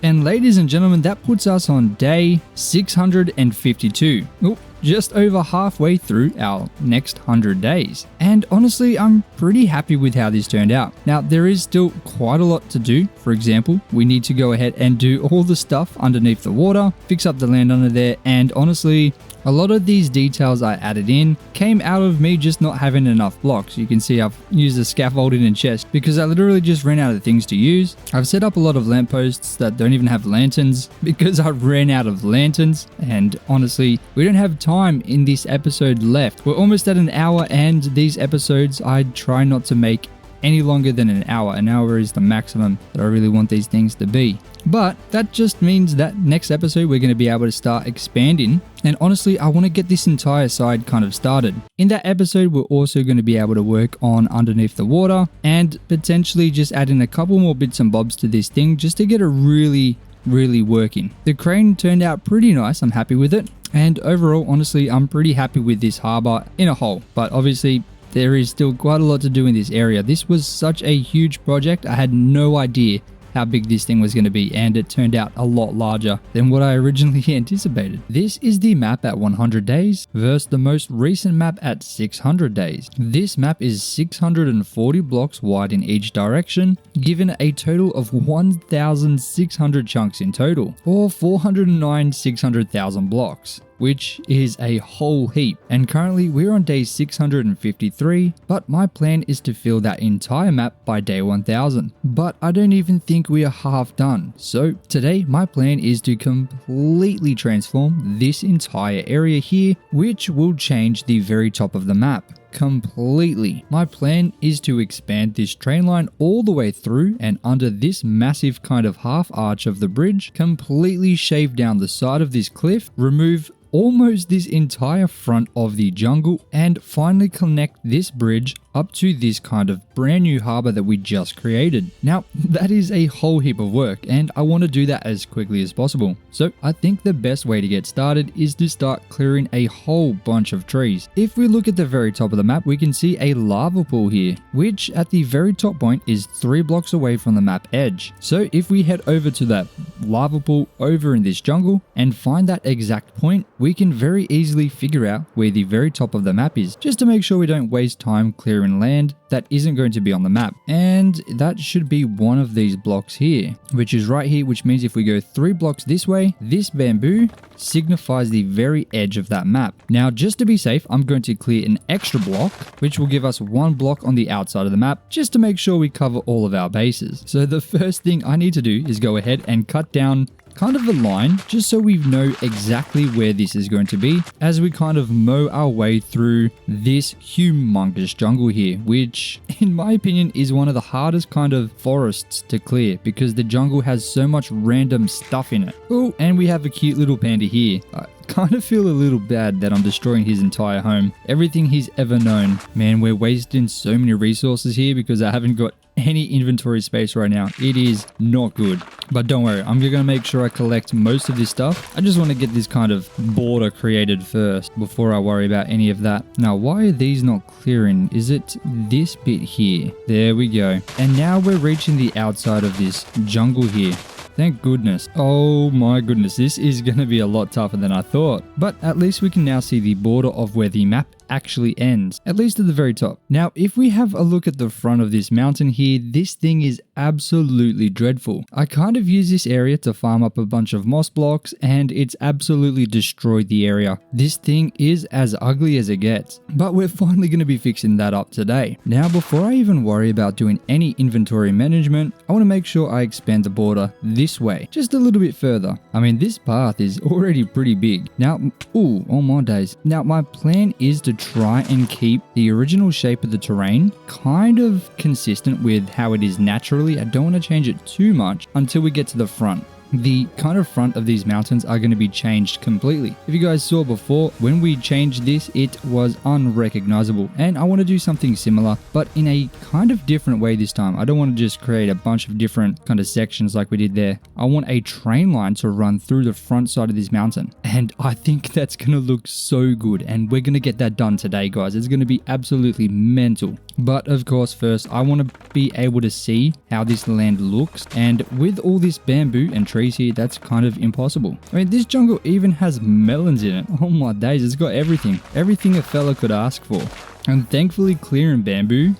And ladies and gentlemen, that puts us on day 652. Oh, just over halfway through our next 100 days. And honestly, I'm pretty happy with how this turned out. Now, there is still quite a lot to do. For example, we need to go ahead and do all the stuff underneath the water, fix up the land under there, and honestly, a lot of these details I added in came out of me just not having enough blocks. You can see I've used the scaffolding and chest because I literally just ran out of things to use. I've set up a lot of lampposts that don't even have lanterns because I ran out of lanterns. And honestly, we don't have time in this episode left. We're almost at an hour, and these episodes I try not to make any longer than an hour. An hour is the maximum that I really want these things to be. But that just means that next episode we're going to be able to start expanding. And honestly, I want to get this entire side kind of started. In that episode, we're also going to be able to work on underneath the water and potentially just add in a couple more bits and bobs to this thing just to get it really working. The crane turned out pretty nice. I'm happy with it. And overall, honestly, I'm pretty happy with this harbor in a whole. But obviously, there is still quite a lot to do in this area. This was such a huge project. I had no idea how big this thing was going to be, and it turned out a lot larger than what I originally anticipated. This is the map at 100 days versus the most recent map at 600 days. This map is 640 blocks wide in each direction, given a total of 1,600 chunks in total, or 409 600,000 blocks, which is a whole heap. And currently we're on day 653, but my plan is to fill that entire map by day 1000. But I don't even think we are half done. So today my plan is to completely transform this entire area here, which will change the very top of the map completely. My plan is to expand this train line all the way through and under this massive kind of half arch of the bridge, completely shave down the side of this cliff, remove almost this entire front of the jungle, and finally connect this bridge up to this kind of brand new harbor that we just created. Now, that is a whole heap of work, and I want to do that as quickly as possible. So I think the best way to get started is to start clearing a whole bunch of trees. If we look at the very top of the map, we can see a lava pool here, which at the very top point is 3 blocks away from the map edge. So if we head over to that lava pool over in this jungle and find that exact point, we can very easily figure out where the very top of the map is, just to make sure we don't waste time clearing land that isn't going to be on the map. And that should be one of these blocks here, which is right here, which means if we go 3 blocks this way, this bamboo signifies the very edge of that map. Now, just to be safe, I'm going to clear an extra block, which will give us 1 block on the outside of the map, just to make sure we cover all of our bases. So the first thing I need to do is go ahead and cut down kind of a line, just so we know exactly where this is going to be as we kind of mow our way through this humongous jungle here, which in my opinion is one of the hardest kind of forests to clear because the jungle has so much random stuff in it. Oh, and we have a cute little panda here. I kind of feel a little bad that I'm destroying his entire home, everything he's ever known. Man, we're wasting so many resources here because I haven't got any inventory space right now. It is not good. But don't worry, I'm gonna make sure I collect most of this stuff. I just want to get this kind of border created first before I worry about any of that. Now, why are these not clearing? Is it this bit here? There we go. And now we're reaching the outside of this jungle here. Thank goodness. Oh my goodness, this is going to be a lot tougher than I thought. But at least we can now see the border of where the map actually ends, at least at the very top. Now, if we have a look at the front of this mountain here, this thing is absolutely dreadful. I kind of use this area to farm up a bunch of moss blocks, and it's absolutely destroyed the area. This thing is as ugly as it gets, but we're finally going to be fixing that up today. Now, before I even worry about doing any inventory management, I want to make sure I expand the border this way, just a little bit further. I mean, this path is already pretty big. Now, oh my days. Now, my plan is to try and keep the original shape of the terrain kind of consistent with how it is naturally. I don't want to change it too much until we get to the front. The kind of front of these mountains are going to be changed completely. If you guys saw before, when we changed this, it was unrecognizable, and I want to do something similar, but in a kind of different way this time. I don't want to just create a bunch of different kind of sections like we did there. I want a train line to run through the front side of this mountain, and I think that's going to look so good, and we're going to get that done today, guys. It's going to be absolutely mental. But of course, first, I want to be able to see how this land looks, and with all this bamboo and trees here, that's kind of impossible. I mean, this jungle even has melons in it. Oh my days, it's got everything a fella could ask for. And thankfully, clearing bamboo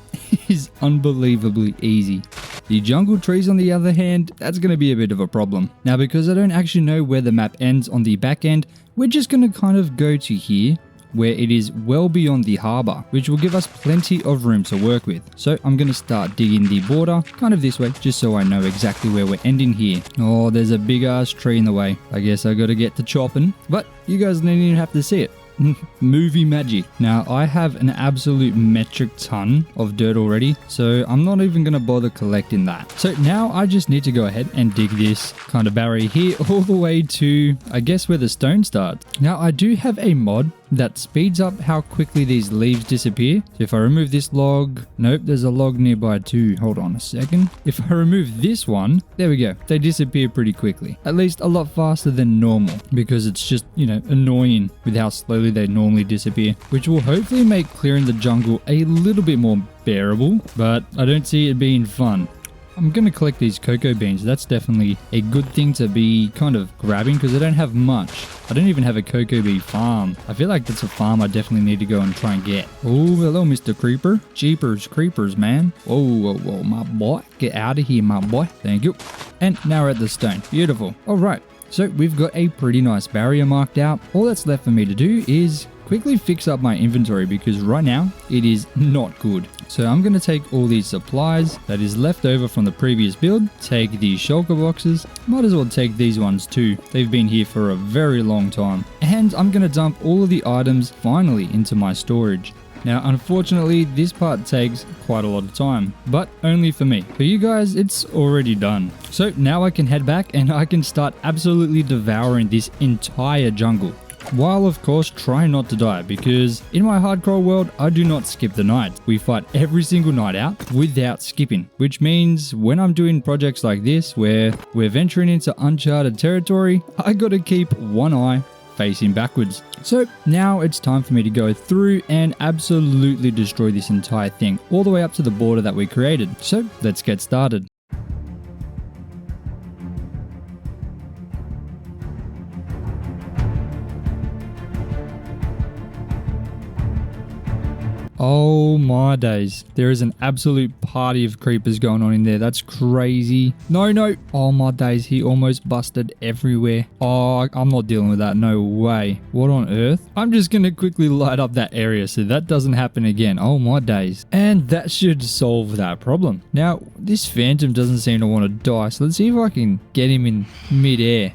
is unbelievably easy. The jungle trees, on the other hand, that's going to be a bit of a problem. Now, because I don't actually know where the map ends on the back end, we're just going to kind of go to here, where it is well beyond the harbor, which will give us plenty of room to work with. So I'm going to start digging the border kind of this way, just so I know exactly where we're ending here. Oh, there's a big ass tree in the way. I guess I got to get to chopping, but you guys don't even have to see it. Movie magic. Now, I have an absolute metric ton of dirt already, so I'm not even going to bother collecting that. So now I just need to go ahead and dig this kind of barrier here all the way to, I guess, where the stone starts. Now, I do have a mod that speeds up how quickly these leaves disappear. So if I remove this log, nope, there's a log nearby too. Hold on a second. If I remove this one, there we go. They disappear pretty quickly. At least a lot faster than normal, because it's just, annoying with how slowly they normally disappear, which will hopefully make clearing the jungle a little bit more bearable, but I don't see it being fun. I'm going to collect these cocoa beans. That's definitely a good thing to be kind of grabbing, because I don't have much. I don't even have a cocoa bee farm. I feel like that's a farm I definitely need to go and try and get. Oh, hello, Mr. Creeper. Jeepers creepers, man. Whoa, my boy. Get out of here, my boy. Thank you. And now we're at the stone. Beautiful. All right. So we've got a pretty nice barrier marked out. All that's left for me to do is quickly fix up my inventory, because right now it is not good. So I'm going to take all these supplies that is left over from the previous build, take these shulker boxes, might as well take these ones too. They've been here for a very long time. And I'm going to dump all of the items finally into my storage. Now, unfortunately, this part takes quite a lot of time, but only for me. For you guys, it's already done. So now I can head back and I can start absolutely devouring this entire jungle. While of course trying not to die, because in my hardcore world I do not skip the night. We fight every single night out without skipping, which means when I'm doing projects like this where we're venturing into uncharted territory, I gotta keep one eye facing backwards. So now it's time for me to go through and absolutely destroy this entire thing all the way up to the border that we created. So let's get started. Oh my days. There is an absolute party of creepers going on in there. That's crazy. No. Oh my days. He almost busted everywhere. Oh, I'm not dealing with that. No way. What on earth? I'm just going to quickly light up that area so that doesn't happen again. Oh my days. And that should solve that problem. Now, this phantom doesn't seem to want to die. So let's see if I can get him in midair.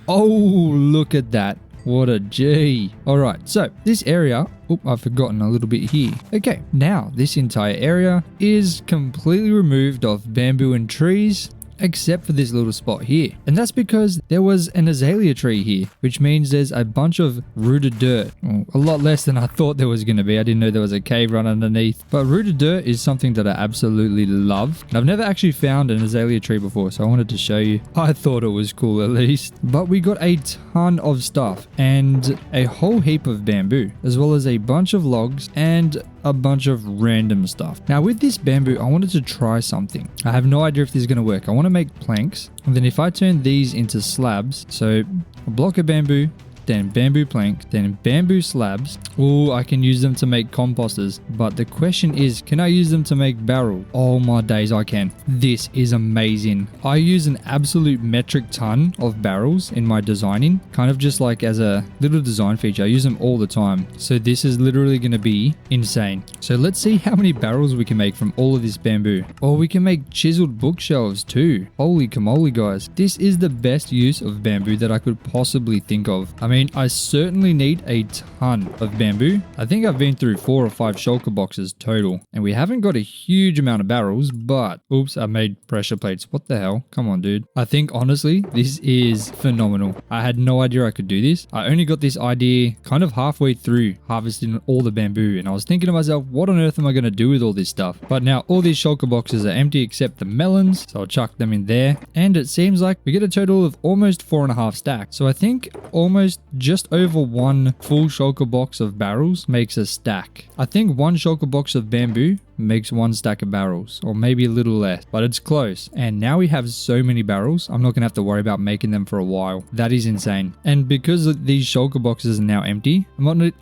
Oh, look at that. What a G. Alright, so this area, I've forgotten a little bit here. Okay, now this entire area is completely removed of bamboo and trees, except for this little spot here. And that's because there was an azalea tree here, which means there's a bunch of rooted dirt. A lot less than I thought there was going to be. I didn't know there was a cave run underneath. But rooted dirt is something that I absolutely love. And I've never actually found an azalea tree before, so I wanted to show you. I thought it was cool at least. But we got a ton of stuff and a whole heap of bamboo, as well as a bunch of logs and a bunch of random stuff. Now with this bamboo, I wanted to try something. I have no idea if this is going to work. I want to make planks, and then if I turn these into slabs, so a block of bamboo, then bamboo plank, then bamboo slabs. Oh, I can use them to make composters. But the question is, can I use them to make barrel? Oh my days, I can. This is amazing. I use an absolute metric ton of barrels in my designing, kind of just like as a little design feature. I use them all the time. So this is literally going to be insane. So let's see how many barrels we can make from all of this bamboo. Oh, we can make chiseled bookshelves too. Holy camole, guys. This is the best use of bamboo that I could possibly think of. I mean, I certainly need a ton of bamboo. I think I've been through 4 or 5 shulker boxes total, and we haven't got a huge amount of barrels, but oops, I made pressure plates. What the hell? Come on, dude. I think honestly, this is phenomenal. I had no idea I could do this. I only got this idea kind of halfway through harvesting all the bamboo, and I was thinking to myself, what on earth am I going to do with all this stuff? But now all these shulker boxes are empty except the melons, so I'll chuck them in there, and it seems like we get a total of almost 4.5 stacks. So I think almost just over 1 full shulker box of barrels makes a stack. I think 1 shulker box of bamboo makes 1 stack of barrels, or maybe a little less, but it's close. And now we have so many barrels, I'm not gonna have to worry about making them for a while. That is insane. And because these shulker boxes are now empty,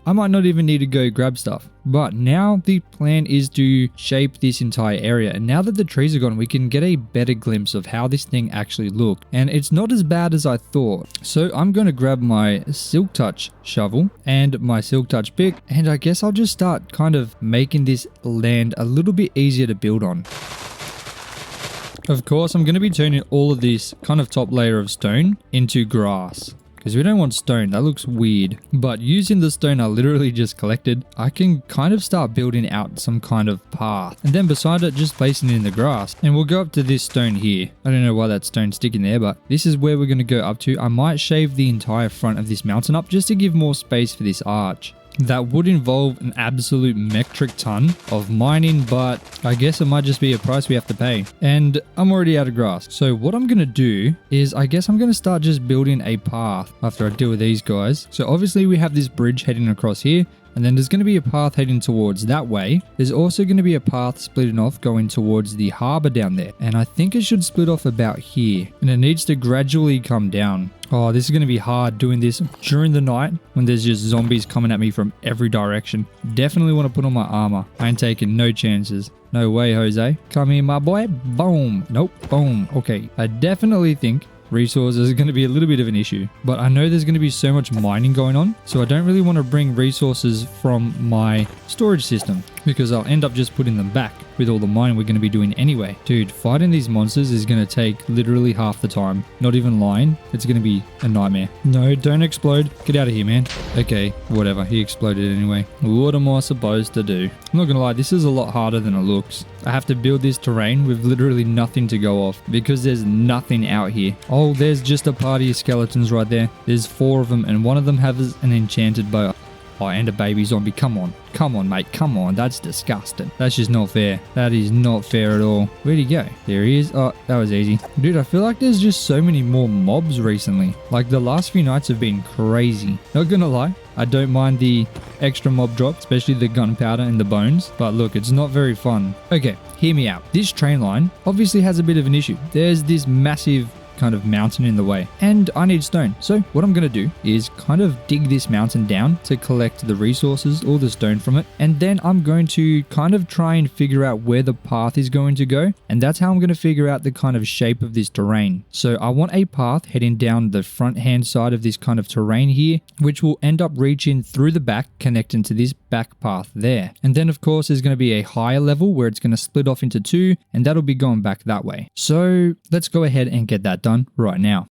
I might not even need to go grab stuff. But now the plan is to shape this entire area, and now that the trees are gone, we can get a better glimpse of how this thing actually looked, and it's not as bad as I thought. So I'm going to grab my silk touch shovel and my silk touch pick, and I guess I'll just start kind of making this land a little bit easier to build on. Of course, I'm going to be turning all of this kind of top layer of stone into grass, because we don't want stone, that looks weird. But using the stone I literally just collected, I can kind of start building out some kind of path. And then beside it, just placing it in the grass. And we'll go up to this stone here. I don't know why that stone's sticking there, but this is where we're going to go up to. I might shave the entire front of this mountain up just to give more space for this arch. That would involve an absolute metric ton of mining, but I guess it might just be a price we have to pay. And I'm already out of grass. So what I'm going to do is I guess I'm going to start just building a path after I deal with these guys. So obviously we have this bridge heading across here, and then there's going to be a path heading towards that way. There's also going to be a path splitting off going towards the harbor down there. And I think it should split off about here. And it needs to gradually come down. Oh, this is going to be hard doing this during the night when there's just zombies coming at me from every direction. Definitely want to put on my armor. I ain't taking no chances. No way, Jose. Come here, my boy. Boom. Nope. Boom. Okay. I definitely think resources is going to be a little bit of an issue, but I know there's going to be so much mining going on, so I don't really want to bring resources from my storage system because I'll end up just putting them back with all the mining we're going to be doing anyway. Dude, fighting these monsters is going to take literally half the time. Not even lying. It's going to be a nightmare. No, don't explode. Get out of here, man. Okay, whatever. He exploded anyway. What am I supposed to do? I'm not going to lie. This is a lot harder than it looks. I have to build this terrain with literally nothing to go off because there's nothing out here. Oh, there's just a party of skeletons right there. There's 4 of them, and one of them has an enchanted bow. Oh, and a baby zombie. Come on. Come on, mate. Come on. That's disgusting. That's just not fair. That is not fair at all. Where'd he go? There he is. Oh, that was easy. Dude, I feel like there's just so many more mobs recently. Like, the last few nights have been crazy. Not gonna lie. I don't mind the extra mob drop, especially the gunpowder and the bones. But look, it's not very fun. Okay, hear me out. This train line obviously has a bit of an issue. There's this massive kind of mountain in the way, and I need stone. So what I'm going to do is kind of dig this mountain down to collect the resources, all the stone from it, and then I'm going to kind of try and figure out where the path is going to go, and that's how I'm going to figure out the kind of shape of this terrain. So I want a path heading down the front hand side of this kind of terrain here, which will end up reaching through the back, connecting to this back path there. And then of course there's going to be a higher level where it's going to split off into 2, and that'll be going back that way. So let's go ahead and get that done right now.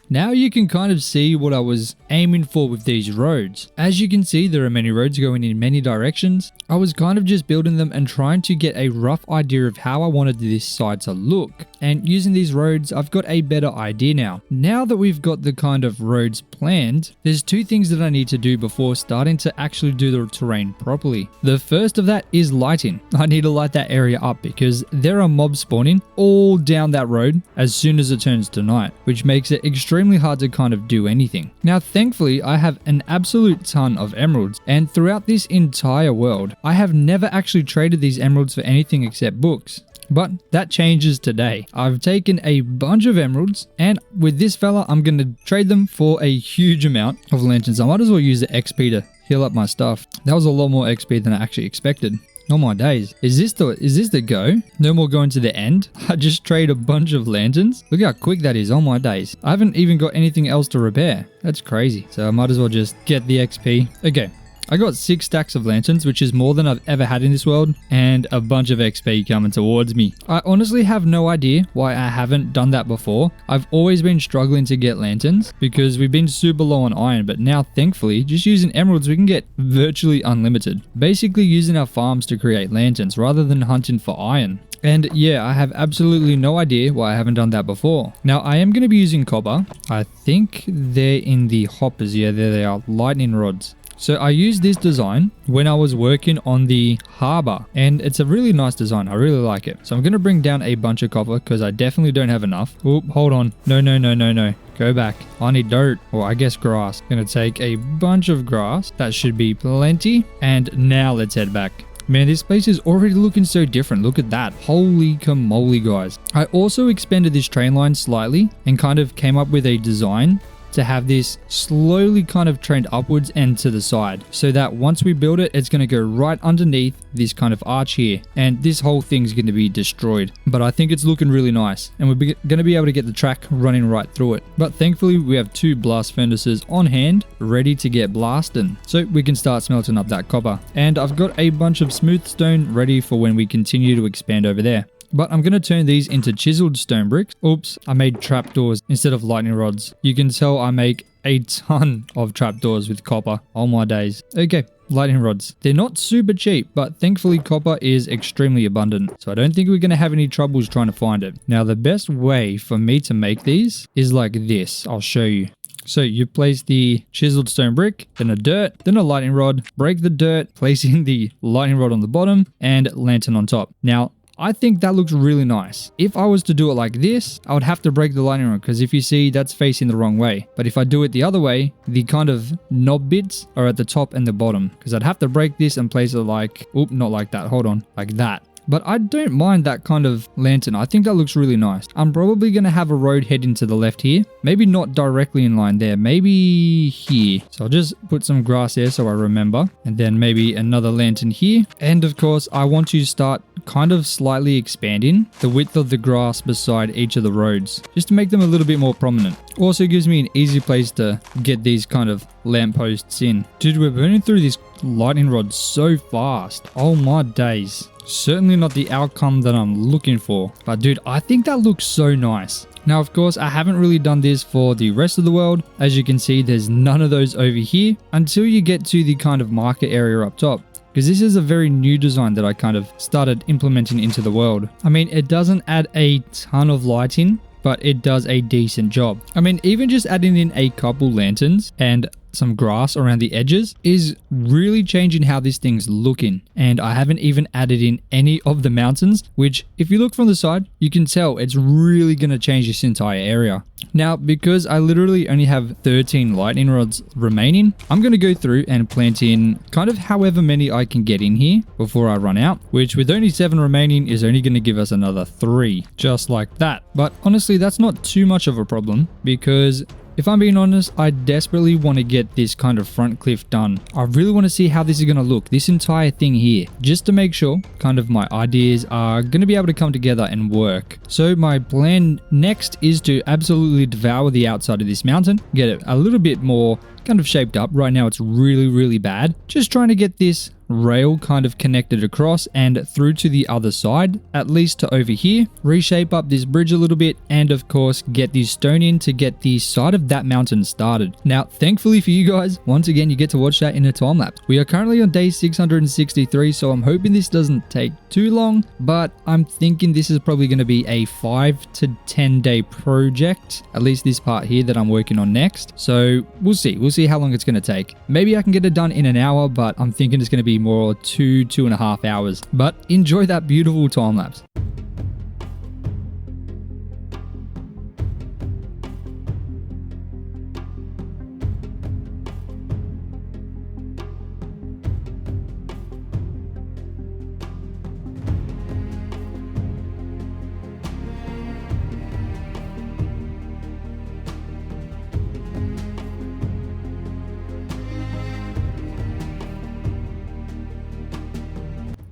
Now you can kind of see what I was aiming for with these roads. As you can see, there are many roads going in many directions. I was kind of just building them and trying to get a rough idea of how I wanted this side to look. And using these roads, I've got a better idea now. Now that we've got the kind of roads planned, there's two things that I need to do before starting to actually do the terrain properly. The first of that is lighting. I need to light that area up because there are mobs spawning all down that road as soon as it turns to night, which makes it extremely hard to kind of do anything. Now, thankfully, I have an absolute ton of emeralds, and throughout this entire world, I have never actually traded these emeralds for anything except books. But that changes today. I've taken a bunch of emeralds, and with this fella, I'm going to trade them for a huge amount of lanterns. I might as well use the XP to heal up my stuff. That was a lot more XP than I actually expected. Oh my days. Is this the go? No more going to the end? I just trade a bunch of lanterns? Look how quick that is. Oh my days. I haven't even got anything else to repair. That's crazy. So I might as well just get the XP. Okay. I got 6 stacks of lanterns, which is more than I've ever had in this world, and a bunch of XP coming towards me. I honestly have no idea why I haven't done that before. I've always been struggling to get lanterns because we've been super low on iron, but now thankfully, just using emeralds, we can get virtually unlimited. Basically using our farms to create lanterns rather than hunting for iron. And yeah, I have absolutely no idea why I haven't done that before. Now, I am going to be using copper. I think they're in the hoppers. Yeah, there they are. Lightning rods. So I used this design when I was working on the harbor, and it's a really nice design. I really like it. So I'm going to bring down a bunch of copper because I definitely don't have enough. Oop, hold on. No. Go back. I need dirt, or I guess grass. Going to take a bunch of grass. That should be plenty. And now let's head back. Man, this place is already looking so different. Look at that. Holy camoly, guys. I also expanded this train line slightly and kind of came up with a design to have this slowly kind of trend upwards and to the side, so that once we build it, it's going to go right underneath this kind of arch here, and this whole thing's going to be destroyed. But I think it's looking really nice, and we're going to be able to get the track running right through it. But thankfully, we have 2 blast furnaces on hand ready to get blasting, so we can start smelting up that copper. And I've got a bunch of smooth stone ready for when we continue to expand over there. But I'm going to turn these into chiseled stone bricks. Oops, I made trapdoors instead of lightning rods. You can tell I make a ton of trapdoors with copper. Oh my days. Okay, lightning rods. They're not super cheap, but thankfully copper is extremely abundant. So I don't think we're going to have any troubles trying to find it. Now, the best way for me to make these is like this. I'll show you. So you place the chiseled stone brick, then a dirt, then a lightning rod, break the dirt, placing the lightning rod on the bottom, and lantern on top. Now, I think that looks really nice. If I was to do it like this, I would have to break the lightning rod because if you see, that's facing the wrong way. But if I do it the other way, the kind of knob bits are at the top and the bottom because I'd have to break this and place it like, oop, not like that. Hold on, like that. But I don't mind that kind of lantern. I think that looks really nice. I'm probably going to have a road heading to the left here. Maybe not directly in line there. Maybe here. So I'll just put some grass there so I remember. And then maybe another lantern here. And of course, I want to start kind of slightly expanding the width of the grass beside each of the roads, just to make them a little bit more prominent. Also gives me an easy place to get these kind of lampposts in. Dude, we're burning through this lightning rod so fast. Oh my days. Certainly not the outcome that I'm looking for. But dude, I think that looks so nice. Now, of course, I haven't really done this for the rest of the world. As you can see, there's none of those over here until you get to the kind of market area up top. Because this is a very new design that I kind of started implementing into the world. I mean, it doesn't add a ton of lighting, but it does a decent job. I mean, even just adding in a couple lanterns and some grass around the edges is really changing how this thing's looking. And I haven't even added in any of the mountains, which if you look from the side, you can tell it's really going to change this entire area. Now, because I literally only have 13 lightning rods remaining, I'm going to go through and plant in kind of however many I can get in here before I run out, which with only 7 remaining is only going to give us another 3, just like that. But honestly, that's not too much of a problem because if I'm being honest, I desperately want to get this kind of front cliff done. I really want to see how this is going to look, this entire thing here, just to make sure kind of my ideas are going to be able to come together and work. So my plan next is to absolutely devour the outside of this mountain, get it a little bit more kind of shaped up. Right now it's really bad. Just trying to get this rail kind of connected across and through to the other side, at least to over here, reshape up this bridge a little bit, and of course get the stone in to get the side of that mountain started. Now, thankfully for you guys, once again, you get to watch that in a time lapse. We are currently on day 663, so I'm hoping this doesn't take too long, but I'm thinking this is probably going to be a 5 to 10 day project, at least this part here that I'm working on next. So we'll see how long it's going to take. Maybe I can get it done in an hour, but I'm thinking it's going to be more 2.5 hours. But enjoy that beautiful time lapse.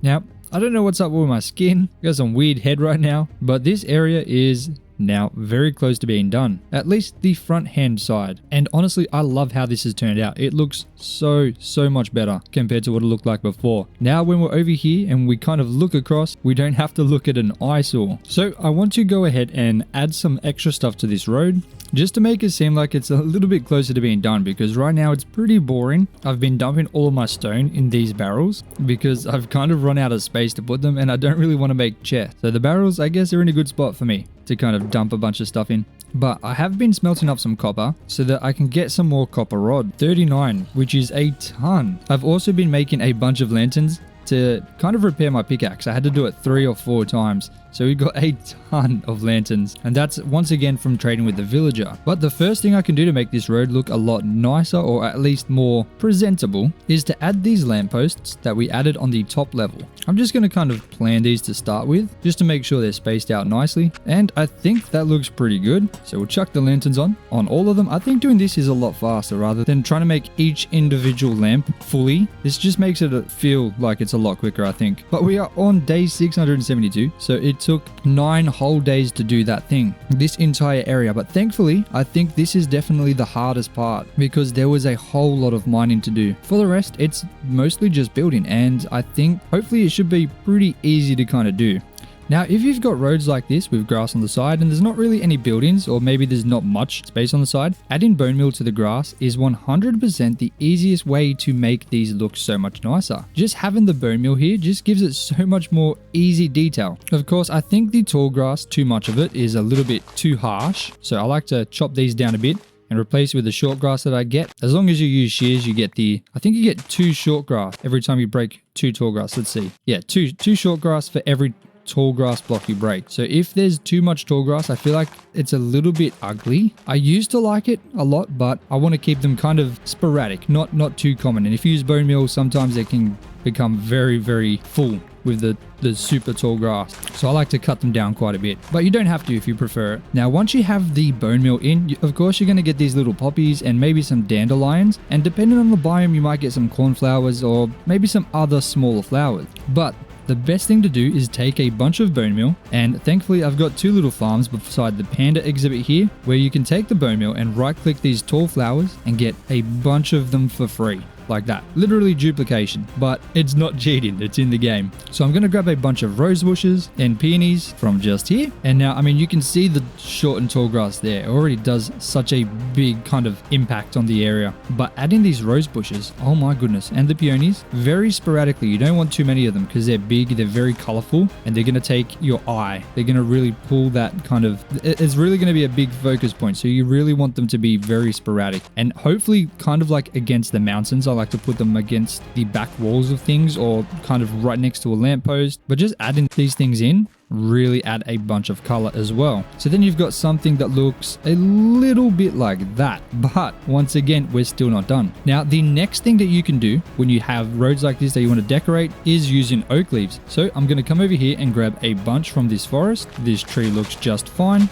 Now, I don't know what's up with my skin. I got some weird head right now, but this area is now very close to being done, at least the front hand side. And honestly, I love how this has turned out. It looks so much better compared to what it looked like before. Now when we're over here and we kind of look across, we don't have to look at an eyesore. So I want to go ahead and add some extra stuff to this road just to make it seem like it's a little bit closer to being done, because right now it's pretty boring. I've been dumping all of my stone in these barrels because I've kind of run out of space to put them and I don't really want to make chests. So the barrels, I guess, are in a good spot for me to kind of dump a bunch of stuff in. But I have been smelting up some copper so that I can get some more copper rod. 39, which is a ton. I've also been making a bunch of lanterns to kind of repair my pickaxe. I had to do it 3 or 4 times. So we got a ton of lanterns, and that's once again from trading with the villager. But the first thing I can do to make this road look a lot nicer, or at least more presentable, is to add these lampposts that we added on the top level. I'm just going to kind of plan these to start with, just to make sure they're spaced out nicely, and I think that looks pretty good. So we'll chuck the lanterns on all of them. I think doing this is a lot faster rather than trying to make each individual lamp fully. This just makes it feel like it's a lot quicker, I think. But we are on day 672, so it took 9 whole days to do that thing, this entire area. But thankfully, I think this is definitely the hardest part because there was a whole lot of mining to do. For the rest, it's mostly just building, and I think hopefully it should be pretty easy to kind of do. Now, if you've got roads like this with grass on the side and there's not really any buildings, or maybe there's not much space on the side, adding bone meal to the grass is 100% the easiest way to make these look so much nicer. Just having the bone meal here just gives it so much more easy detail. Of course, I think the tall grass, too much of it, is a little bit too harsh, so I like to chop these down a bit and replace it with the short grass that I get. As long as you use shears, you get I think you get 2 short grass every time you break 2 tall grass. Let's see. Yeah, two short grass for every tall grass block you break. So if there's too much tall grass, I feel like it's a little bit ugly. I used to like it a lot, but I want to keep them kind of sporadic, not too common. And if you use bone meal, sometimes they can become very full with the super tall grass. So I like to cut them down quite a bit, but you don't have to if you prefer it. Now, once you have the bone meal in, of course, you're going to get these little poppies and maybe some dandelions. And depending on the biome, you might get some cornflowers or maybe some other smaller flowers. But the best thing to do is take a bunch of bone meal, and thankfully I've got 2 little farms beside the panda exhibit here where you can take the bone meal and right click these tall flowers and get a bunch of them for free. Like that. Literally duplication, but it's not cheating, it's in the game. So I'm going to grab a bunch of rose bushes and peonies from just here. And now, I mean, you can see the short and tall grass there. It already does such a big kind of impact on the area. But adding these rose bushes, oh my goodness, and the peonies, very sporadically. You don't want too many of them because they're big, they're very colorful, and they're going to take your eye. They're going to really pull that kind of, it's really going to be a big focus point. So you really want them to be very sporadic and hopefully kind of like against the mountains. I like to put them against the back walls of things or kind of right next to a lamppost, but just adding these things in really add a bunch of color as well. So then you've got something that looks a little bit like that, but once again, we're still not done. Now, the next thing that you can do when you have roads like this that you want to decorate is using oak leaves. So I'm going to come over here and grab a bunch from this forest. This tree looks just fine.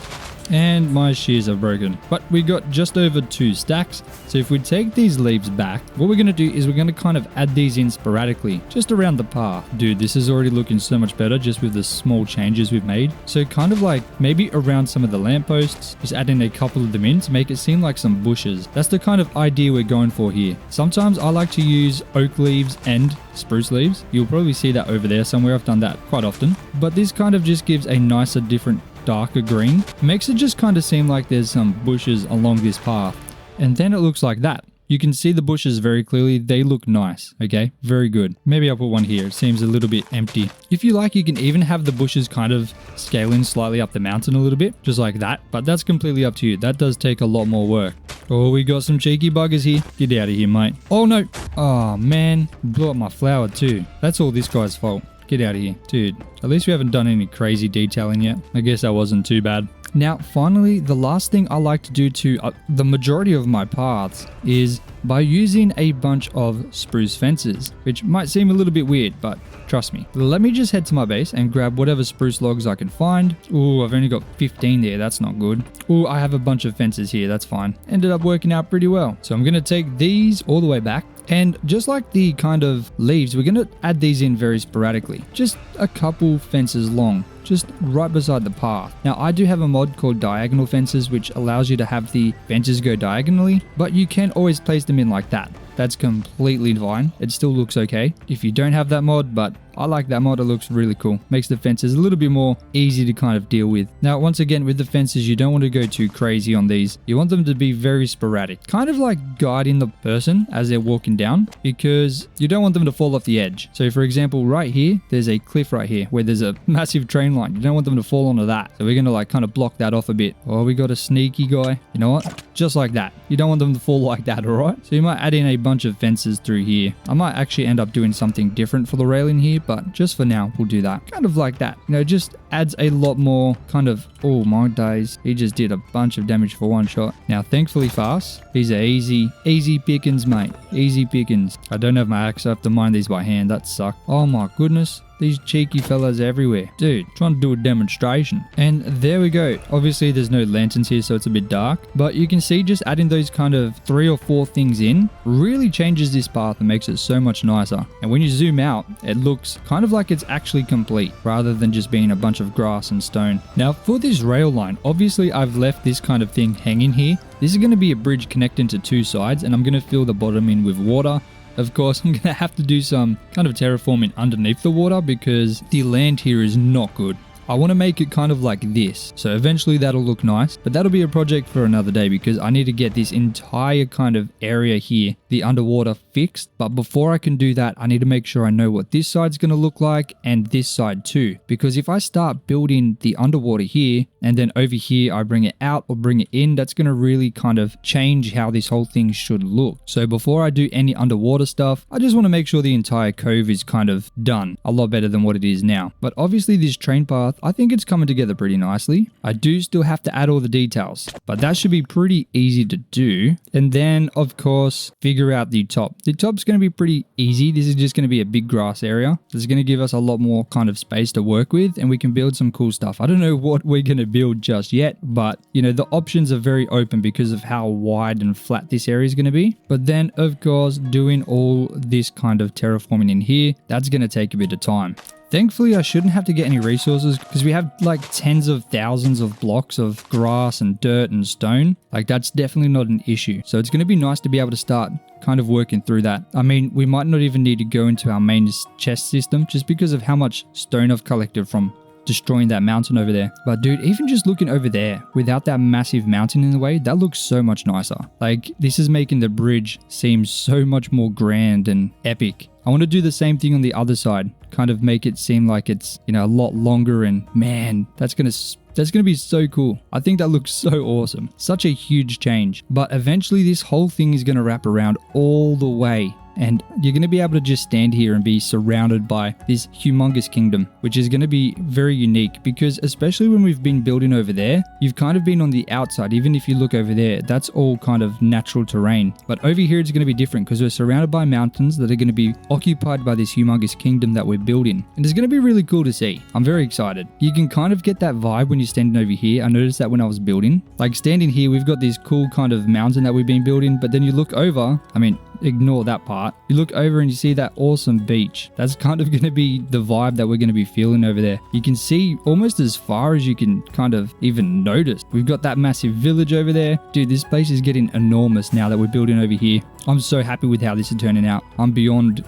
And my shears are broken. But we got just over 2 stacks. So if we take these leaves back, what we're going to do is we're going to kind of add these in sporadically, just around the path. Dude, this is already looking so much better just with the small changes we've made. So kind of like maybe around some of the lampposts, just add in a couple of them in to make it seem like some bushes. That's the kind of idea we're going for here. Sometimes I like to use oak leaves and spruce leaves. You'll probably see that over there somewhere. I've done that quite often. But this kind of just gives a nicer, different, darker green. Makes it just kind of seem like there's some bushes along this path. And then it looks like that. You can see the bushes very clearly. They look nice. Okay, very good. Maybe I'll put one here. It seems a little bit empty. If you like, you can even have the bushes kind of scaling slightly up the mountain a little bit, just like that. But that's completely up to you. That does take a lot more work. Oh, we got some cheeky buggers here. Get out of here, mate. Oh, no. Oh, man. Blew up my flower too. That's all this guy's fault. Get out of here. Dude, at least we haven't done any crazy detailing yet. I guess that wasn't too bad. Now, finally, the last thing I like to do to the majority of my paths is by using a bunch of spruce fences, which might seem a little bit weird, but trust me. Let me just head to my base and grab whatever spruce logs I can find. Ooh, I've only got 15 there. That's not good. Ooh, I have a bunch of fences here. That's fine. Ended up working out pretty well. So I'm going to take these all the way back. And just like the kind of leaves, we're going to add these in very sporadically. Just a couple fences long, just right beside the path. Now, I do have a mod called diagonal fences, which allows you to have the fences go diagonally, but you can always place them in like that. That's completely fine. It still looks okay if you don't have that mod, but I like that mod. It looks really cool. Makes the fences a little bit more easy to kind of deal with. Now, once again, with the fences, you don't want to go too crazy on these. You want them to be very sporadic, kind of like guiding the person as they're walking down, because you don't want them to fall off the edge. So for example, right here, there's a cliff right here where there's a massive train line. You don't want them to fall onto that. So we're going to like kind of block that off a bit. Oh, we got a sneaky guy. You know what? Just like that. You don't want them to fall like that, all right? So you might add in a bunch of fences through here. I might actually end up doing something different for the railing here, but just for now, we'll do that. Kind of like that. You know, just adds a lot more kind of, oh my days. He just did a bunch of damage for one shot. Now, thankfully fast. These are easy pickings, mate. Easy pickings. I don't have my axe. I have to mine these by hand. That sucks. Oh my goodness. These cheeky fellas everywhere. Dude, trying to do a demonstration. And there we go. Obviously, there's no lanterns here, so it's a bit dark. But you can see just adding those kind of 3 or 4 things in really changes this path and makes it so much nicer. And when you zoom out, it looks kind of like it's actually complete rather than just being a bunch of grass and stone. Now, for this rail line, obviously, I've left this kind of thing hanging here. This is going to be a bridge connecting to 2 sides, and I'm going to fill the bottom in with water. Of course, I'm going to have to do some kind of terraforming underneath the water because the land here is not good. I want to make it kind of like this. So eventually that'll look nice, but that'll be a project for another day because I need to get this entire kind of area here, the underwater, fixed. But before I can do that, I need to make sure I know what this side's going to look like and this side too. Because if I start building the underwater here and then over here I bring it out or bring it in, that's going to really kind of change how this whole thing should look. So before I do any underwater stuff, I just want to make sure the entire cove is kind of done a lot better than what it is now. But obviously this train path, I think it's coming together pretty nicely. I do still have to add all the details, but that should be pretty easy to do. And then of course, figure out the top. The top's going to be pretty easy. This is just going to be a big grass area. This is going to give us a lot more kind of space to work with and we can build some cool stuff. I don't know what we're going to build just yet, but you know, the options are very open because of how wide and flat this area is going to be. But then of course, doing all this kind of terraforming in here, that's going to take a bit of time. Thankfully, I shouldn't have to get any resources because we have like tens of thousands of blocks of grass and dirt and stone. Like that's definitely not an issue. So it's going to be nice to be able to start kind of working through that. I mean, we might not even need to go into our main chest system just because of how much stone I've collected from destroying that mountain over there. But dude, even just looking over there without that massive mountain in the way, that looks so much nicer. Like this is making the bridge seem so much more grand and epic. I want to do the same thing on the other side, kind of make it seem like it's, you know, a lot longer and man, that's going to be so cool. I think that looks so awesome. Such a huge change. But eventually this whole thing is going to wrap around all the way and you're going to be able to just stand here and be surrounded by this humongous kingdom, which is going to be very unique because especially when we've been building over there, you've kind of been on the outside. Even if you look over there, that's all kind of natural terrain. But over here, it's going to be different because we're surrounded by mountains that are going to be occupied by this humongous kingdom that we're building. And it's going to be really cool to see. I'm very excited. You can kind of get that vibe when you're standing over here. I noticed that when I was building. Like standing here, we've got this cool kind of mountain that we've been building, but then you look over, I mean, ignore that part. You look over and you see that awesome beach. That's kind of going to be the vibe that we're going to be feeling over there. You can see almost as far as you can kind of even notice. We've got that massive village over there. Dude, this place is getting enormous now that we're building over here. I'm so happy with how this is turning out. I'm beyond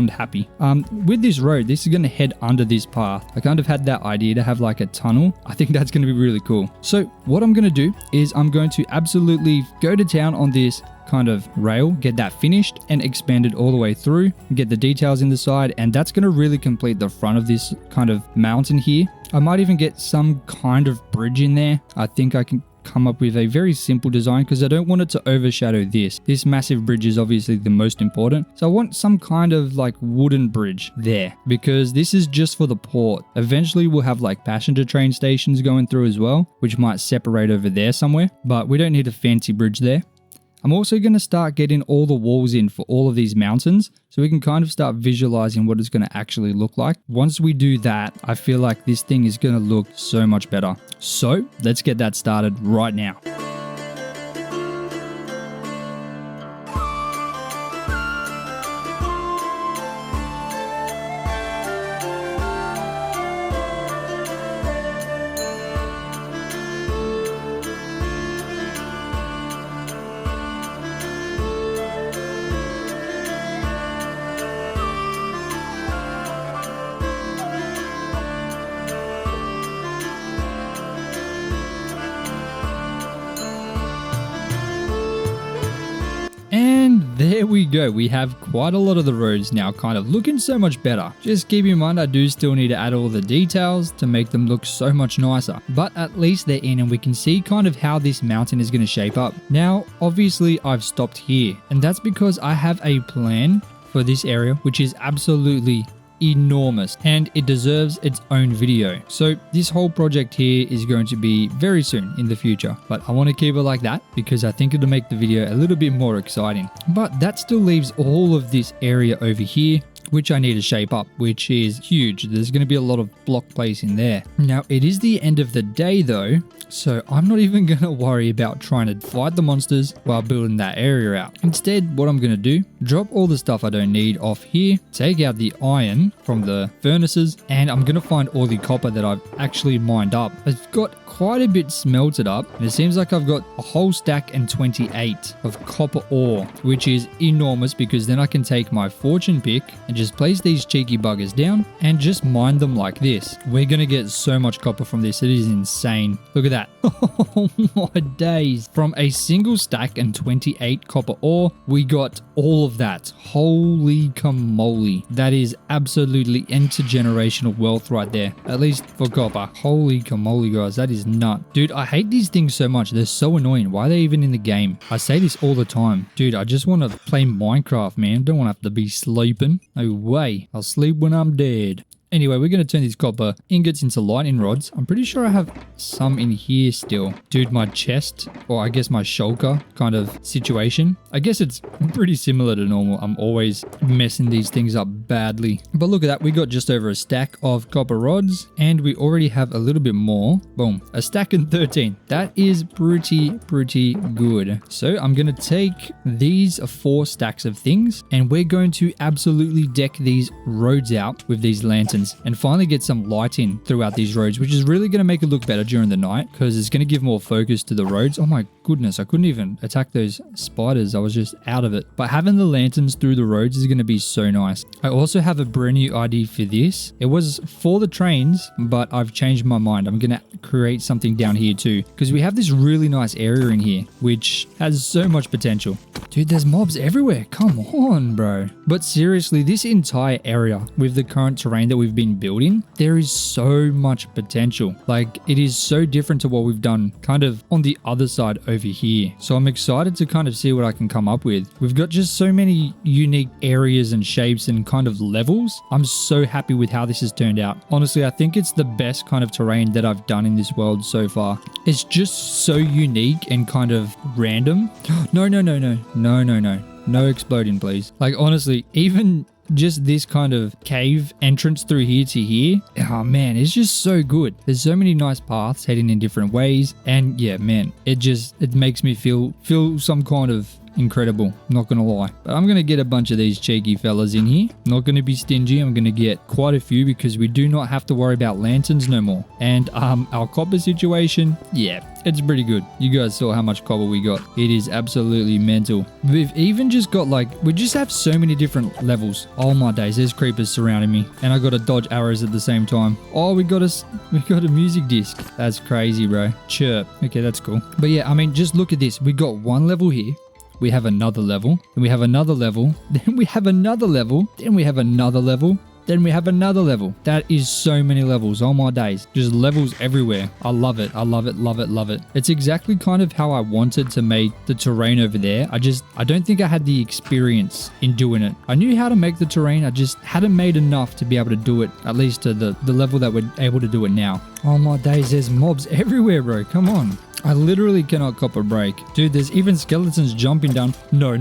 happy. With this road, this is going to head under this path. I kind of had that idea to have like a tunnel. I think that's going to be really cool. So what I'm going to do is I'm going to absolutely go to town on this kind of rail, get that finished and expanded all the way through, get the details in the side, and that's going to really complete the front of this kind of mountain here. I might even get some kind of bridge in there. I think I can come up with a very simple design because I don't want it to overshadow this. This massive bridge is obviously the most important. So I want some kind of like wooden bridge there because this is just for the port. Eventually we'll have like passenger train stations going through as well, which might separate over there somewhere, but we don't need a fancy bridge there. I'm also going to start getting all the walls in for all of these mountains so we can kind of start visualizing what it's going to actually look like. Once we do that, I feel like this thing is going to look so much better. So let's get that started right now. And there we go. We have quite a lot of the roads now kind of looking so much better. Just keep in mind I do still need to add all the details to make them look so much nicer. But at least they're in and we can see kind of how this mountain is going to shape up. Now, obviously I've stopped here and that's because I have a plan for this area which is absolutely enormous and it deserves its own video. So this whole project here is going to be very soon in the future, but I want to keep it like that because I think it'll make the video a little bit more exciting. But that still leaves all of this area over here which I need to shape up, which is huge. There's going to be a lot of block placing there. Now, it is the end of the day though, so I'm not even going to worry about trying to fight the monsters while building that area out. Instead, what I'm going to do, drop all the stuff I don't need off here, take out the iron from the furnaces, and I'm going to find all the copper that I've actually mined up. I've got quite a bit smelted up, and it seems like I've got a whole stack and 28 of copper ore, which is enormous because then I can take my fortune pick and just place these cheeky buggers down and just mine them like this. We're going to get so much copper from this. It is insane. Look at that. Oh my days. From a single stack and 28 copper ore, we got all of that. Holy camole. That is absolutely intergenerational wealth right there. At least for copper. Holy camole, guys. That is nut. Dude, I hate these things so much. They're so annoying. Why are they even in the game? I say this all the time. Dude, I just want to play Minecraft, man. Don't want to have to be sleeping. No way. I'll sleep when I'm dead. Anyway, we're going to turn these copper ingots into lightning rods. I'm pretty sure I have some in here still. Dude, my chest, or I guess my shulker kind of situation. I guess it's pretty similar to normal. I'm always messing these things up badly. But look at that. We got just over a stack of copper rods and we already have a little bit more. Boom. A stack and 13. That is pretty good. So I'm going to take these 4 stacks of things and we're going to absolutely deck these roads out with these lanterns and finally get some light in throughout these roads, which is really going to make it look better during the night because it's going to give more focus to the roads. Oh my goodness, I couldn't even attack those spiders. I was just out of it. But having the lanterns through the roads is going to be so nice. I also have a brand new idea for this. It was for the trains, but I've changed my mind. I'm going to create something down here too because we have this really nice area in here which has so much potential. Dude, there's mobs everywhere. Come on, bro. But seriously, this entire area with the current terrain that we've been building, there is so much potential. Like, it is so different to what we've done kind of on the other side over here. So I'm excited to kind of see what I can come up with. We've got just so many unique areas and shapes and kind of levels. I'm so happy with how this has turned out. Honestly, I think it's the best kind of terrain that I've done in this world so far. It's just so unique and kind of random. No exploding, please. Like, honestly, even just this kind of cave entrance through here to here, oh man, it's just so good. There's so many nice paths heading in different ways, and yeah, man, it makes me feel some kind of incredible, not gonna lie. But I'm gonna get a bunch of these cheeky fellas in here. Not gonna be stingy. I'm gonna get quite a few because we do not have to worry about lanterns no more. And our copper situation, yeah, it's pretty good. You guys saw how much copper we got. It is absolutely mental. We've even just got we just have so many different levels. Oh my days, there's creepers surrounding me, and I gotta dodge arrows at the same time. Oh, we got a music disc. That's crazy, bro. Chirp. Okay, that's cool. But yeah, I mean, just look at this. We got one level here. We have another level, then we have another level, then we have another level, then we have another level, then we have another level. That is so many levels. Oh my days. Just levels everywhere. I love it. I love it, love it, love it. It's exactly kind of how I wanted to make the terrain over there. I don't think I had the experience in doing it. I knew how to make the terrain. I just hadn't made enough to be able to do it, at least to the level that we're able to do it now. Oh my days. There's mobs everywhere, bro. Come on. I literally cannot cop a break. Dude, there's even skeletons jumping down. No.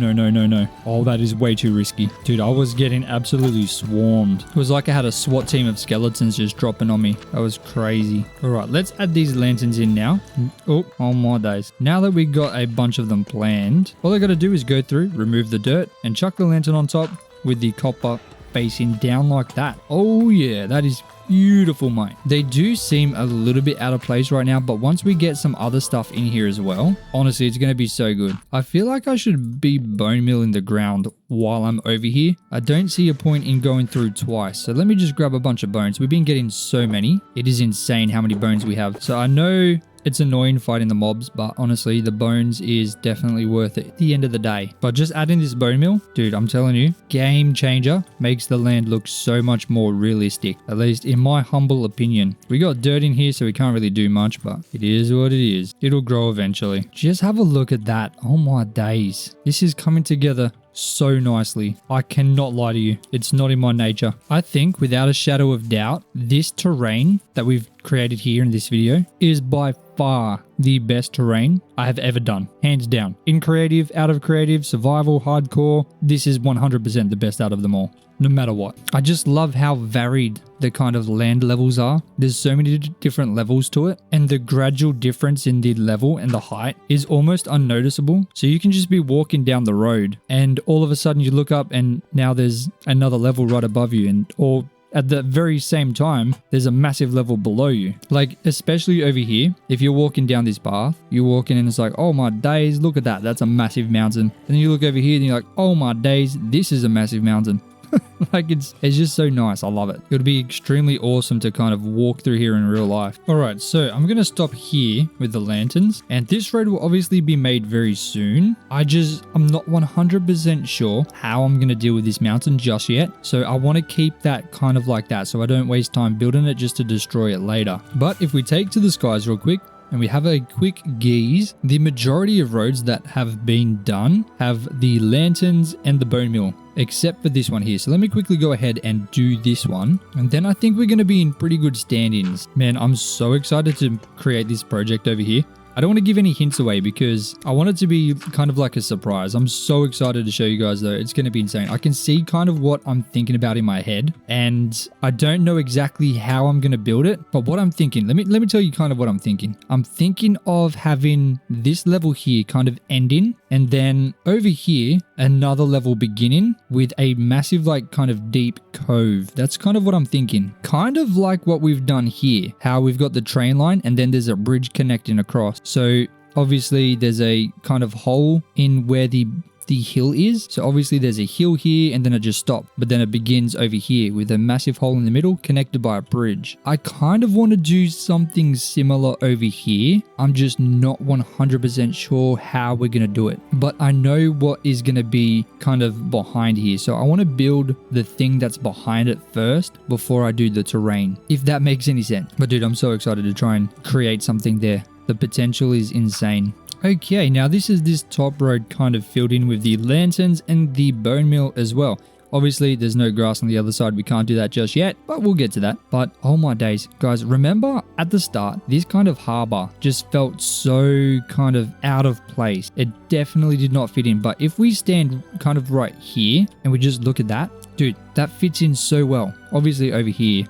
Oh, that is way too risky. Dude, I was getting absolutely swarmed. It was like I had a SWAT team of skeletons just dropping on me. That was crazy. All right, let's add these lanterns in now. Oh my days. Now that we got a bunch of them planned, all I got to do is go through, remove the dirt, and chuck the lantern on top with the copper facing down like that. Oh yeah, that is beautiful, mate. They do seem a little bit out of place right now, but once we get some other stuff in here as well, honestly, it's going to be so good. I feel like I should be bone milling the ground while I'm over here. I don't see a point in going through twice. So let me just grab a bunch of bones. We've been getting so many. It is insane how many bones we have. So I know it's annoying fighting the mobs, but honestly, the bones is definitely worth it at the end of the day. But just adding this bone meal, dude, I'm telling you, game changer. Makes the land look so much more realistic, at least in my humble opinion. We got dirt in here, so we can't really do much, but it is what it is. It'll grow eventually. Just have a look at that. Oh my days. This is coming together so nicely. I cannot lie to you. It's not in my nature. I think without a shadow of doubt, this terrain that we've created here in this video is by far the best terrain I have ever done. Hands down. In creative, out of creative, survival, hardcore, this is 100% the best out of them all. No matter what. I just love how varied the kind of land levels are. There's so many different levels to it, and the gradual difference in the level and the height is almost unnoticeable. So you can just be walking down the road and all of a sudden you look up and now there's another level right above you, or at the very same time, there's a massive level below you. Like, especially over here, if you're walking down this path, you're walking and it's like, oh my days, look at that. That's a massive mountain. And then you look over here and you're like, oh my days, this is a massive mountain. Like, it's just so nice. I love it. It would be extremely awesome to kind of walk through here in real life. All right, so I'm going to stop here with the lanterns, and this road will obviously be made very soon. I'm not 100% sure how I'm going to deal with this mountain just yet. So I want to keep that kind of like that so I don't waste time building it just to destroy it later. But if we take to the skies real quick, and we have a quick gaze, the majority of roads that have been done have the lanterns and the bone meal, except for this one here. So let me quickly go ahead and do this one. And then I think we're going to be in pretty good stand-ins. Man, I'm so excited to create this project over here. I don't want to give any hints away because I want it to be kind of like a surprise. I'm so excited to show you guys though. It's going to be insane. I can see kind of what I'm thinking about in my head, and I don't know exactly how I'm going to build it, but what I'm thinking, let me tell you kind of what I'm thinking. I'm thinking of having this level here kind of ending, and then over here, another level beginning with a massive like kind of deep cove. That's kind of what I'm thinking. Kind of like what we've done here, how we've got the train line and then there's a bridge connecting across. So obviously there's a kind of hole in where the the hill is. So obviously there's a hill here and then it just stopped, but then it begins over here with a massive hole in the middle connected by a bridge. I kind of want to do something similar over here. I'm just not 100% sure how we're going to do it, but I know what is going to be kind of behind here. So I want to build the thing that's behind it first before I do the terrain, if that makes any sense. But dude, I'm so excited to try and create something there. The potential is insane. Okay, now this is this top road kind of filled in with the lanterns and the bone meal as well. Obviously, there's no grass on the other side. We can't do that just yet, but we'll get to that. But oh my days, guys, remember at the start, this kind of harbor just felt so kind of out of place. It definitely did not fit in. But if we stand kind of right here and we just look at that, dude, that fits in so well. Obviously over here,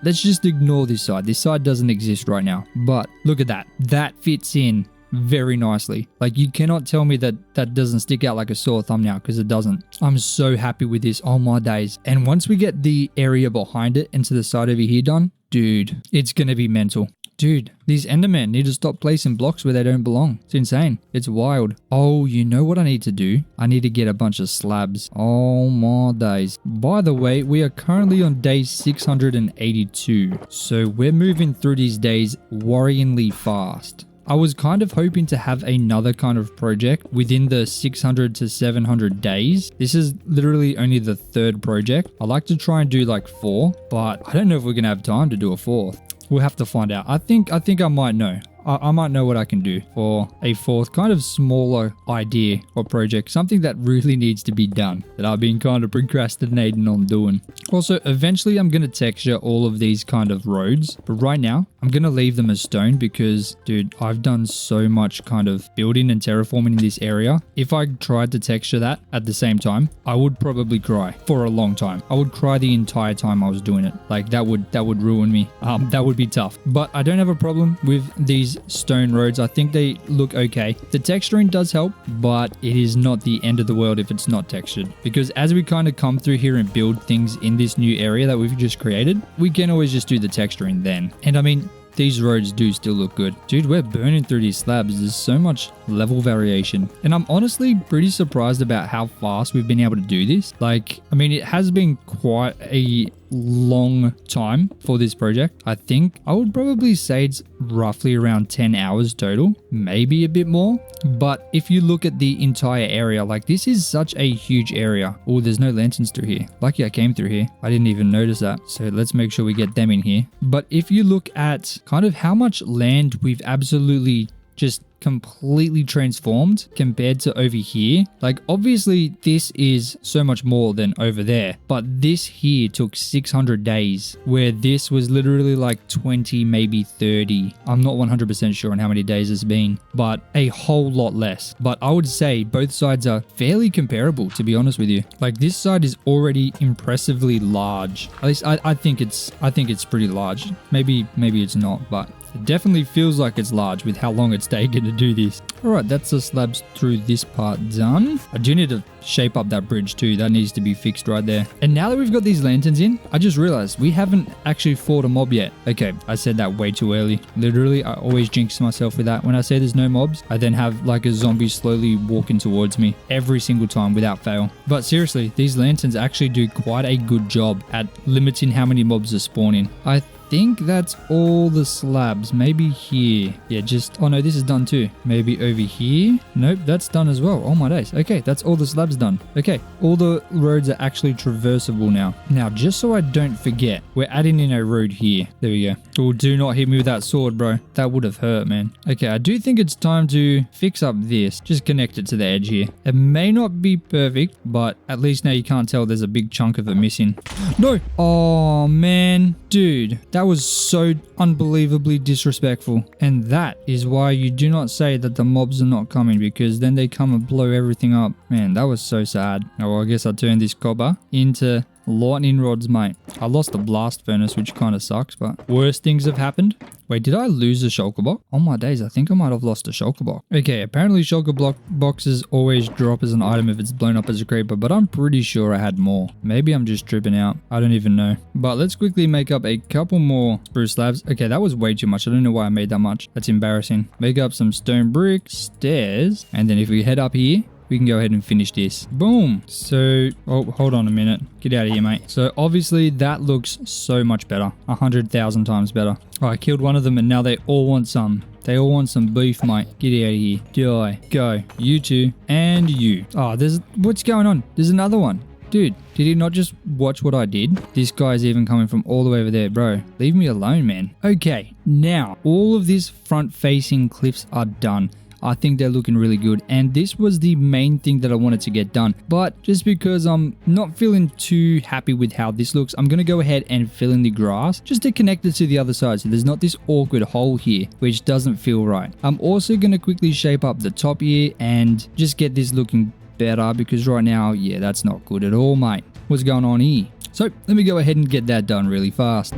let's just ignore this side. This side doesn't exist right now, but look at that. That fits in very nicely. Like, you cannot tell me that that doesn't stick out like a sore thumb now, because it doesn't. I'm so happy with this. Oh my days. And once we get the area behind it and to the side over here done, dude, it's going to be mental. Dude, these Endermen need to stop placing blocks where they don't belong. It's insane. It's wild. Oh, you know what I need to do? I need to get a bunch of slabs. Oh my days. By the way, we are currently on day 682. So we're moving through these days worryingly fast. I was kind of hoping to have another kind of project within the 600 to 700 days. This is literally only the third project. I like to try and do like 4, but I don't know if we're going to have time to do a 4th. We'll have to find out. I think I might know. I might know what I can do for a 4th kind of smaller idea or project, something that really needs to be done that I've been kind of procrastinating on doing. Also, eventually I'm going to texture all of these kind of roads, but right now I'm going to leave them as stone because, dude, I've done so much kind of building and terraforming in this area. If I tried to texture that at the same time, I would probably cry for a long time. I would cry the entire time I was doing it. Like, that would ruin me. That would be tough. But I don't have a problem with these stone roads. I think they look okay. The texturing does help, but it is not the end of the world if it's not textured, because as we kind of come through here and build things in this new area that we've just created, we can always just do the texturing then. And I mean, these roads do still look good. Dude, we're burning through these slabs. There's so much level variation. And I'm honestly pretty surprised about how fast we've been able to do this. Like, I mean, it has been quite a long time for this project. I think I would probably say it's roughly around 10 hours total, maybe a bit more. But if you look at the entire area, like, this is such a huge area. Oh, there's no lanterns through here. Lucky I came through here. I didn't even notice that. So let's make sure we get them in here. But if you look at kind of how much land we've absolutely just completely transformed compared to over here. Like, obviously this is so much more than over there, but this here took 600 days, where this was literally like 20, maybe 30. I'm not 100% sure on how many days it's been, but a whole lot less. But I would say both sides are fairly comparable, to be honest with you. Like, this side is already impressively large. At least I think it's pretty large. Maybe it's not, but it definitely feels like it's large with how long it's taken to do this. Alright, that's the slabs through this part done. I do need to shape up that bridge too. That needs to be fixed right there. And now that we've got these lanterns in, I just realized we haven't actually fought a mob yet. Okay, I said that way too early. Literally, I always jinx myself with that. When I say there's no mobs, I then have like a zombie slowly walking towards me every single time without fail. But seriously, these lanterns actually do quite a good job at limiting how many mobs are spawning. I think that's all the slabs. Maybe here. Yeah, just... Oh no, this is done too. Maybe over here. Nope, that's done as well. Oh my days. Okay, that's all the slabs done. Okay, all the roads are actually traversable now. Now, just so I don't forget, we're adding in a road here. There we go. Oh, do not hit me with that sword, bro. That would have hurt, man. Okay, I do think it's time to fix up this. Just connect it to the edge here. It may not be perfect, but at least now you can't tell there's a big chunk of it missing. No! Oh, man. Dude, that was so unbelievably disrespectful. And that is why you do not say that the mobs are not coming, because then they come and blow everything up. Man, that was so sad. Oh, well, I guess I turned this copper into lightning rods, mate. I lost the blast furnace, which kind of sucks, but worse things have happened. Wait, did I lose a shulker block? Oh my days, I think I might have lost a shulker block. Okay, apparently shulker block boxes always drop as an item if it's blown up as a creeper, but I'm pretty sure I had more. Maybe I'm just tripping out. I don't even know. But let's quickly make up a couple more spruce slabs. Okay, that was way too much. I don't know why I made that much. That's embarrassing. Make up some stone brick, stairs, and then if we head up here, we can go ahead and finish this. Boom. So, oh, hold on a minute. Get out of here, mate. So obviously that looks so much better. 100,000 times better. Oh, I killed one of them and now they all want some. They all want some beef, mate. Get out of here. Die. Go. You two. And you. Oh, what's going on? There's another one. Dude, did he not just watch what I did? This guy's even coming from all the way over there, bro. Leave me alone, man. Okay, now all of these front-facing cliffs are done. I think they're looking really good, and this was the main thing that I wanted to get done. But just because I'm not feeling too happy with how this looks, I'm going to go ahead and fill in the grass just to connect it to the other side so there's not this awkward hole here, which doesn't feel right. I'm also going to quickly shape up the top here and just get this looking better, because right now, yeah, that's not good at all, mate. What's going on here? So let me go ahead and get that done really fast.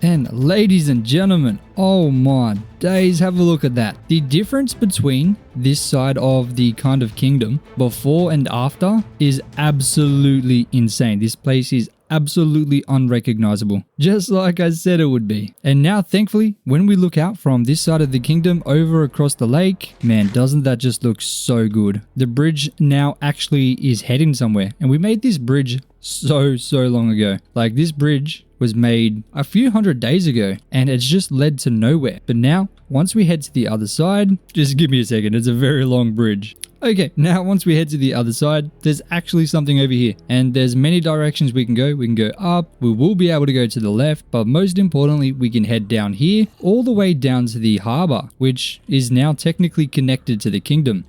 And ladies and gentlemen, oh my days, have a look at that. The difference between this side of the kind of kingdom before and after is absolutely insane. This place is absolutely unrecognizable, just like I said it would be. And now, thankfully, when we look out from this side of the kingdom over across the lake, man, doesn't that just look so good? The bridge now actually is heading somewhere, and we made this bridge so long ago. Like, this bridge was made a few hundred days ago and it's just led to nowhere. But now, once we head to the other side, just give me a second, it's a very long bridge. Okay, now once we head to the other side, there's actually something over here, and there's many directions we can go. We can go up, we will be able to go to the left, but most importantly, we can head down here, all the way down to the harbor, which is now technically connected to the kingdom.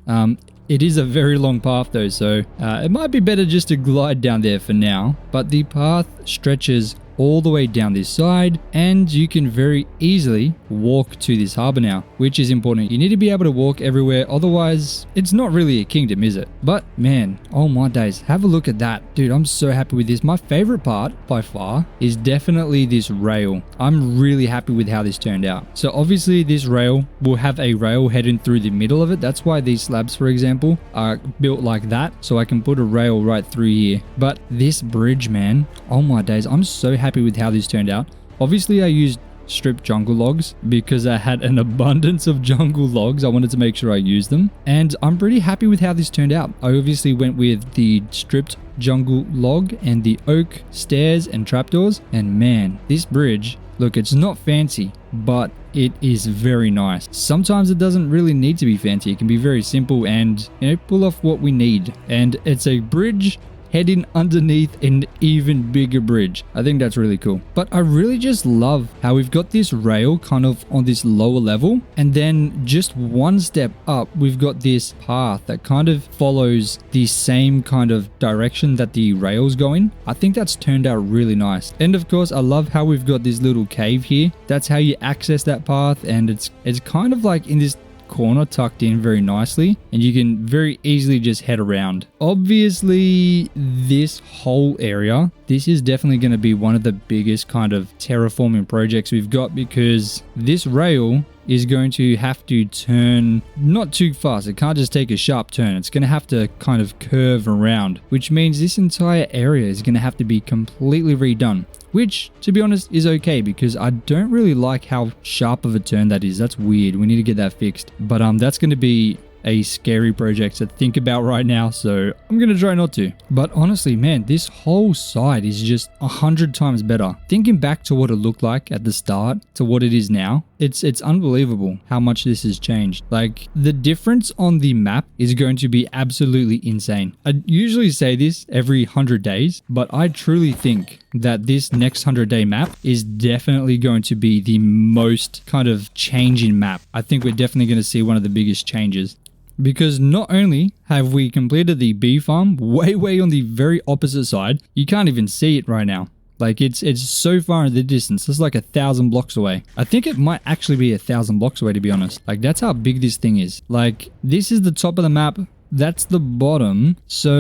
It is a very long path though, so it might be better just to glide down there for now, but the path stretches all the way down this side, and you can very easily walk to this harbor now, which is important. You need to be able to walk everywhere, otherwise it's not really a kingdom, is it? But man, oh my days, have a look at that. Dude, I'm so happy with this. My favorite part by far is definitely this rail. I'm really happy with how this turned out. So obviously this rail will have a rail heading through the middle of it. That's why these slabs, for example, are built like that, so I can put a rail right through here. But this bridge, man, oh my days, I'm so happy with how this turned out. Obviously I used stripped jungle logs because I had an abundance of jungle logs. I wanted to make sure I used them, and I'm pretty happy with how this turned out. I obviously went with the stripped jungle log and the oak stairs and trapdoors, and man, this bridge, look, it's not fancy, but it is very nice. Sometimes it doesn't really need to be fancy. It can be very simple and, you know, pull off what we need. And it's a bridge heading underneath an even bigger bridge. I think that's really cool. But I really just love how we've got this rail kind of on this lower level, and then just one step up, we've got this path that kind of follows the same kind of direction that the rail's going. I think that's turned out really nice. And of course, I love how we've got this little cave here. That's how you access that path, and it's kind of like in this corner tucked in very nicely, and you can very easily just head around. Obviously, this whole area, this is definitely going to be one of the biggest kind of terraforming projects we've got, because this rail is going to have to turn not too fast. It can't just take a sharp turn. It's going to have to kind of curve around, which means this entire area is going to have to be completely redone, which, to be honest, is okay, because I don't really like how sharp of a turn that is. That's weird. We need to get that fixed. But that's going to be a scary project to think about right now, so I'm gonna try not to. But honestly, man, this whole side is just 100 times better. Thinking back to what it looked like at the start to what it is now, it's unbelievable how much this has changed. Like, the difference on the map is going to be absolutely insane. I usually say this every 100 days, but I truly think that this next 100-day map is definitely going to be the most kind of changing map. I think we're definitely going to see one of the biggest changes. Because not only have we completed the bee farm way on the very opposite side, you can't even see it right now. Like, it's so far in the distance. It's like 1,000 blocks away. I think it might actually be 1,000 blocks away, to be honest. Like, that's how big this thing is. Like, this is the top of the map. That's the bottom. So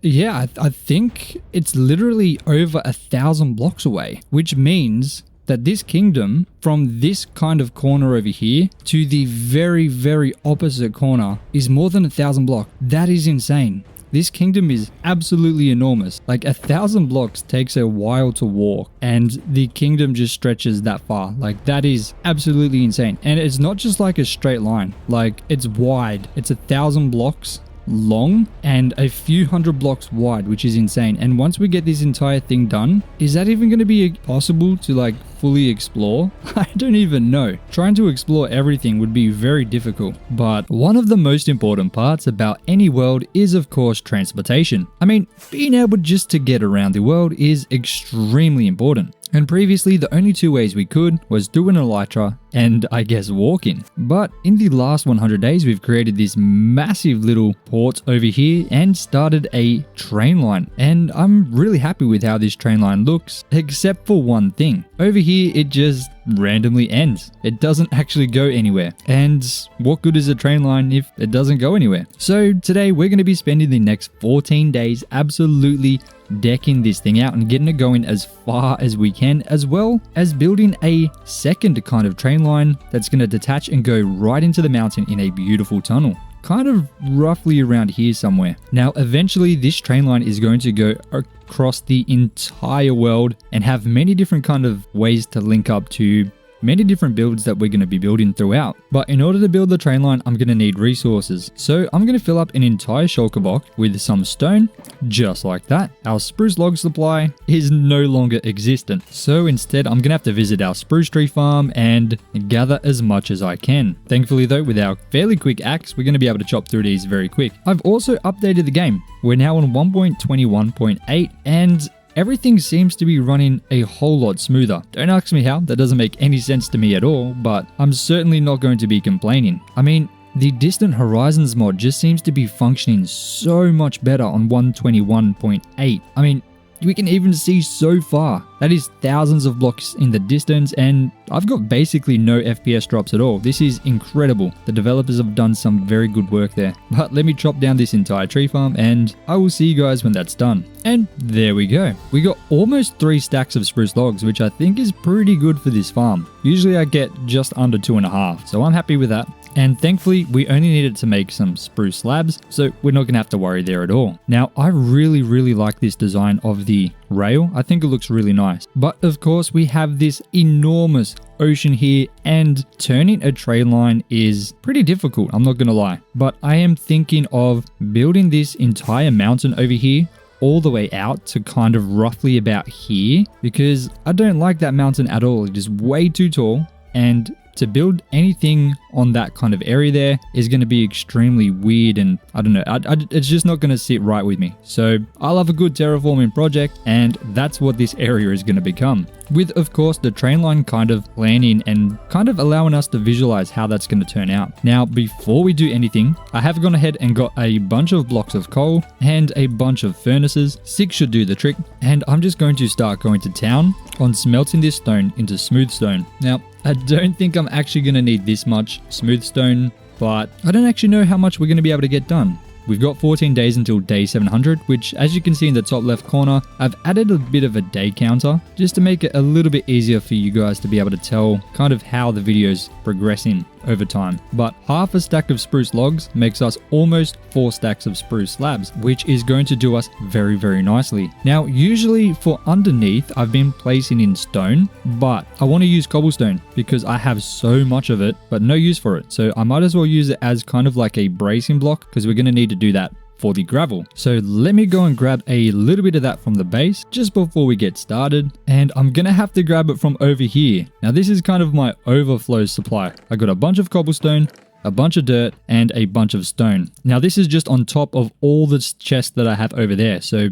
yeah, I think it's literally over 1,000 blocks away, which means that this kingdom, from this kind of corner over here to the very opposite corner, is more than 1,000 blocks. That is insane. this kingdom is absolutely enormous. Like 1,000 blocks takes a while to walk, and the kingdom just stretches that far. Like that is absolutely insane. And it's not just like a straight line, like it's wide. It's 1,000 blocks long and a few hundred blocks wide, which is insane. And once we get this entire thing done, is that even going to be possible to like fully explore? I don't even know. Trying to explore everything would be very difficult. But one of the most important parts about any world is of course transportation. I mean, being able just to get around the world is extremely important. And previously, the only two ways we could was do an elytra and I guess walking. But in the last 100 days, we've created this massive little port over here and started a train line. And I'm really happy with how this train line looks, except for one thing. Over here, it just randomly ends. It doesn't actually go anywhere. And what good is a train line if it doesn't go anywhere? So today, we're going to be spending the next 14 days absolutely decking this thing out and getting it going as far as we can, as well as building a second kind of train line that's going to detach and go right into the mountain in a beautiful tunnel, kind of roughly around here somewhere. Now eventually this train line is going to go across the entire world and have many different kind of ways to link up to many different builds that we're going to be building throughout. But in order to build the train line, I'm going to need resources. So I'm going to fill up an entire shulker box with some stone, just like that. Our spruce log supply is no longer existent. So instead, I'm going to have to visit our spruce tree farm and gather as much as I can. Thankfully though, with our fairly quick axe, we're going to be able to chop through these very quick. I've also updated the game. We're now on 1.21.8 and everything seems to be running a whole lot smoother. Don't ask me how, that doesn't make any sense to me at all, but I'm certainly not going to be complaining. I mean, the Distant Horizons mod just seems to be functioning so much better on 121.8. I mean, we can even see so far. That is thousands of blocks in the distance, and I've got basically no FPS drops at all. This is incredible. The developers have done some very good work there. But let me chop down this entire tree farm and I will see you guys when that's done. And there we go. We got almost 3 stacks of spruce logs, which I think is pretty good for this farm. Usually I get just under 2.5, so I'm happy with that. And thankfully, we only needed to make some spruce slabs, so we're not going to have to worry there at all. Now, I really like this design of the rail. I think it looks really nice. But of course, we have this enormous ocean here, and turning a train line is pretty difficult, I'm not going to lie. But I am thinking of building this entire mountain over here all the way out to kind of roughly about here, because I don't like that mountain at all. It is way too tall, and to build anything on that kind of area there is going to be extremely weird, and I don't know, it's just not going to sit right with me. So I love a good terraforming project, and that's what this area is going to become. With, of course, the train line kind of planning and kind of allowing us to visualize how that's going to turn out. Now, before we do anything, I have gone ahead and got a bunch of blocks of coal and a bunch of furnaces. 6 should do the trick, and I'm just going to start going to town on smelting this stone into smooth stone. Now, I don't think I'm actually going to need this much smooth stone, but I don't actually know how much we're going to be able to get done. We've got 14 days until day 700, which, as you can see in the top left corner, I've added a bit of a day counter just to make it a little bit easier for you guys to be able to tell kind of how the video's progressing over time. But half a stack of spruce logs makes us almost 4 stacks of spruce slabs, which is going to do us very nicely. Now, usually for underneath, I've been placing in stone, but I want to use cobblestone because I have so much of it, but no use for it. So I might as well use it as kind of like a bracing block, because we're going to need to do that for the gravel. So let me go and grab a little bit of that from the base just before we get started, and I'm gonna have to grab it from over here. Now this is kind of my overflow supply. I got a bunch of cobblestone, a bunch of dirt, and a bunch of stone. Now this is just on top of all the chests that I have over there, so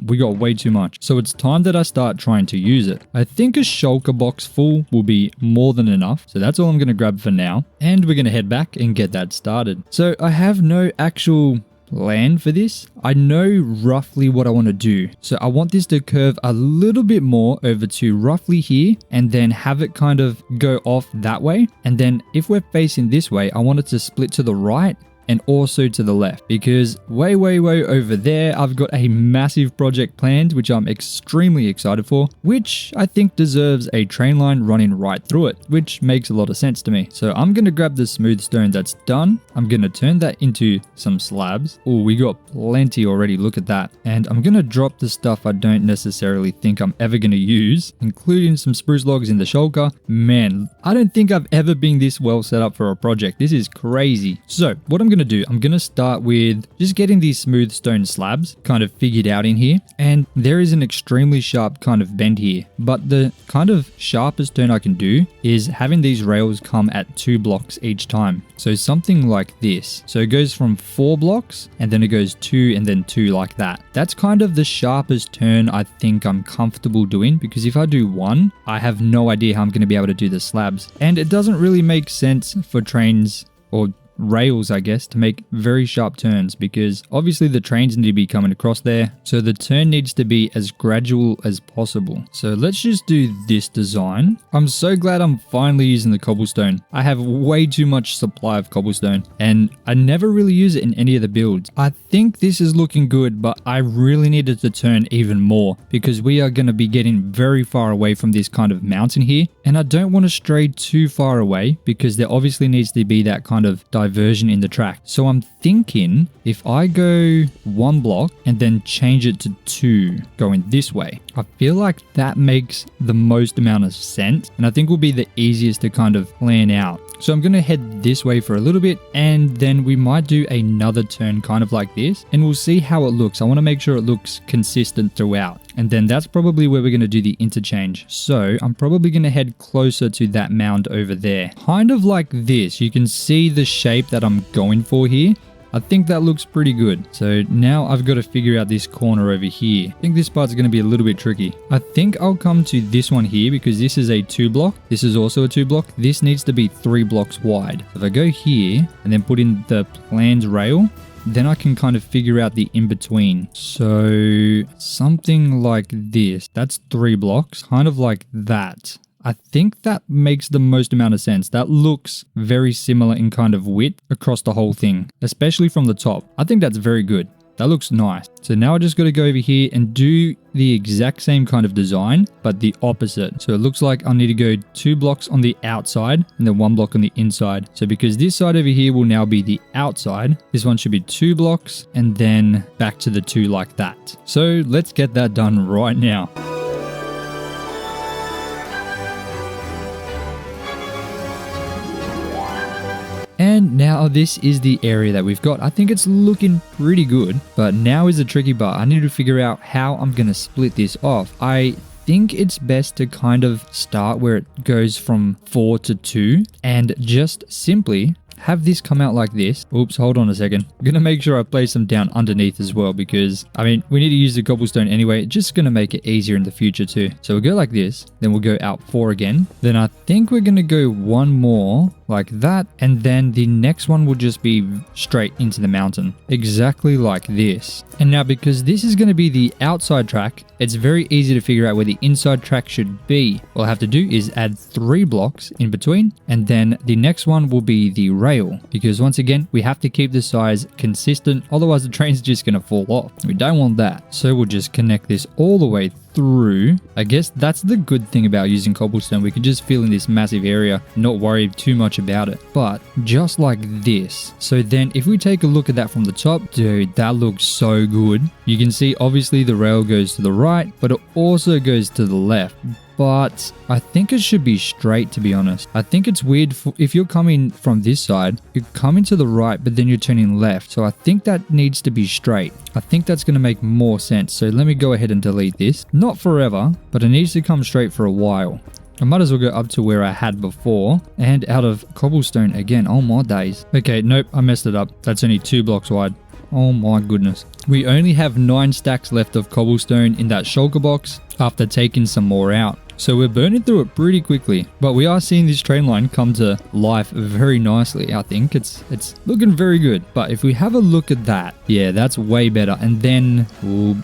we got way too much. So it's time that I start trying to use it. I think a shulker box full will be more than enough, so that's all I'm gonna grab for now, and we're gonna head back and get that started. So I have no actual land for this. I know roughly what I want to do. So I want this to curve a little bit more over to roughly here, and then have it kind of go off that way. And then if we're facing this way, I want it to split to the right and also to the left, because way over there, I've got a massive project planned, which I'm extremely excited for, which I think deserves a train line running right through it, which makes a lot of sense to me. So I'm going to grab the smooth stone that's done. I'm going to turn that into some slabs. Oh, we got plenty already. Look at that. And I'm going to drop the stuff I don't necessarily think I'm ever going to use, including some spruce logs in the shulker. Man, I don't think I've ever been this well set up for a project. This is crazy. So what I'm going to do, I'm going to start with just getting these smooth stone slabs kind of figured out in here. And there is an extremely sharp kind of bend here, but the kind of sharpest turn I can do is having these rails come at 2 blocks each time. So something like this. So it goes from 4 blocks and then it goes 2 and then 2 like that. That's kind of the sharpest turn I think I'm comfortable doing, because if I do 1, I have no idea how I'm going to be able to do the slabs. And it doesn't really make sense for trains or rails, I guess, to make very sharp turns, because obviously the trains need to be coming across there. So the turn needs to be as gradual as possible. So let's just do this design. I'm so glad I'm finally using the cobblestone. I have way too much supply of cobblestone and I never really use it in any of the builds. I think this is looking good, but I really needed to turn even more because we are going to be getting very far away from this kind of mountain here. And I don't want to stray too far away because there obviously needs to be that kind of diversion in the track. So I'm thinking if I go 1 block and then change it to 2 going this way, I feel like that makes the most amount of sense and I think will be the easiest to kind of plan out. So I'm going to head this way for a little bit and then we might do another turn kind of like this and we'll see how it looks. I want to make sure it looks consistent throughout. And then that's probably where we're going to do the interchange. So I'm probably going to head closer to that mound over there. Kind of like this. You can see the shape that I'm going for here. I think that looks pretty good. So now I've got to figure out this corner over here. I think this part's going to be a little bit tricky. I think I'll come to this one here because this is a 2 block. This is also a 2 block. This needs to be 3 blocks wide. If I go here and then put in the planned rail, then I can kind of figure out the in-between. So something like this. That's 3 blocks, kind of like that. I think that makes the most amount of sense. That looks very similar in kind of width across the whole thing, especially from the top. I think that's very good. That looks nice. So now I just got to go over here and do the exact same kind of design, but the opposite. So it looks like I need to go 2 blocks on the outside and then 1 block on the inside. So because this side over here will now be the outside, this one should be 2 blocks and then back to the 2 like that. So let's get that done right now. And now this is the area that we've got. I think it's looking pretty good, but now is the tricky part. I need to figure out how I'm going to split this off. I think it's best to kind of start where it goes from 4 to 2 and just simply have this come out like this. Oops, hold on a second. I'm going to make sure I place them down underneath as well because, I mean, we need to use the cobblestone anyway. It's just going to make it easier in the future too. So we'll go like this, then we'll go out 4 again. Then I think we're going to go 1 more like that. And then the next one will just be straight into the mountain, exactly like this. And now because this is going to be the outside track, it's very easy to figure out where the inside track should be. All I have to do is add 3 blocks in between. And then the next one will be the rail, because once again, we have to keep the size consistent. Otherwise the train's just going to fall off. We don't want that. So we'll just connect this all the way through. I guess that's the good thing about using cobblestone. We can just fill in this massive area, not worry too much about it. But just like this. So then if we take a look at that from the top, dude, that looks so good. You can see obviously the rail goes to the right, but it also goes to the left. But I think it should be straight, to be honest. I think it's weird if you're coming from this side, you're coming to the right, but then you're turning left. So I think that needs to be straight. I think that's going to make more sense. So let me go ahead and delete this. Not forever, but it needs to come straight for a while. I might as well go up to where I had before and out of cobblestone again. Oh my days. Okay, nope, I messed it up. That's only 2 blocks wide. Oh my goodness. We only have 9 stacks left of cobblestone in that shulker box after taking some more out. So we're burning through it pretty quickly, but we are seeing this train line come to life very nicely. I think it's looking very good. But if we have a look at that, yeah, that's way better. And then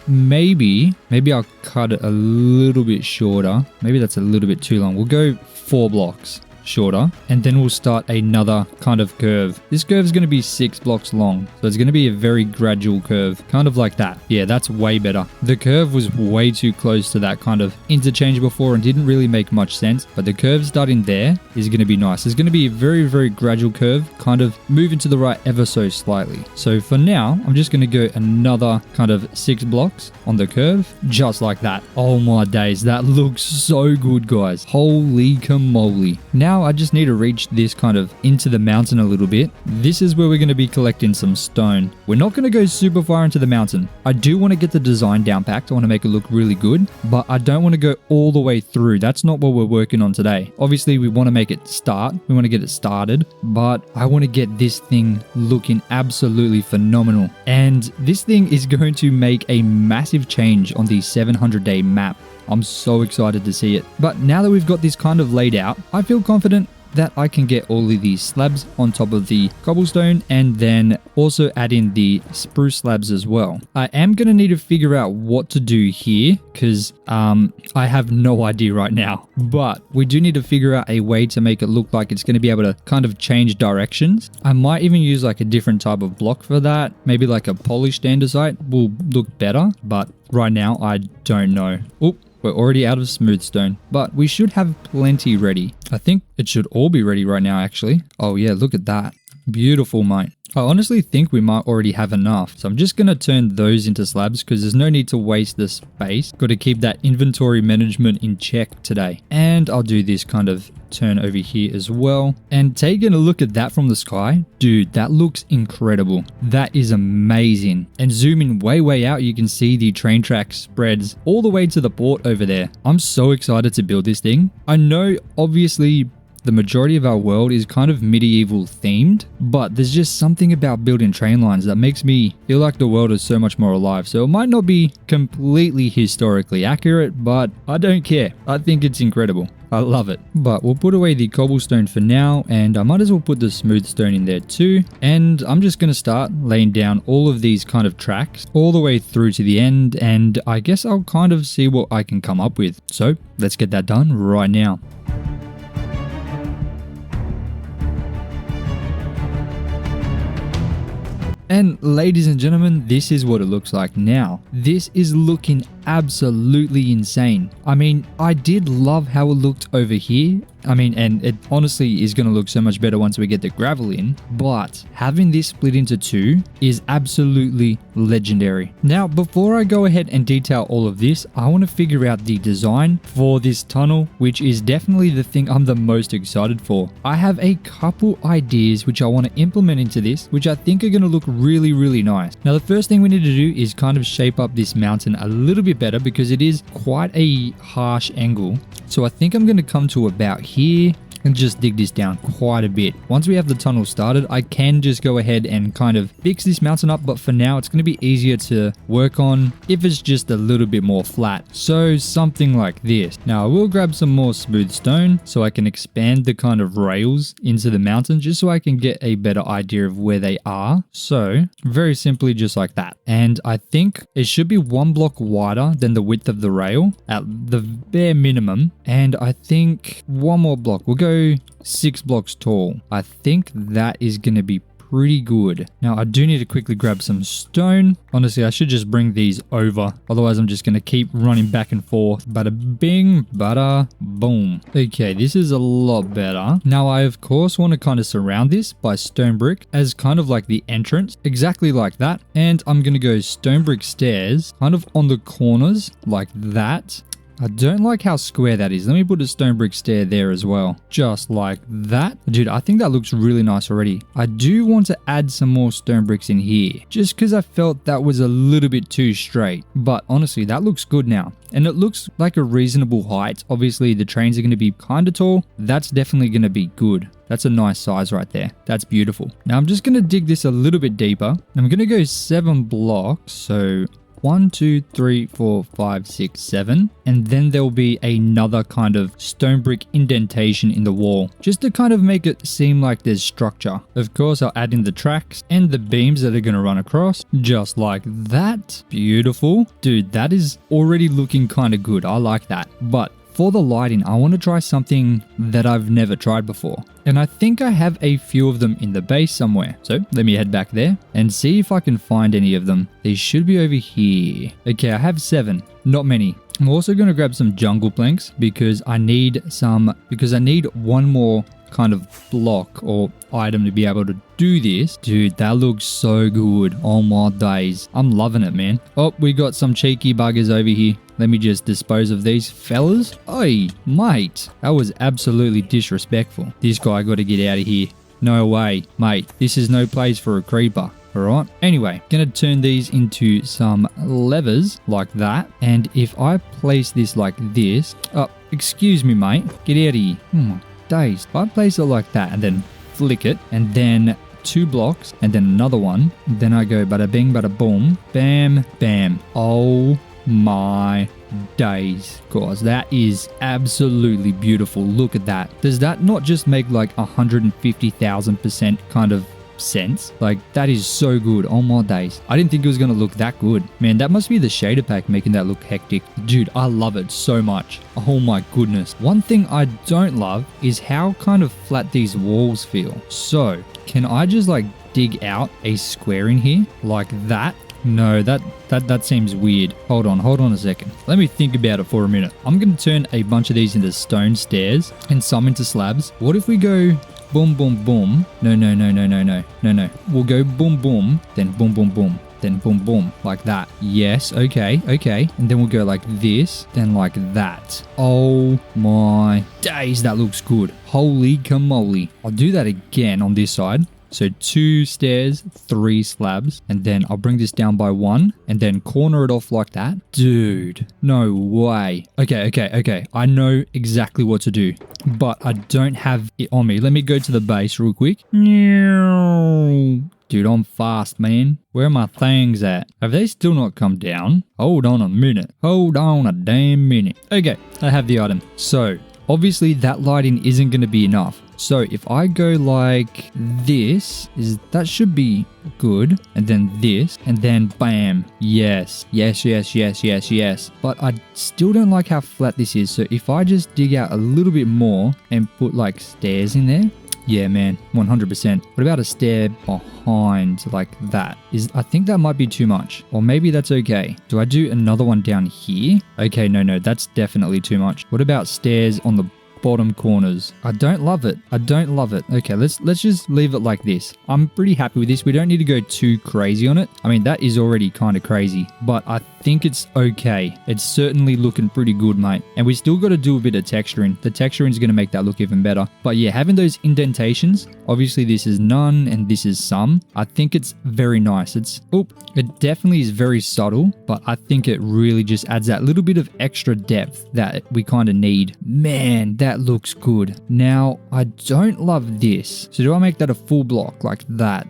maybe I'll cut it a little bit shorter. Maybe that's a little bit too long. We'll go 4 blocks. shorter, and then we'll start another kind of curve. This curve is going to be 6 blocks long, so it's going to be a very gradual curve, kind of like that. Yeah, that's way better. The curve was way too close to that kind of interchange before and didn't really make much sense, but the curve starting there is going to be nice. It's going to be a very, very gradual curve, kind of moving to the right ever so slightly. So for now, I'm just going to go another kind of 6 blocks on the curve, just like that. Oh my days, that looks so good, guys. Holy camole. Now I just need to reach this kind of into the mountain a little bit. This is where we're going to be collecting some stone. We're not going to go super far into the mountain. I do want to get the design down packed. I want to make it look really good, but I don't want to go all the way through. That's not what we're working on today. Obviously, we want to make it start. We want to get it started, but I want to get this thing looking absolutely phenomenal. And this thing is going to make a massive change on the 700-day map. I'm so excited to see it. But now that we've got this kind of laid out, I feel confident that I can get all of these slabs on top of the cobblestone and then also add in the spruce slabs as well. I am going to need to figure out what to do here because I have no idea right now, but we do need to figure out a way to make it look like it's going to be able to kind of change directions. I might even use like a different type of block for that. Maybe like a polished andesite will look better, but right now I don't know. Oop. We're already out of smooth stone, but we should have plenty ready. I think it should all be ready right now, actually. Oh yeah, look at that. Beautiful, mate. I honestly think we might already have enough. So I'm just going to turn those into slabs because there's no need to waste the space. Got to keep that inventory management in check today. And I'll do this kind of turn over here as well. And taking a look at that from the sky, dude, that looks incredible. That is amazing. And zooming way out, you can see the train track spreads all the way to the port over there. I'm so excited to build this thing. I know, obviously, the majority of our world is kind of medieval themed, but there's just something about building train lines that makes me feel like the world is so much more alive. So it might not be completely historically accurate, but I don't care. I think it's incredible. I love it. But we'll put away the cobblestone for now, and I might as well put the smooth stone in there too. And I'm just going to start laying down all of these kind of tracks all the way through to the end, and I guess I'll kind of see what I can come up with. So let's get that done right now. And ladies and gentlemen, this is what it looks like now. This is looking absolutely insane. I mean, I did love how it looked over here. I mean, and it honestly is going to look so much better once we get the gravel in, but having this split into two is absolutely legendary. Now, before I go ahead and detail all of this, I want to figure out the design for this tunnel, which is definitely the thing I'm the most excited for. I have a couple ideas which I want to implement into this, which I think are going to look really, really nice. Now, the first thing we need to do is kind of shape up this mountain a little bit better because it is quite a harsh angle. So I think I'm going to come to about here and just dig this down quite a bit. Once we have the tunnel started, I can just go ahead and kind of fix this mountain up, but for now it's going to be easier to work on if it's just a little bit more flat. So something like this. Now I will grab some more smooth stone so I can expand the kind of rails into the mountain just so I can get a better idea of where they are. So very simply just like that. And I think it should be 1 block wider than the width of the rail at the bare minimum. And I think 1 more block. We'll go 6 blocks tall. I think that is going to be pretty good. Now I do need to quickly grab some stone. Honestly, I should just bring these over. Otherwise, I'm just going to keep running back and forth. Bada bing, bada boom. Okay, this is a lot better. Now I of course want to kind of surround this by stone brick as kind of like the entrance. Exactly like that. And I'm going to go stone brick stairs kind of on the corners like that. I don't like how square that is. Let me put a stone brick stair there as well. Just like that. Dude, I think that looks really nice already. I do want to add some more stone bricks in here. Just because I felt that was a little bit too straight. But honestly, that looks good now. And it looks like a reasonable height. Obviously, the trains are going to be kind of tall. That's definitely going to be good. That's a nice size right there. That's beautiful. Now, I'm just going to dig this a little bit deeper. I'm going to go 7 blocks. So 1, 2, 3, 4, 5, 6, 7. And then there'll be another kind of stone brick indentation in the wall, just to kind of make it seem like there's structure. Of course, I'll add in the tracks and the beams that are going to run across, just like that. Beautiful. Dude, that is already looking kind of good. I like that. But for the lighting, I want to try something that I've never tried before. And I think I have a few of them in the base somewhere. So let me head back there and see if I can find any of them. They should be over here. Okay, I have 7. Not many. I'm also going to grab some jungle planks because I need one more kind of block or item to be able to do this. Dude, that looks so good. Oh my days. I'm loving it, man. Oh, we got some cheeky buggers over here. Let me just dispose of these fellas. Oi, mate. That was absolutely disrespectful. This guy got to get out of here. No way, mate. This is no place for a creeper. Alright, anyway, gonna turn these into some levers like that. And if I place this like this, oh, excuse me, mate. Get out of here. Oh my days. If I place it like that and then flick it and then 2 blocks and then another one, then I go bada bing, bada boom, bam, bam. Oh my days, guys. That is absolutely beautiful. Look at that. Does that not just make like 150,000% kind of sense? Like, that is so good. Oh my days. I didn't think it was going to look that good. Man, that must be the shader pack making that look hectic. Dude, I love it so much. Oh my goodness. One thing I don't love is how kind of flat these walls feel. So, can I just like dig out a square in here like that? No, that seems weird. Hold on a second. Let me think about it for a minute. I'm going to turn a bunch of these into stone stairs and some into slabs. What if we go boom, boom, boom? No. We'll go boom, boom, then boom, boom, boom, then boom, boom, like that. Yes, okay. And then we'll go like this, then like that. Oh my days, that looks good. Holy camole. I'll do that again on this side. So 2 stairs, 3 slabs, and then I'll bring this down by 1 and then corner it off like that. Dude, no way. Okay. I know exactly what to do, but I don't have it on me. Let me go to the base real quick. Dude, I'm fast, man. Where are my things at? Have they still not come down? Hold on a minute. Hold on a damn minute. Okay, I have the item. So, obviously that lighting isn't going to be enough. So if I go like this, that should be good. And then this, and then bam. Yes. But I still don't like how flat this is. So if I just dig out a little bit more and put like stairs in there. Yeah, man, 100%. What about a stair behind like that? I think that might be too much. Or maybe that's okay. Do I do another one down here? Okay, no, that's definitely too much. What about stairs on the bottom corners? I don't love it. Okay, let's just leave it like this. I'm pretty happy with this. We don't need to go too crazy on it. I mean, that is already kind of crazy, but I think it's okay. It's certainly looking pretty good, mate. And we still got to do a bit of texturing. The texturing is going to make that look even better. But yeah, having those indentations, obviously this is none and this is some. I think it's very nice. It definitely is very subtle, but I think it really just adds that little bit of extra depth that we kind of need. Man, that looks good. Now, I don't love this. So do I make that a full block like that?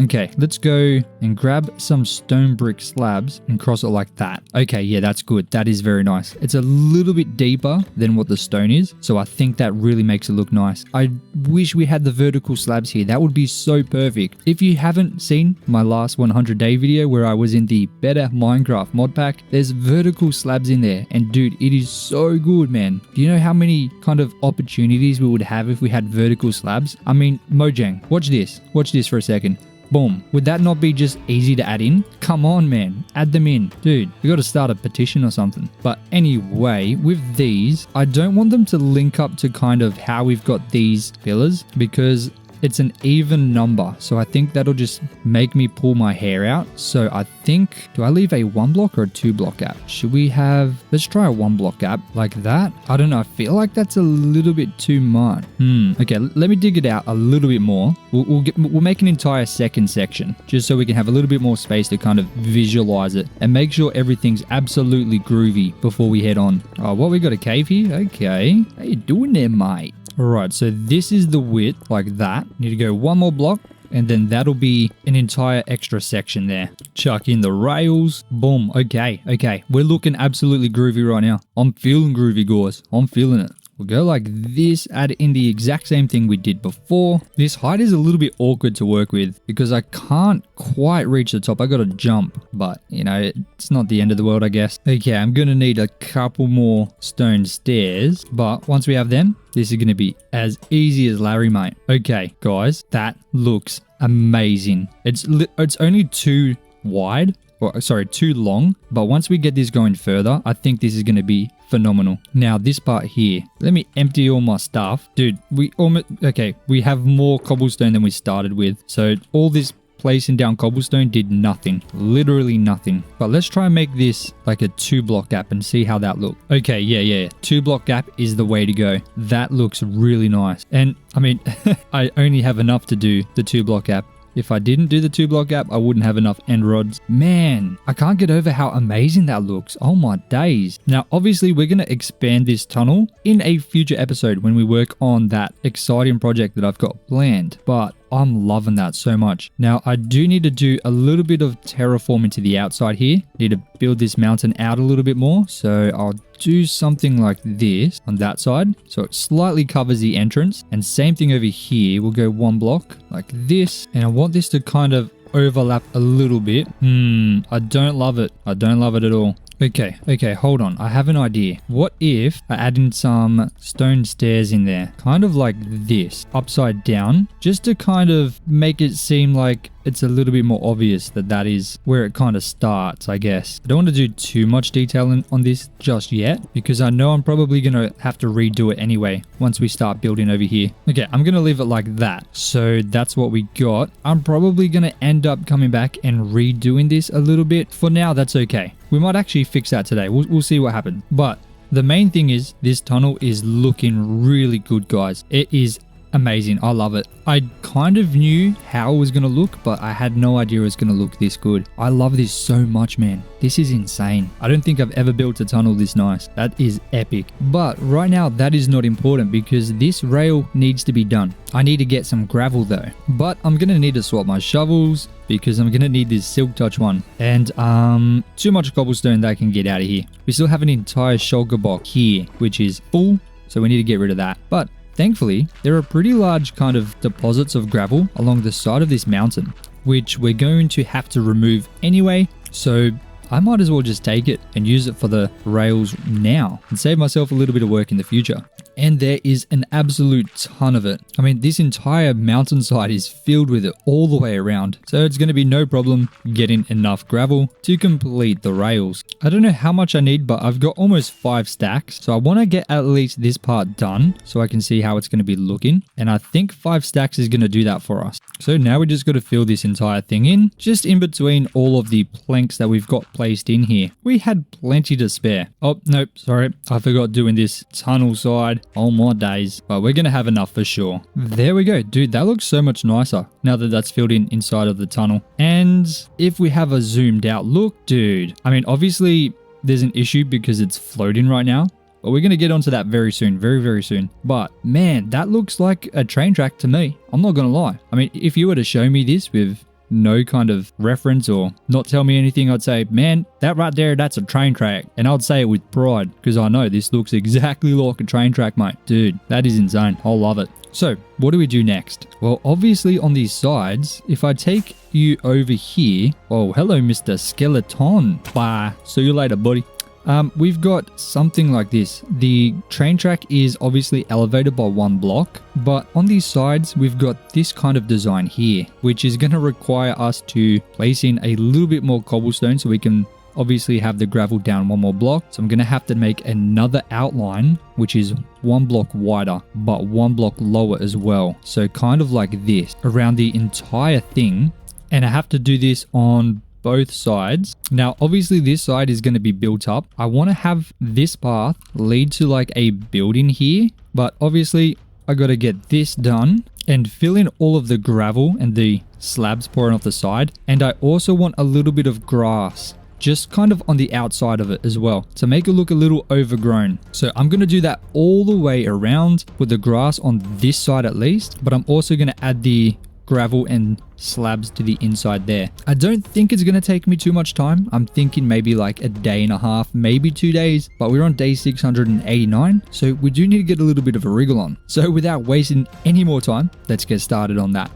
Okay, let's go and grab some stone brick slabs and cross it like that. Okay, yeah, that's good. That is very nice. It's a little bit deeper than what the stone is, so I think that really makes it look nice. I wish we had the vertical slabs here. That would be so perfect. If you haven't seen my last 100-day video where I was in the Better Minecraft mod pack, there's vertical slabs in there, and dude, it is so good, man. Do you know how many kind of opportunities we would have if we had vertical slabs? I mean, Mojang, watch this for a second. Boom. Would that not be just easy to add in? Come on, man. Add them in. Dude, we got to start a petition or something. But anyway, with these, I don't want them to link up to kind of how we've got these pillars because it's an even number. So I think that'll just make me pull my hair out. So I think, do I leave a 1 block or a 2 block gap? Should we have, let's try a 1 block gap like that. I don't know. I feel like that's a little bit too much. Okay, let me dig it out a little bit more. We'll make an entire second section just so we can have a little bit more space to kind of visualize it and make sure everything's absolutely groovy before we head on. Oh, what, we got a cave here? Okay. How you doing there, mate? Alright, so this is the width, like that. Need to go 1 more block, and then that'll be an entire extra section there. Chuck in the rails. Boom. Okay. We're looking absolutely groovy right now. I'm feeling groovy, guys. I'm feeling it. We'll go like this, add in the exact same thing we did before. This height is a little bit awkward to work with because I can't quite reach the top. I gotta jump, but you know, it's not the end of the world, I guess. Okay, I'm gonna need a couple more stone stairs, but once we have them, this is gonna be as easy as Larry, mate. Okay, guys, that looks amazing. It's only too wide, or sorry, too long, but once we get this going further, I think this is going to be phenomenal. Now this part here, let me empty all my stuff. Dude, we have more cobblestone than we started with, so all this placing down cobblestone did nothing, literally nothing. But let's try and make this like a 2-block gap and see how that looks. Okay, yeah, 2-block gap is the way to go. That looks really nice. And I mean, I only have enough to do the 2-block gap. If I didn't do the 2-block gap, I wouldn't have enough end rods. Man, I can't get over how amazing that looks. Oh my days. Now, obviously, we're going to expand this tunnel in a future episode when we work on that exciting project that I've got planned. But I'm loving that so much. Now, I do need to do a little bit of terraforming to the outside here. Need to build this mountain out a little bit more. So I'll do something like this on that side. So it slightly covers the entrance. And same thing over here. We'll go 1 block like this. And I want this to kind of overlap a little bit. I don't love it. I don't love it at all. Okay, hold on. I have an idea. What if I add in some stone stairs in there? Kind of like this, upside down, just to kind of make it seem like it's a little bit more obvious that that is where it kind of starts, I guess. I don't want to do too much detail on this just yet, because I know I'm probably going to have to redo it anyway once we start building over here. Okay, I'm going to leave it like that. So that's what we got. I'm probably going to end up coming back and redoing this a little bit. For now, that's okay. We might actually fix that today. We'll see what happens. But the main thing is this tunnel is looking really good, guys. It is amazing. I love it. I kind of knew how it was going to look, but I had no idea it was going to look this good. I love this so much, man. This is insane. I don't think I've ever built a tunnel this nice. That is epic. But right now, that is not important because this rail needs to be done. I need to get some gravel though. But I'm going to need to swap my shovels because I'm going to need this silk touch one. And too much cobblestone that I can get out of here. We still have an entire shulker box here, which is full. So we need to get rid of that. But thankfully, there are pretty large kind of deposits of gravel along the side of this mountain, which we're going to have to remove anyway. So I might as well just take it and use it for the rails now and save myself a little bit of work in the future. And there is an absolute ton of it. I mean, this entire mountainside is filled with it all the way around. So it's going to be no problem getting enough gravel to complete the rails. I don't know how much I need, but I've got almost 5 stacks. So I want to get at least this part done so I can see how it's going to be looking. And I think 5 stacks is going to do that for us. So now we just got to fill this entire thing in, just in between all of the planks that we've got placed in here. We had plenty to spare. Oh, nope, sorry. I forgot doing this tunnel side. Oh my days. But we're going to have enough for sure. There we go. Dude, that looks so much nicer now that that's filled in inside of the tunnel. And if we have a zoomed out look, dude, I mean, obviously there's an issue because it's floating right now. But we're going to get onto that very soon, very, very soon. But man, that looks like a train track to me. I'm not going to lie. I mean, if you were to show me this with no kind of reference or not tell me anything, I'd say, man, that right there, that's a train track. And I'd say it with pride because I know this looks exactly like a train track, mate. Dude, that is insane. I love it. So what do we do next? Well, obviously on these sides, if I take you over here, oh, hello, Mr. Skeleton. Bye. See you later, buddy. We've got something like this. The train track is obviously elevated by 1 block, but on these sides, we've got this kind of design here, which is going to require us to place in a little bit more cobblestone so we can obviously have the gravel down 1 more block. So I'm going to have to make another outline, which is 1 block wider, but 1 block lower as well. So kind of like this around the entire thing. And I have to do this on both sides. Now, obviously this side is going to be built up. I want to have this path lead to like a building here, but obviously I got to get this done and fill in all of the gravel and the slabs pouring off the side. And I also want a little bit of grass just kind of on the outside of it as well to make it look a little overgrown. So I'm going to do that all the way around with the grass on this side at least, but I'm also going to add the gravel and slabs to the inside there. I don't think it's going to take me too much time. I'm thinking maybe like a day and a half, maybe 2 days, but we're on day 689, so we do need to get a little bit of a wriggle on. So without wasting any more time, let's get started on that.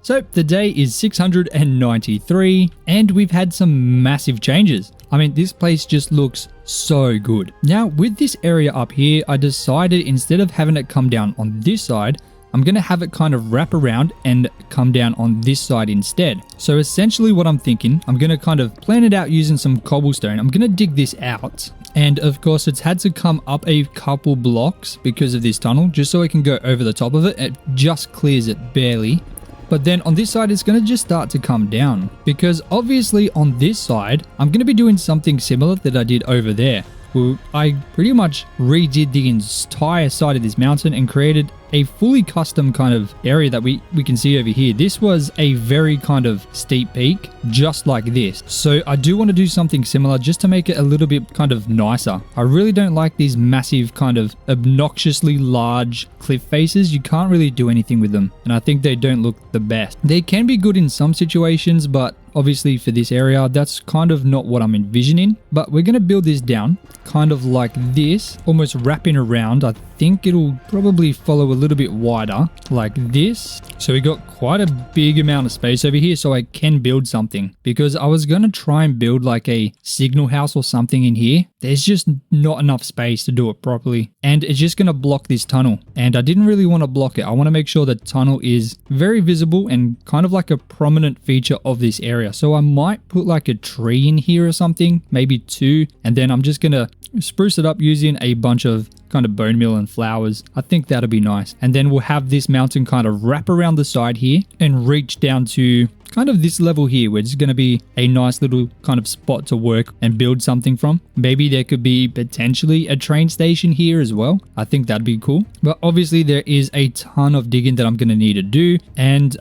So the day is 693 and we've had some massive changes. I mean, this place just looks so good. Now with this area up here, I decided instead of having it come down on this side, I'm going to have it kind of wrap around and come down on this side instead. So essentially what I'm thinking, I'm going to kind of plan it out using some cobblestone. I'm going to dig this out. And of course it's had to come up a couple blocks because of this tunnel, just so I can go over the top of it. It just clears it barely. But then on this side, it's going to just start to come down because obviously on this side, I'm going to be doing something similar that I did over there. Well, I pretty much redid the entire side of this mountain and created a fully custom kind of area that we can see over here. This was a very kind of steep peak, just like this. So I do want to do something similar just to make it a little bit kind of nicer. I really don't like these massive kind of obnoxiously large cliff faces. You can't really do anything with them. And I think they don't look the best. They can be good in some situations, but obviously for this area, that's kind of not what I'm envisioning. But we're going to build this down kind of like this, almost wrapping around. I think it'll probably follow a little bit wider like this. So we got quite a big amount of space over here so I can build something, because I was going to try and build like a signal house or something in here. There's just not enough space to do it properly, and it's just going to block this tunnel, and I didn't really want to block it. I want to make sure the tunnel is very visible and kind of like a prominent feature of this area. So I might put like a tree in here or something, maybe 2, and then I'm just going to spruce it up using a bunch of kind of bone meal and flowers. I think that'll be nice. And then we'll have this mountain kind of wrap around the side here and reach down to kind of this level here, where it's going to be a nice little kind of spot to work and build something from. Maybe there could be potentially a train station here as well. I think that'd be cool. But obviously there is a ton of digging that I'm going to need to do. And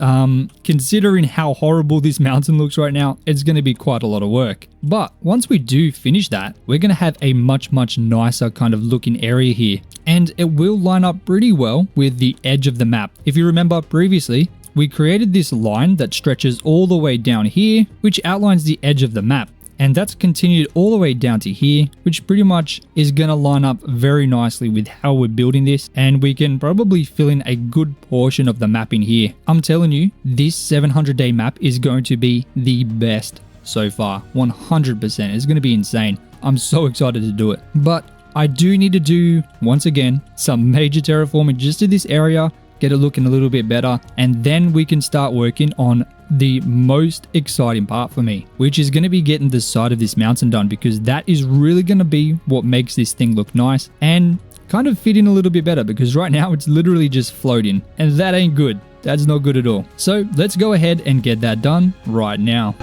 considering how horrible this mountain looks right now, it's going to be quite a lot of work. But once we do finish that, we're going to have a much nicer kind of looking area here. And it will line up pretty well with the edge of the map. If you remember previously, we created this line that stretches all the way down here, which outlines the edge of the map. And that's continued all the way down to here, which pretty much is going to line up very nicely with how we're building this. And we can probably fill in a good portion of the map in here. I'm telling you, this 700-day map is going to be the best so far. 100%. It's going to be insane. I'm so excited to do it. But I do need to do, once again, some major terraforming just to this area, get it looking a little bit better, and then we can start working on the most exciting part for me, which is going to be getting the side of this mountain done, because that is really going to be what makes this thing look nice and kind of fit in a little bit better, because right now it's literally just floating, and that ain't good. That's not good at all. So let's go ahead and get that done right now.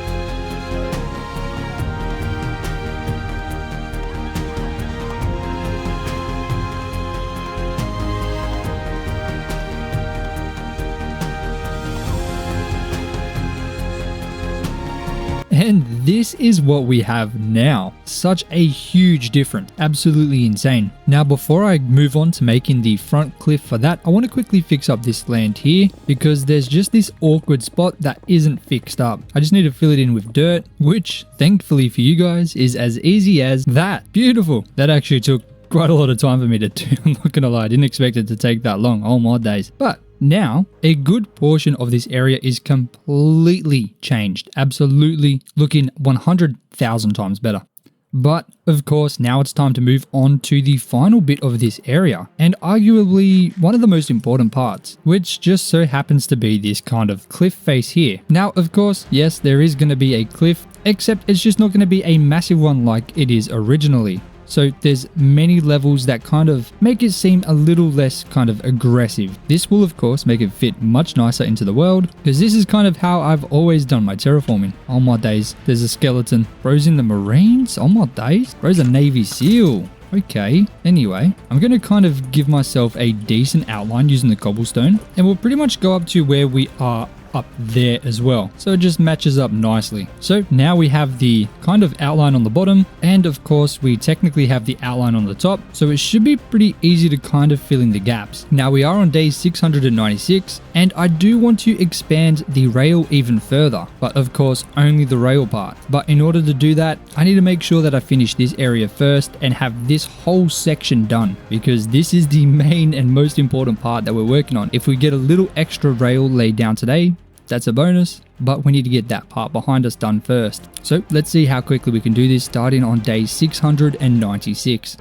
And this is what we have now. Such a huge difference. Absolutely insane. Now, before I move on to making the front cliff for that, I want to quickly fix up this land here, because there's just this awkward spot that isn't fixed up. I just need to fill it in with dirt, which thankfully for you guys is as easy as that. Beautiful. That actually took quite a lot of time for me to do. I'm not gonna lie, I didn't expect it to take that long. Oh my days. But now, a good portion of this area is completely changed. Absolutely looking 100,000 times better. But of course, now it's time to move on to the final bit of this area, and arguably one of the most important parts, which just so happens to be this kind of cliff face here. Now, of course, yes, there is going to be a cliff, except it's just not going to be a massive one like it is originally. So there's many levels that kind of make it seem a little less kind of aggressive. This will of course make it fit much nicer into the world, because this is kind of how I've always done my terraforming. Oh my days, there's a skeleton. Bro's in the Marines? Oh my days. Bro's a Navy SEAL. Okay, anyway, I'm going to kind of give myself a decent outline using the cobblestone, and we'll pretty much go up to where we are up there as well. So it just matches up nicely. So now we have the kind of outline on the bottom, and of course we technically have the outline on the top. So it should be pretty easy to kind of fill in the gaps. Now we are on day 696, and I do want to expand the rail even further, but of course only the rail part. But in order to do that, I need to make sure that I finish this area first and have this whole section done, because this is the main and most important part that we're working on. If we get a little extra rail laid down today, that's a bonus, but we need to get that part behind us done first. So let's see how quickly we can do this starting on day 696.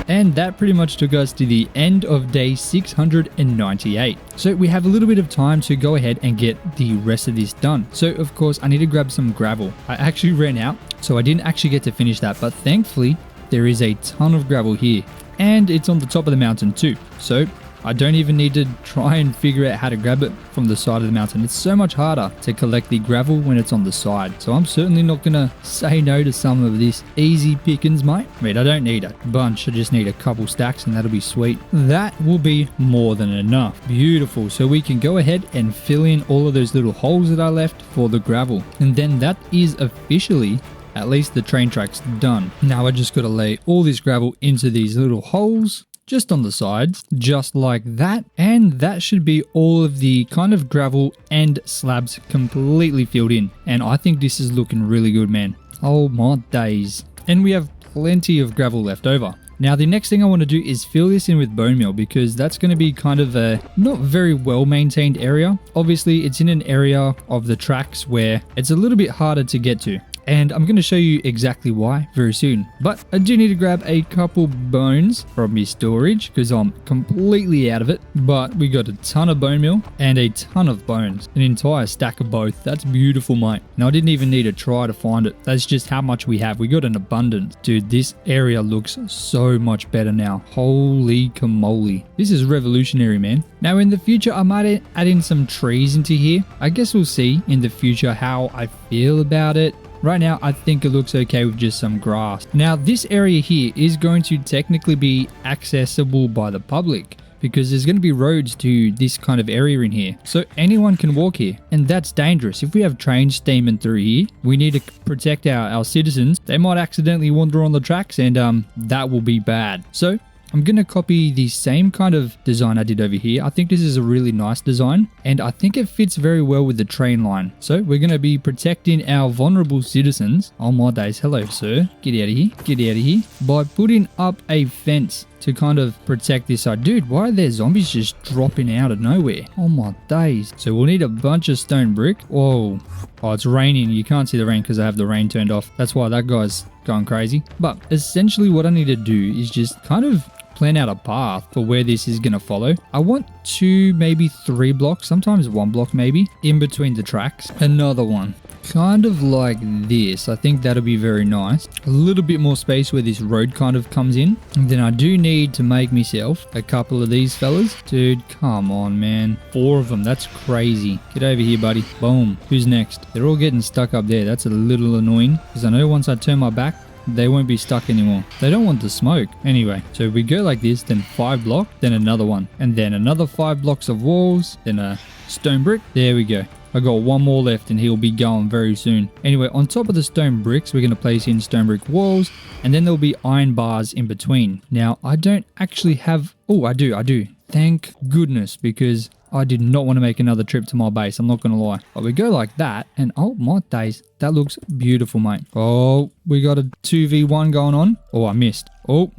And that pretty much took us to the end of day 698. So we have a little bit of time to go ahead and get the rest of this done. So of course I need to grab some gravel. I actually ran out, so I didn't actually get to finish that, but thankfully there is a ton of gravel here, and it's on the top of the mountain too. So I don't even need to try and figure out how to grab it from the side of the mountain. It's so much harder to collect the gravel when it's on the side. So I'm certainly not going to say no to some of this easy pickings, mate. I don't need a bunch. I just need a couple stacks and that'll be sweet. That will be more than enough. Beautiful. So we can go ahead and fill in all of those little holes that I left for the gravel. And then that is officially at least the train tracks done. Now I just got to lay all this gravel into these little holes just on the sides, just like that, and that should be all of the kind of gravel and slabs completely filled in. And I think this is looking really good, man. Oh my days. And we have plenty of gravel left over. Now the next thing I want to do is fill this in with bone meal, because that's going to be kind of a not very well maintained area. Obviously it's in an area of the tracks where it's a little bit harder to get to. And I'm going to show you exactly why very soon. But I do need to grab a couple bones from my storage because I'm completely out of it. But we got a ton of bone meal and a ton of bones. An entire stack of both. That's beautiful, mate. Now I didn't even need to try to find it. That's just how much we have. We got an abundance. Dude, this area looks so much better now. Holy camole. This is revolutionary, man. Now in the future, I might add in some trees into here. I guess we'll see in the future how I feel about it. Right now, I think it looks okay with just some grass. Now, this area here is going to technically be accessible by the public because there's going to be roads to this kind of area in here. So anyone can walk here, and that's dangerous. If we have trains steaming through here, we need to protect our citizens. They might accidentally wander on the tracks, and that will be bad. So I'm going to copy the same kind of design I did over here. I think this is a really nice design, and I think it fits very well with the train line. So we're going to be protecting our vulnerable citizens. Oh my days, hello sir, get out of here, get out of here, by putting up a fence to kind of protect this side. Dude, why are there zombies just dropping out of nowhere? Oh my days. So we'll need a bunch of stone brick. Whoa. Oh, it's raining. You can't see the rain because I have the rain turned off. That's why that guy's going crazy. But essentially what I need to do is just kind of plan out a path for where this is going to follow. I want 2, maybe 3 blocks, sometimes 1 block maybe, in between the tracks. Another one. Kind of like this. I think that'll be very nice. A little bit more space where this road kind of comes in. And then I do need to make myself a couple of these fellas. Dude, come on, man. 4 of them. That's crazy. Get over here, buddy. Boom. Who's next? They're all getting stuck up there. That's a little annoying because I know once I turn my back, they won't be stuck anymore. They don't want the smoke. Anyway, so we go like this, then 5 block, then another one, and then another 5 blocks of walls, then a stone brick. There we go. I got 1 more left and he'll be going very soon. Anyway, on top of the stone bricks, we're going to place in stone brick walls, and then there'll be iron bars in between. Now, I don't actually have... Oh, I do. Thank goodness, because I did not want to make another trip to my base. I'm not going to lie. But we go like that, and oh my days, that looks beautiful, mate. Oh, we got a 2v1 going on. Oh, I missed. Oh.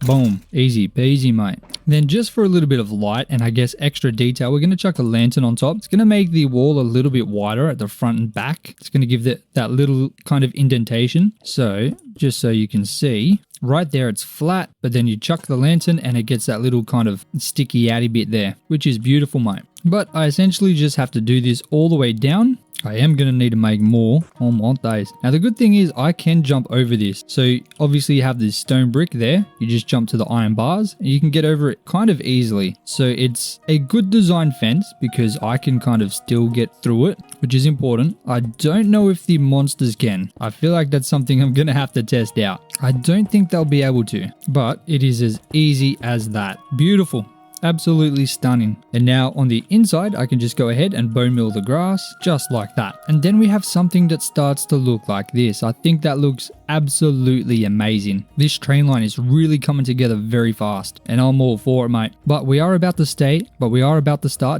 Boom. Easy peasy, mate. Then just for a little bit of light and I guess extra detail, we're going to chuck a lantern on top. It's going to make the wall a little bit wider at the front and back. It's going to give that little kind of indentation. So just so you can see, right there it's flat, but then you chuck the lantern and it gets that little kind of sticky outy bit there, which is beautiful, mate. But I essentially just have to do this all the way down. I am going to need to make more on my days. Now the good thing is I can jump over this. So obviously you have this stone brick there. You just jump to the iron bars and you can get over it kind of easily. So it's a good design fence because I can kind of still get through it, which is important. I don't know if the monsters can. I feel like that's something I'm going to have to test out. I don't think they'll be able to, but it is as easy as that. Beautiful. Absolutely stunning. And now on the inside, I can just go ahead and bone meal the grass just like that. And then we have something that starts to look like this. I think that looks absolutely amazing. This train line is really coming together very fast and I'm all for it, mate. But we are about to start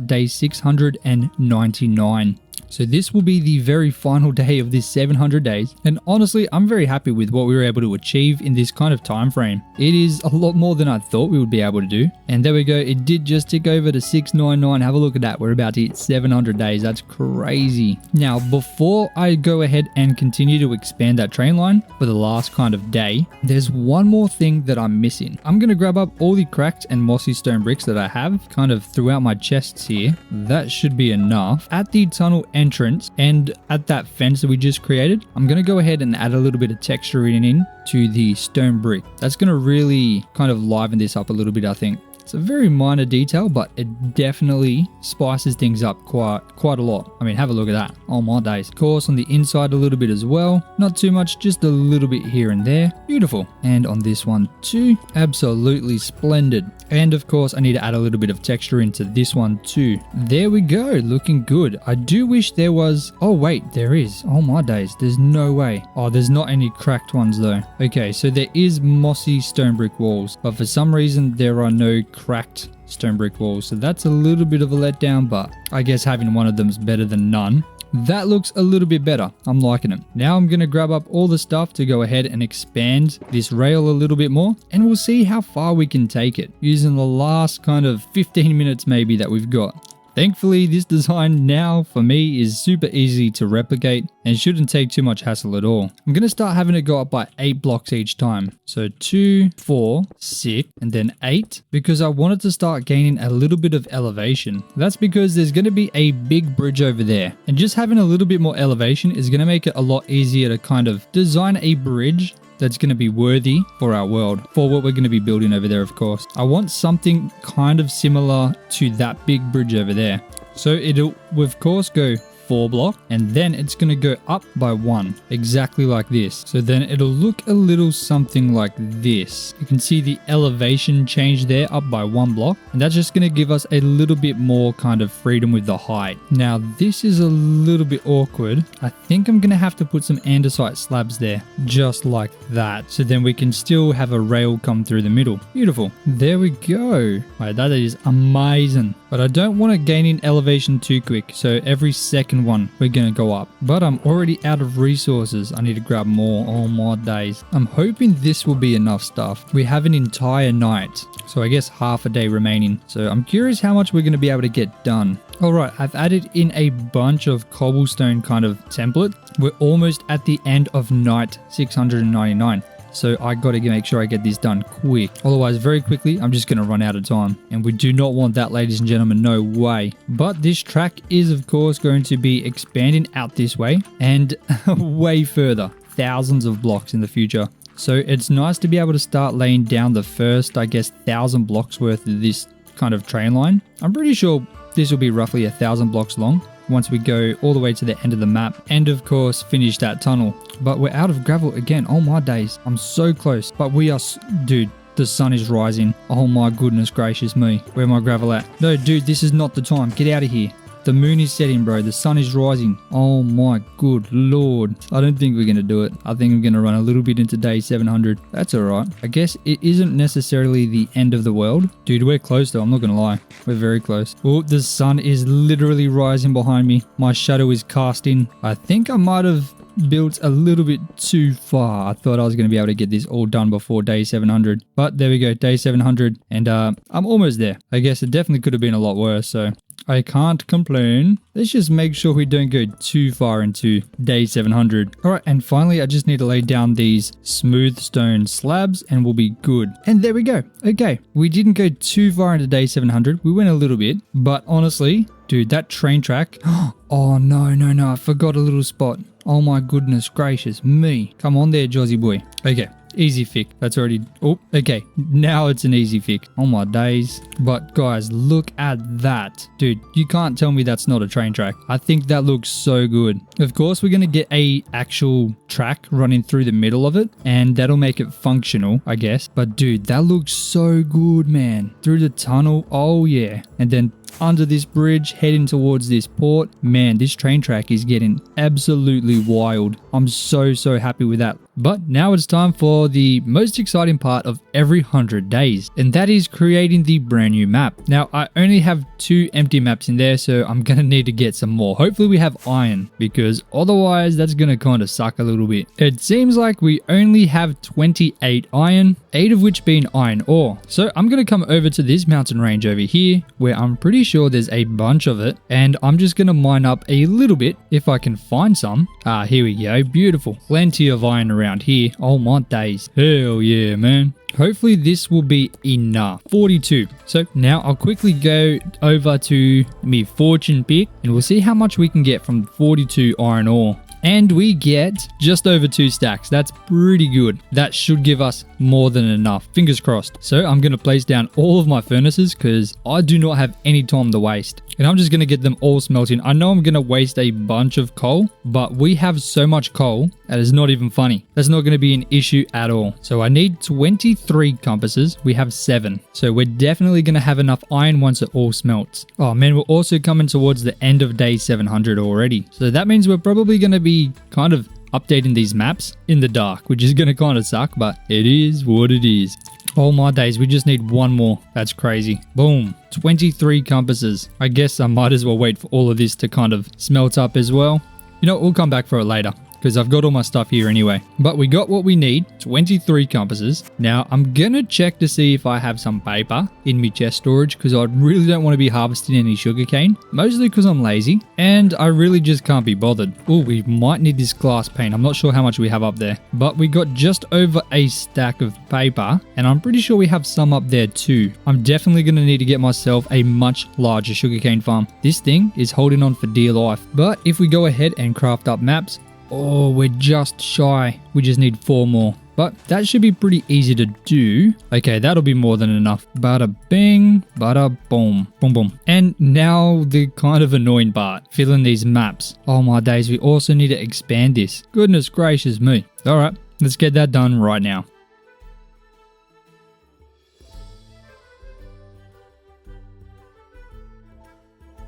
day 699. So this will be the very final day of this 700 days. And honestly, I'm very happy with what we were able to achieve in this kind of time frame. It is a lot more than I thought we would be able to do. And there we go. It did just tick over to 699. Have a look at that. We're about to hit 700 days. That's crazy. Now, before I go ahead and continue to expand that train line for the last kind of day, there's one more thing that I'm missing. I'm going to grab up all the cracked and mossy stone bricks that I have kind of throughout my chests here. That should be enough. At the tunnel entrance and at that fence that we just created, I'm going to go ahead and add a little bit of texture in to the stone brick. That's going to really kind of liven this up a little bit, I think. It's a very minor detail, but it definitely spices things up quite a lot. I mean, have a look at that. Oh my days. Of course, on the inside a little bit as well. Not too much, just a little bit here and there. Beautiful. And on this one too, absolutely splendid. And of course, I need to add a little bit of texture into this one too. There we go, looking good. I do wish there was... Oh wait, there is. Oh my days, there's no way. Oh, there's not any cracked ones though. Okay, so there is mossy stone brick walls, but for some reason there are no cracked stone brick walls. So that's a little bit of a letdown, but I guess having one of them is better than none. That looks a little bit better. I'm liking it. Now I'm going to grab up all the stuff to go ahead and expand this rail a little bit more, and we'll see how far we can take it using the last kind of 15 minutes maybe that we've got. Thankfully, this design now for me is super easy to replicate and shouldn't take too much hassle at all. I'm going to start having it go up by 8 blocks each time. So 2, 4, 6, and then 8, because I wanted to start gaining a little bit of elevation. That's because there's going to be a big bridge over there, and just having a little bit more elevation is going to make it a lot easier to kind of design a bridge that's going to be worthy for our world, for what we're going to be building over there, of course. I want something kind of similar to that big bridge over there. So it'll, of course, go 4 block, and then it's going to go up by 1, exactly like this. So then it'll look a little something like this. You can see the elevation change there, up by 1 block, and that's just going to give us a little bit more kind of freedom with the height. Now this is a little bit awkward. I think I'm going to have to put some andesite slabs there, just like that, so then we can still have a rail come through the middle. Beautiful. There we go. Right, that is amazing. But I don't want to gain in elevation too quick, so every second one we're going to go up. But I'm already out of resources. I need to grab more. Oh my days. I'm hoping this will be enough stuff. We have an entire night, so I guess half a day remaining. So I'm curious how much we're going to be able to get done. Alright, I've added in a bunch of cobblestone kind of template. We're almost at the end of night 699. So I got to make sure I get this done quick. Otherwise, very quickly, I'm just going to run out of time. And we do not want that, ladies and gentlemen. No way. But this track is, of course, going to be expanding out this way and way further. Thousands of blocks in the future. So it's nice to be able to start laying down the first, I guess, 1,000 blocks worth of this kind of train line. I'm pretty sure this will be roughly 1,000 blocks long once we go all the way to the end of the map and of course finish that tunnel. But we're out of gravel again. Oh my days, I'm so close. But we are, dude, the sun is rising. Oh my goodness gracious me. Where my gravel at? No dude, this is not the time. Get out of here. The moon is setting, bro. The sun is rising. Oh my good lord. I don't think we're going to do it. I think I'm going to run a little bit into day 700. That's alright. I guess it isn't necessarily the end of the world. Dude, we're close though. I'm not going to lie. We're very close. Oh, the sun is literally rising behind me. My shadow is casting. I think I might have built a little bit too far. I thought I was going to be able to get this all done before day 700. But there we go. Day 700. And I'm almost there. I guess it definitely could have been a lot worse. So I can't complain. Let's just make sure we don't go too far into day 700. All right, and finally, I just need to lay down these smooth stone slabs and we'll be good. And there we go. Okay, we didn't go too far into day 700. We went a little bit, but honestly, dude, that train track. Oh, no. I forgot a little spot. Oh my goodness gracious me. Come on there, Jozzy boy. Okay. Easy fix. That's already... Oh, okay. Now it's an easy fix. Oh my days. But guys, look at that. Dude, you can't tell me that's not a train track. I think that looks so good. Of course, we're going to get a actual track running through the middle of it. And that'll make it functional, I guess. But dude, that looks so good, man. Through the tunnel. Oh yeah. And then under this bridge, heading towards this port. Man, this train track is getting absolutely wild. I'm so happy with that. But now it's time for the most exciting part of every 100 days, and that is creating the brand new map. Now, I only have 2 empty maps in there, so I'm gonna need to get some more. Hopefully we have iron, because otherwise that's gonna kind of suck a little bit. It seems like we only have 28 iron, 8 of which being iron ore. So I'm gonna come over to this mountain range over here, where I'm pretty sure there's a bunch of it, and I'm just gonna mine up a little bit if I can find some. Ah, here we go. Beautiful. Plenty of iron around here. Oh my days. Hell yeah, man. Hopefully this will be enough. 42. So now I'll quickly go over to me fortune pick and we'll see how much we can get from 42 iron ore. And we get just over 2 stacks. That's pretty good. That should give us more than enough. Fingers crossed. So I'm going to place down all of my furnaces because I do not have any time to waste. And I'm just going to get them all smelting. I know I'm going to waste a bunch of coal, but we have so much coal that is not even funny. That's not going to be an issue at all. So I need 23 compasses. We have 7. So we're definitely going to have enough iron once it all smelts. Oh man, we're also coming towards the end of day 700 already. So that means we're probably going to be kind of updating these maps in the dark, which is going to kind of suck, but it is what it is. Oh my days, we just need one more. That's crazy. Boom. 23 compasses. I guess I might as well wait for all of this to kind of smelt up as well. You know, we'll come back for it later, because I've got all my stuff here anyway. But we got what we need, 23 compasses. Now, I'm gonna check to see if I have some paper in my chest storage, because I really don't want to be harvesting any sugarcane, mostly because I'm lazy, and I really just can't be bothered. Oh, we might need this glass pane. I'm not sure how much we have up there, but we got just over a stack of paper, and I'm pretty sure we have some up there too. I'm definitely gonna need to get myself a much larger sugarcane farm. This thing is holding on for dear life. But if we go ahead and craft up maps, oh, we're just shy. We just need 4 more. But that should be pretty easy to do. Okay, that'll be more than enough. Bada bing, bada boom. Boom, boom. And now the kind of annoying part. Filling these maps. Oh my days, we also need to expand this. Goodness gracious me. Alright, let's get that done right now.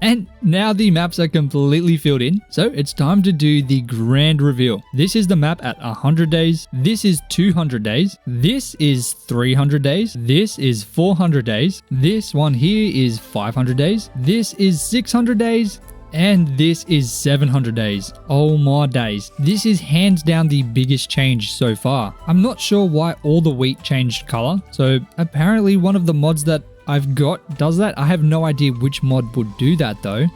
And now the maps are completely filled in, so it's time to do the grand reveal. This is the map at 100 days, this is 200 days, this is 300 days, this is 400 days, this one here is 500 days, this is 600 days, and this is 700 days. Oh my days. This is hands down the biggest change so far. I'm not sure why all the wheat changed color, so apparently one of the mods that I've got does that. I have no idea which mod would do that though.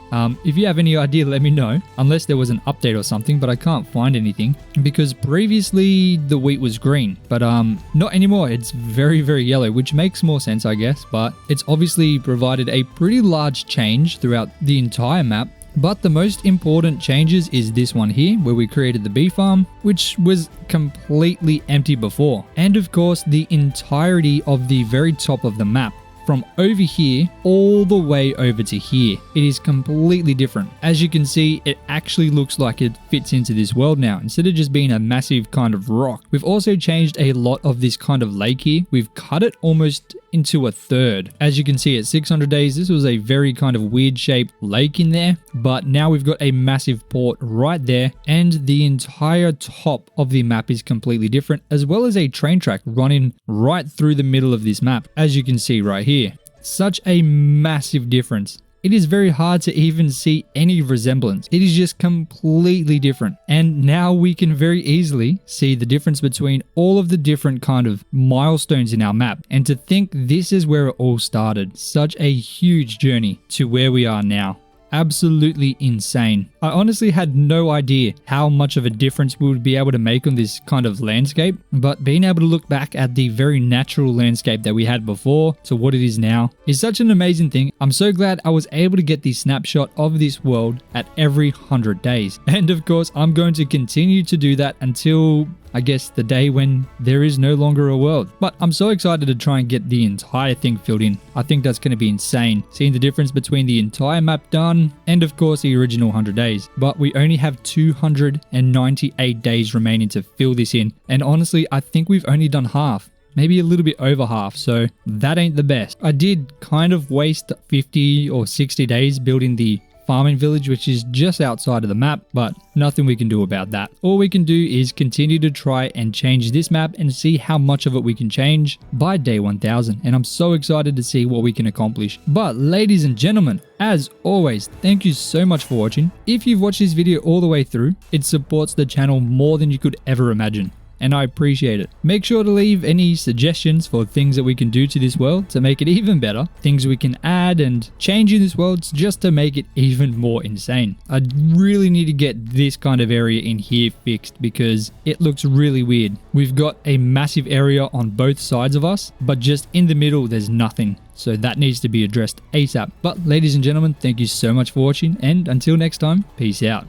If you have any idea, let me know, unless there was an update or something, but I can't find anything because previously the wheat was green, but not anymore. It's very yellow, which makes more sense, I guess, but it's obviously provided a pretty large change throughout the entire map. But the most important changes is this one here, where we created the bee farm, which was completely empty before. And of course, the entirety of the very top of the map, from over here all the way over to here. It is completely different. As you can see, it actually looks like it fits into this world now, instead of just being a massive kind of rock. We've also changed a lot of this kind of lake here. We've cut it almost into a third. As you can see, at 600 days, this was a very kind of weird shaped lake in there, but now we've got a massive port right there, and the entire top of the map is completely different, as well as a train track running right through the middle of this map, as you can see right here. Such a massive difference. it is very hard to even see any resemblance. It is just completely different. And now we can very easily see the difference between all of the different kind of milestones in our map. And to think this is where it all started. Such a huge journey to where we are now. Absolutely insane. I honestly had no idea how much of a difference we would be able to make on this kind of landscape, but being able to look back at the very natural landscape that we had before to what it is now is such an amazing thing. I'm so glad I was able to get the snapshot of this world at every 100 days. And of course, I'm going to continue to do that until I guess the day when there is no longer a world. But I'm so excited to try and get the entire thing filled in. I think that's going to be insane, seeing the difference between the entire map done and of course the original 100 days. But we only have 298 days remaining to fill this in, and honestly I think we've only done half. Maybe a little bit over half, so that ain't the best. I did kind of waste 50 or 60 days building the farming village, which is just outside of the map, but nothing we can do about that. All we can do is continue to try and change this map and see how much of it we can change by day 1000, and I'm so excited to see what we can accomplish. But ladies and gentlemen, as always, thank you so much for watching. If you've watched this video all the way through, it supports the channel more than you could ever imagine, and I appreciate it. Make sure to leave any suggestions for things that we can do to this world to make it even better, things we can add and change in this world just to make it even more insane. I really need to get this kind of area in here fixed because it looks really weird. We've got a massive area on both sides of us, but just in the middle there's nothing. So that needs to be addressed ASAP. But ladies and gentlemen, thank you so much for watching, and until next time, peace out.